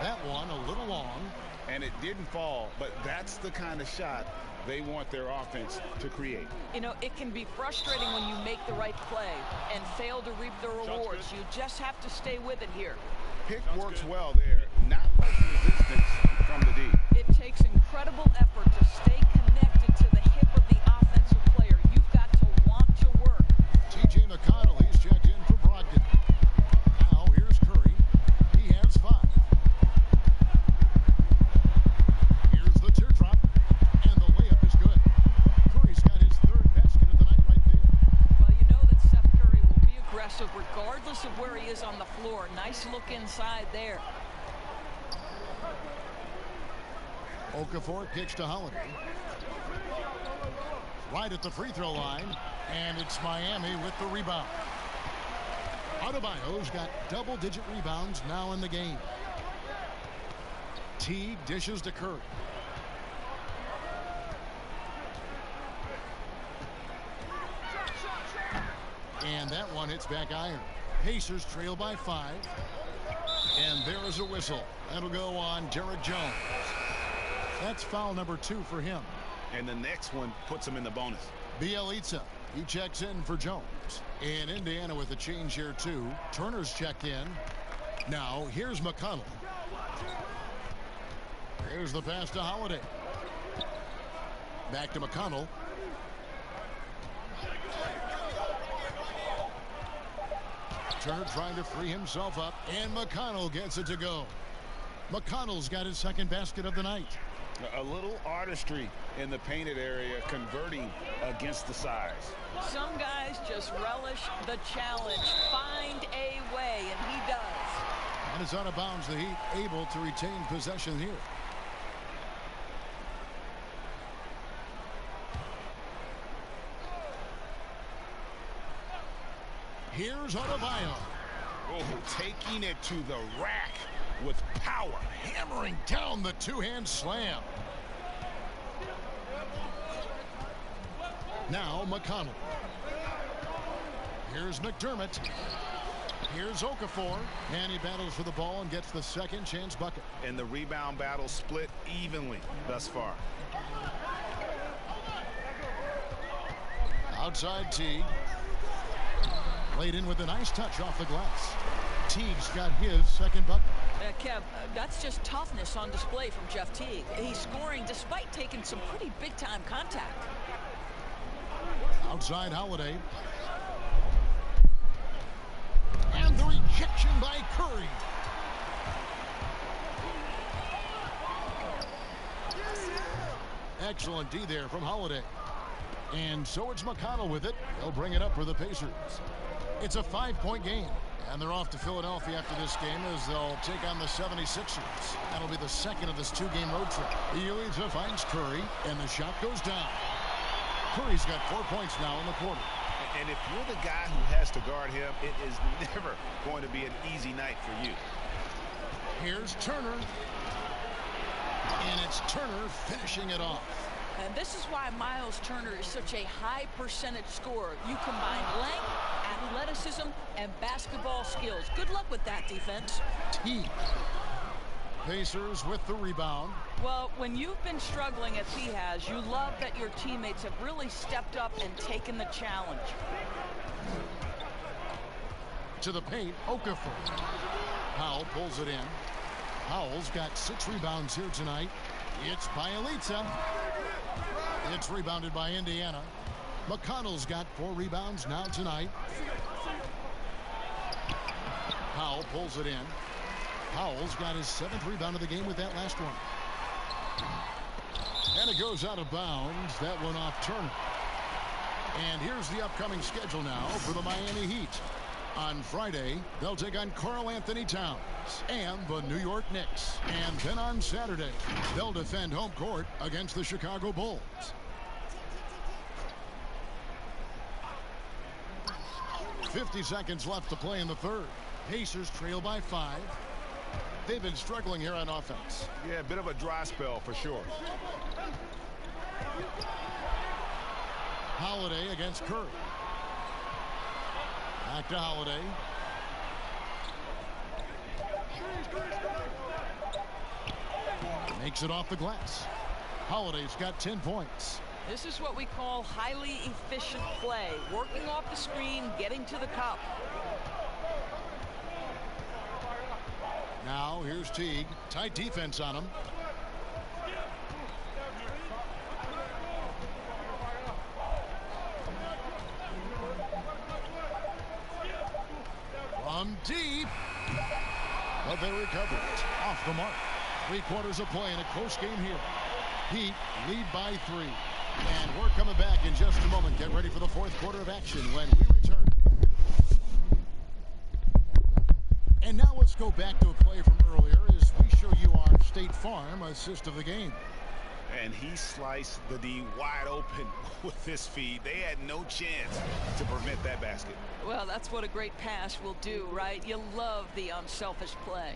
That one a little long. And it didn't fall, but that's the kind of shot they want their offense to create. You know, it can be frustrating when you make the right play and fail to reap the rewards. You just have to stay with it here. Pick works well there. Not much resistance from the D. It takes incredible effort to stay connected to the hip of the offensive player. You've got to want to work. T.J. McConnell, he's checked in for Brogdon. Now here's Curry. He has 5. Here's the teardrop, and the layup is good. Curry's got his 3rd basket of the night right there. Well, you know that Steph Curry will be aggressive regardless of where he is on the floor. Nice look inside there. Okafor kicks to Holiday. Right at the free throw line, and it's Miami with the rebound. Adebayo's got double-digit rebounds now in the game. Teague dishes to Curry. And that one hits back iron. Pacers trail by 5. And there is a whistle. That'll go on Derek Jones. That's foul number 2 for him. And the next one puts him in the bonus. Bielitsa, he checks in for Jones. And Indiana with a change here too. Turner's checked in. Now here's McConnell. Here's the pass to Holiday. Back to McConnell. Turner trying to free himself up, and McConnell gets it to go. McConnell's got his 2nd basket of the night. A little artistry in the painted area, converting against the size. Some guys just relish the challenge. Find a way, and he does. And it's out of bounds. The Heat able to retain possession here. Here's Adebayo. Oh, taking it to the rack with power. Hammering down the 2-hand slam. Now McConnell. Here's McDermott. Here's Okafor. And he battles for the ball and gets the 2nd chance bucket. And the rebound battle split evenly thus far. Outside Teague. Laid in with a nice touch off the glass. Teague's got his 2nd bucket. Kev, that's just toughness on display from Jeff Teague. He's scoring despite taking some pretty big-time contact. Outside Holiday. And the rejection by Curry. Excellent D there from Holiday. And so it's McConnell with it. They'll bring it up for the Pacers. It's a 5-point game. And they're off to Philadelphia after this game as they'll take on the 76ers. That'll be the 2nd of this 2-game road trip. Bielitsa finds Curry, and the shot goes down. Curry's got 4 points now in the quarter. And if you're the guy who has to guard him, it is never going to be an easy night for you. Here's Turner. And it's Turner finishing it off. And this is why Miles Turner is such a high percentage scorer. You combine length, athleticism, and basketball skills. Good luck with that defense. Teague. Pacers with the rebound. Well, when you've been struggling as he has, you love that your teammates have really stepped up and taken the challenge. To the paint, Okafor. Powell pulls it in. Powell's got 6 rebounds here tonight. It's Bielitsa. It's rebounded by Indiana. McConnell's got 4 rebounds now tonight. Powell pulls it in. Powell's got his 7th rebound of the game with that last one. And it goes out of bounds. That one off Turner. And here's the upcoming schedule now for the Miami Heat. On Friday, they'll take on Karl Anthony Towns and the New York Knicks. And then on Saturday, they'll defend home court against the Chicago Bulls. 50 seconds left to play in the third. Pacers trail by 5. They've been struggling here on offense. Yeah, a bit of a dry spell for sure. Holiday against Curry. Back to Holiday. Makes it off the glass. Holiday's got 10 points. This is what we call highly efficient play. Working off the screen, getting to the cup. Now here's Teague. Tight defense on him. From deep. But they recover it. Off the mark. 3 quarters of play in a close game here. Heat lead by 3. And we're coming back in just a moment. Get ready for the 4th quarter of action when we return. And now let's go back to a play from earlier as we show you our State Farm assist of the game. And he sliced the D wide open with his feed. They had no chance to prevent that basket. Well, that's what a great pass will do, right? You love the unselfish play.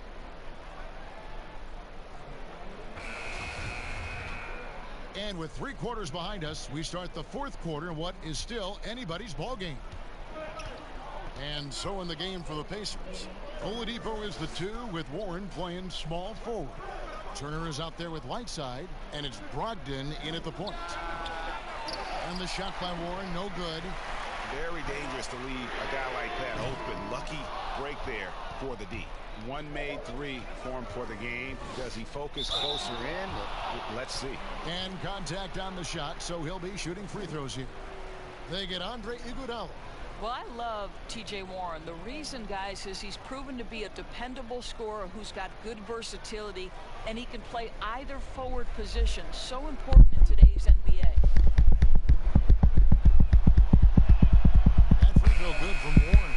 And with 3 quarters behind us, we start the 4th quarter in what is still anybody's ball game. And so in the game for the Pacers. Oladipo is the 2 with Warren playing small forward. Turner is out there with Whiteside, and it's Brogdon in at the point. And the shot by Warren, no good. Very dangerous to leave a guy like that open. Lucky break there for the D. 1 made 3 for him for the game. Does he focus closer in? Let's see. And contact on the shot, so he'll be shooting free throws here. They get Andre Iguodala. Well, I love T.J. Warren. The reason, guys, is he's proven to be a dependable scorer who's got good versatility, and he can play either forward position. So important in today's NBA. That free throw good from Warren.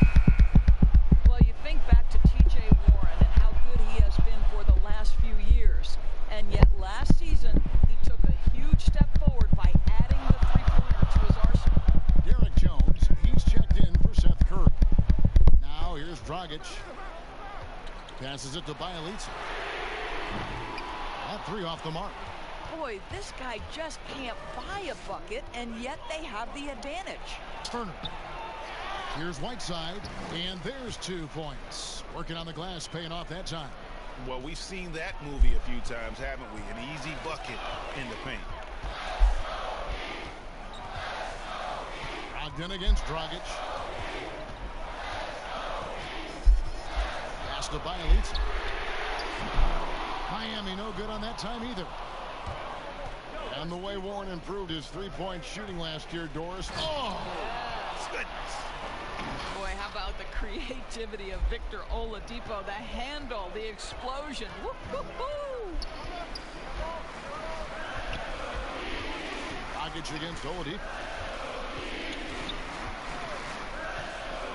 Well, you think back to T.J. Warren and how good he has been for the last few years. And yet last season, he took a huge step forward by adding the three-pointer to his arsenal. Derek Jones, he's checked in for Seth Curry. Now here's Dragic. Passes it to Bielitsa. That 3 off the mark. Boy, this guy just can't buy a bucket, and yet they have the advantage. Turner. Here's Whiteside, and there's 2 points. Working on the glass, paying off that time. Well, we've seen that movie a few times, haven't we? An easy bucket in the paint. Brogdon against Dragic. Pass to Bielitsa. Miami no good on that time either. And the way Warren improved his 3-point shooting last year, Doris. Oh! Goodness. Boy, how about the creativity of Victor Oladipo, the handle, the explosion. Woo-hoo-hoo! Dragic against Oladipo.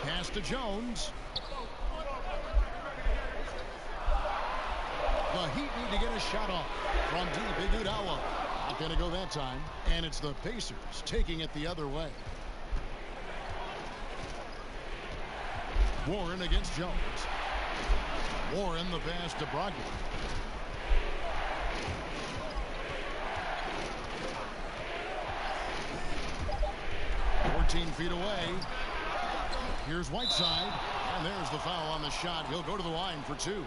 Pass to Jones. The Heat need to get a shot off from deep. Iguodala. Not going to go that time. And it's the Pacers taking it the other way. Warren against Jones. Warren the pass to Brogdon. 14 feet away. Here's Whiteside. And there's the foul on the shot. He'll go to the line for 2.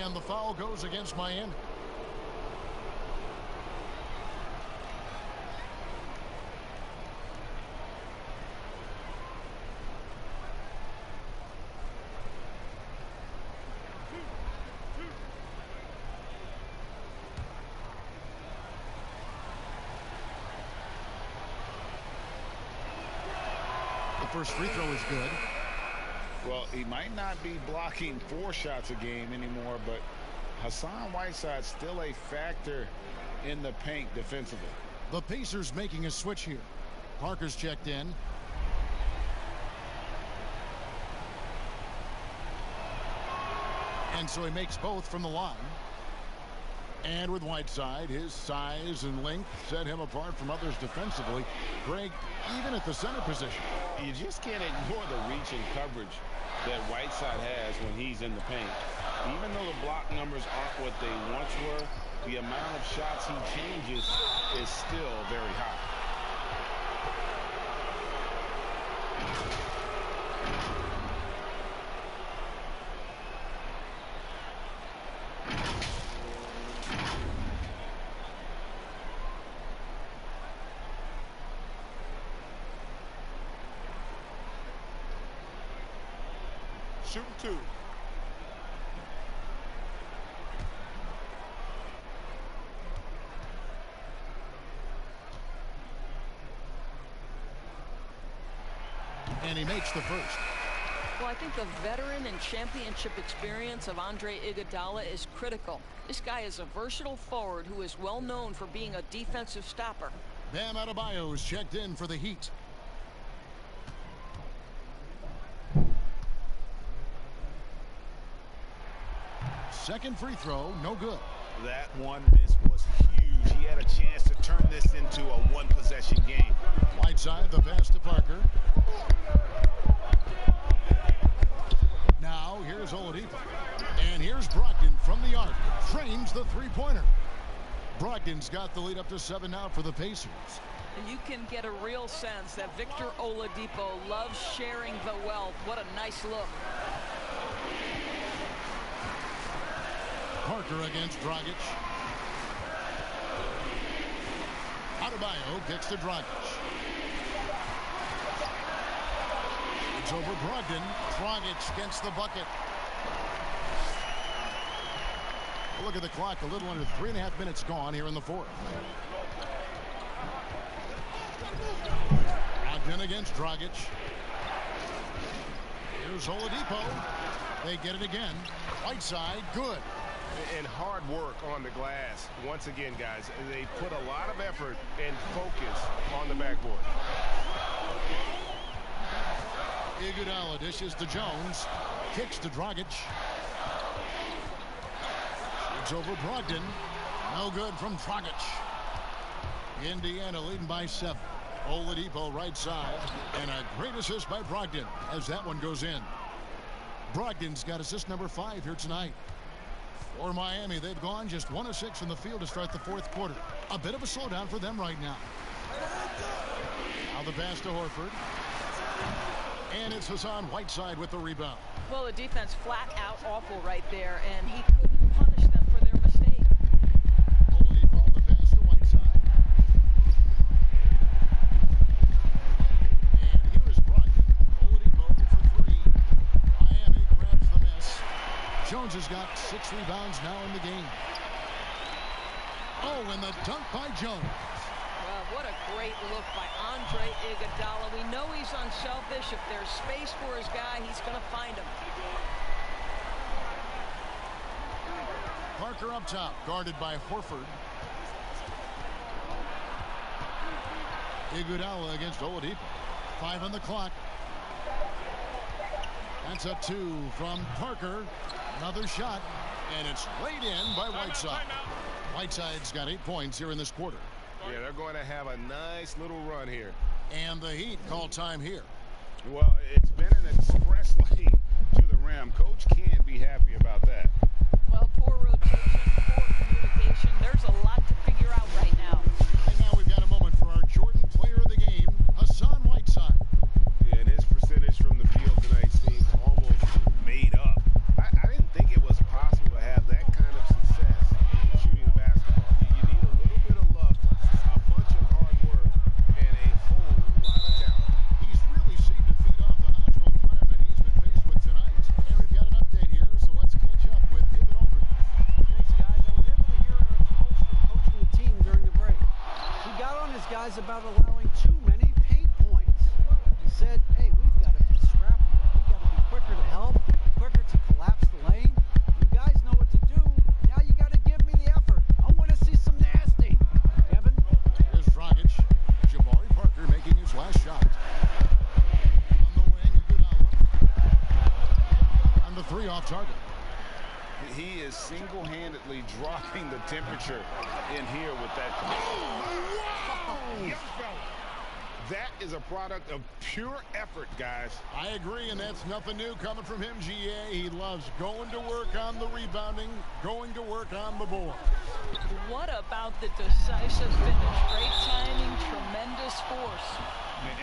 And the foul goes against Miami. First free throw is good. Well, he might not be blocking 4 shots a game anymore, but Hassan Whiteside's still a factor in the paint defensively. The Pacers making a switch here. Parker's checked in. And so he makes both from the line. And with Whiteside, his size and length set him apart from others defensively. Greg, even at the center position. You just can't ignore the reach and coverage that Whiteside has when he's in the paint. Even though the block numbers aren't what they once were, the amount of shots he changes is still very high. Shooting 2. And he makes the first. Well, I think the veteran and championship experience of Andre Iguodala is critical. This guy is a versatile forward who is well known for being a defensive stopper. Bam Adebayo's checked in for the Heat. Second free throw, no good. That one miss was huge. He had a chance to turn this into a one-possession game. Whiteside, the pass to Parker. Now, here's Oladipo. And here's Brogdon from the arc. Frames the three-pointer. Brogdon's got the lead up to 7 now for the Pacers. And you can get a real sense that Victor Oladipo loves sharing the wealth. What a nice look. Parker against Dragic. Adebayo kicks to Dragic. It's over Brogdon. Dragic gets the bucket. Look at the clock. A little under 3.5 minutes gone here in the fourth. Brogdon against Dragic. Here's Oladipo. They get it again. Whiteside, good. And hard work on the glass. Once again, guys, they put a lot of effort and focus on the backboard. Iguodala dishes to Jones. Kicks to Dragic. It's over Brogdon. No good from Dragic. Indiana leading by 7. Oladipo right side. And a great assist by Brogdon as that one goes in. Brogdon's got assist number 5 here tonight. For Miami, they've gone just 1 of 6 from the field to start the fourth quarter. A bit of a slowdown for them right now. Now the pass to Horford. And it's Hassan Whiteside with the rebound. Well, the defense flat out awful right there, and he couldn't punish them for their mistake. Oladipo, the pass to Whiteside. And here is Brogdon. Oladipo for 3. Miami grabs the miss. Jones has got 6 rebounds now in the game. Oh, and the dunk by Jones. Well, what a great look by Andre Iguodala. We know he's unselfish. If there's space for his guy, he's going to find him. Parker up top, guarded by Horford. Iguodala against Oladipo. 5 on the clock. That's a 2 from Parker. Another shot, and it's laid in by Whiteside. Whiteside's got 8 points here in this quarter. Yeah, they're going to have a nice little run here. And the Heat call time here. Well, it's been an express lane to the rim. Coach can't be happy about that. Well, poor rotation, poor communication. There's a lot to figure out right now. And now we've got a moment for our Jordan player of the game, Hassan Whiteside. Yeah, and his percentage from the field tonight seems almost made up. I didn't think it was possible to have that kind of success shooting the basketball. You need a little bit of luck, a bunch of hard work, and a whole lot of talent. He's really seemed to feed off the hostile environment he's been faced with tonight. And we've got an update here, so let's catch up with David Aldridge. Thanks, guys. I was able to hear Coach coaching the team during the break. He got on his guys about allowing too many paint points. He said, hey, we've got to be scrappy. We've got to be quicker to help, quicker to collapse the lane. You guys know what to do. Now you got to give me the effort. I want to see some nasty. Kevin? Here's Dragic. Jabari Parker making his last shot. On the wing, Iguodala. On the 3 off target. He is single-handedly dropping the temperature in here with that. Oh, wow! That is a product of pure effort, guys. I agree, and that's nothing new coming from him, GA. He loves going to work on the rebounding, going to work on the board. What about the decisive finish? Great timing, tremendous force.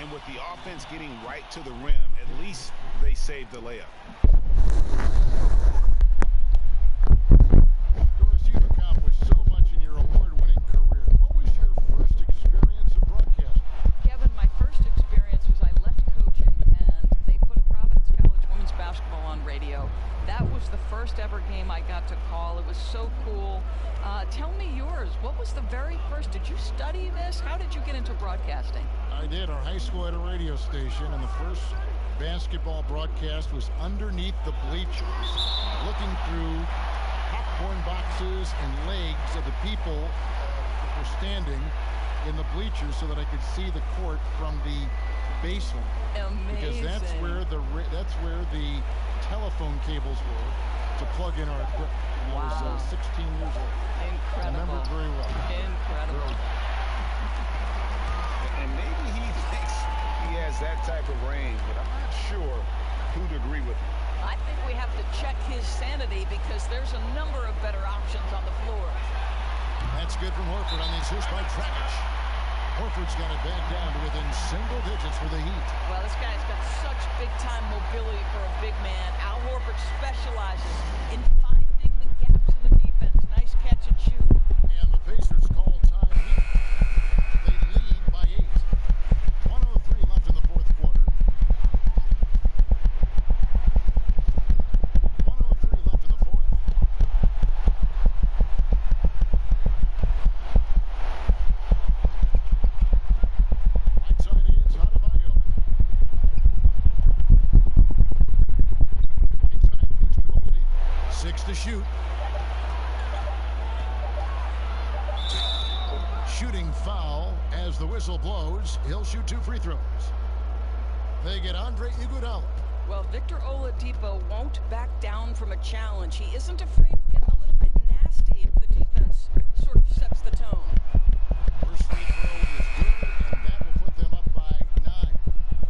And with the offense getting right to the rim, at least they saved the layup. Doris, you've accomplished so much in your award-winning career. What was your first experience in broadcasting? Kevin, my first experience was I left coaching, and they put Providence College women's basketball on radio. That was the first ever game I got to call. It was so cool. Tell me yours. What was the very first? Did you study this? How did you get into broadcasting? I did. Our high school had a radio station, and the first basketball broadcast was underneath the bleachers, looking through popcorn boxes and legs of the people that were standing in the bleachers so that I could see the court from the baseline. Amazing. Because that's where the telephone cables were to plug in our equipment. Wow. I was 16 years old. Incredible. I remember it very well. Incredible. And maybe he thinks he has that type of range, but I'm not sure who'd agree with him. I think we have to check his sanity because there's a number of better options on the floor. That's good from Horford on the assist by Dragic. Horford's got it back down to within single digits for the Heat. Well, this guy's got such big-time mobility for a big man. Al Horford specializes in finding the gaps in the defense. Nice catch and shoot. And the Pacers call time Heat. They lead by 8. 1:03 left in the fourth quarter. 1:03 left in the fourth. Right side against Adebayo. Right side, 6 to shoot. Shooting foul as the whistle blows. He'll shoot 2 free throws. They get Andre Iguodala. Well, Victor Oladipo won't back down from a challenge. He isn't afraid of getting a little bit nasty if the defense sort of sets the tone. First free throw is good, and that will put them up by 9.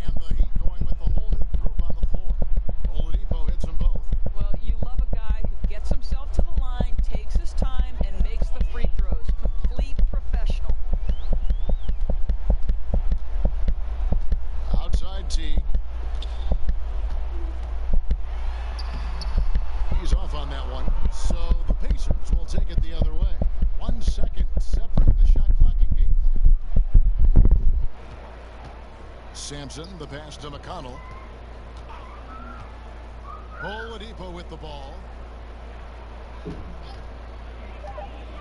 And the Heat going with the whole new group on the floor. Oladipo hits them both. Well, you love a guy who gets himself to the line, takes his time, and makes the free throws. Complete professional. Outside Teague. He's off on that one. So the Pacers will take it the other way. 1 second separating the shot clock and game clock. Sampson, the pass to McConnell. Oladipo with the ball.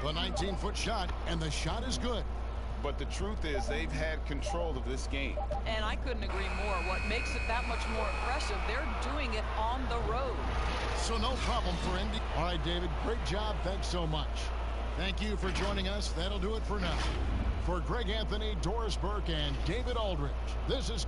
The 19-foot shot, and the shot is good. But the truth is they've had control of this game. And I couldn't agree more. What makes it that much more impressive, they're doing it on the road. So no problem for Indy. All right, David, great job. Thanks so much. Thank you for joining us. That'll do it for now. For Greg Anthony, Doris Burke, and David Aldridge, this is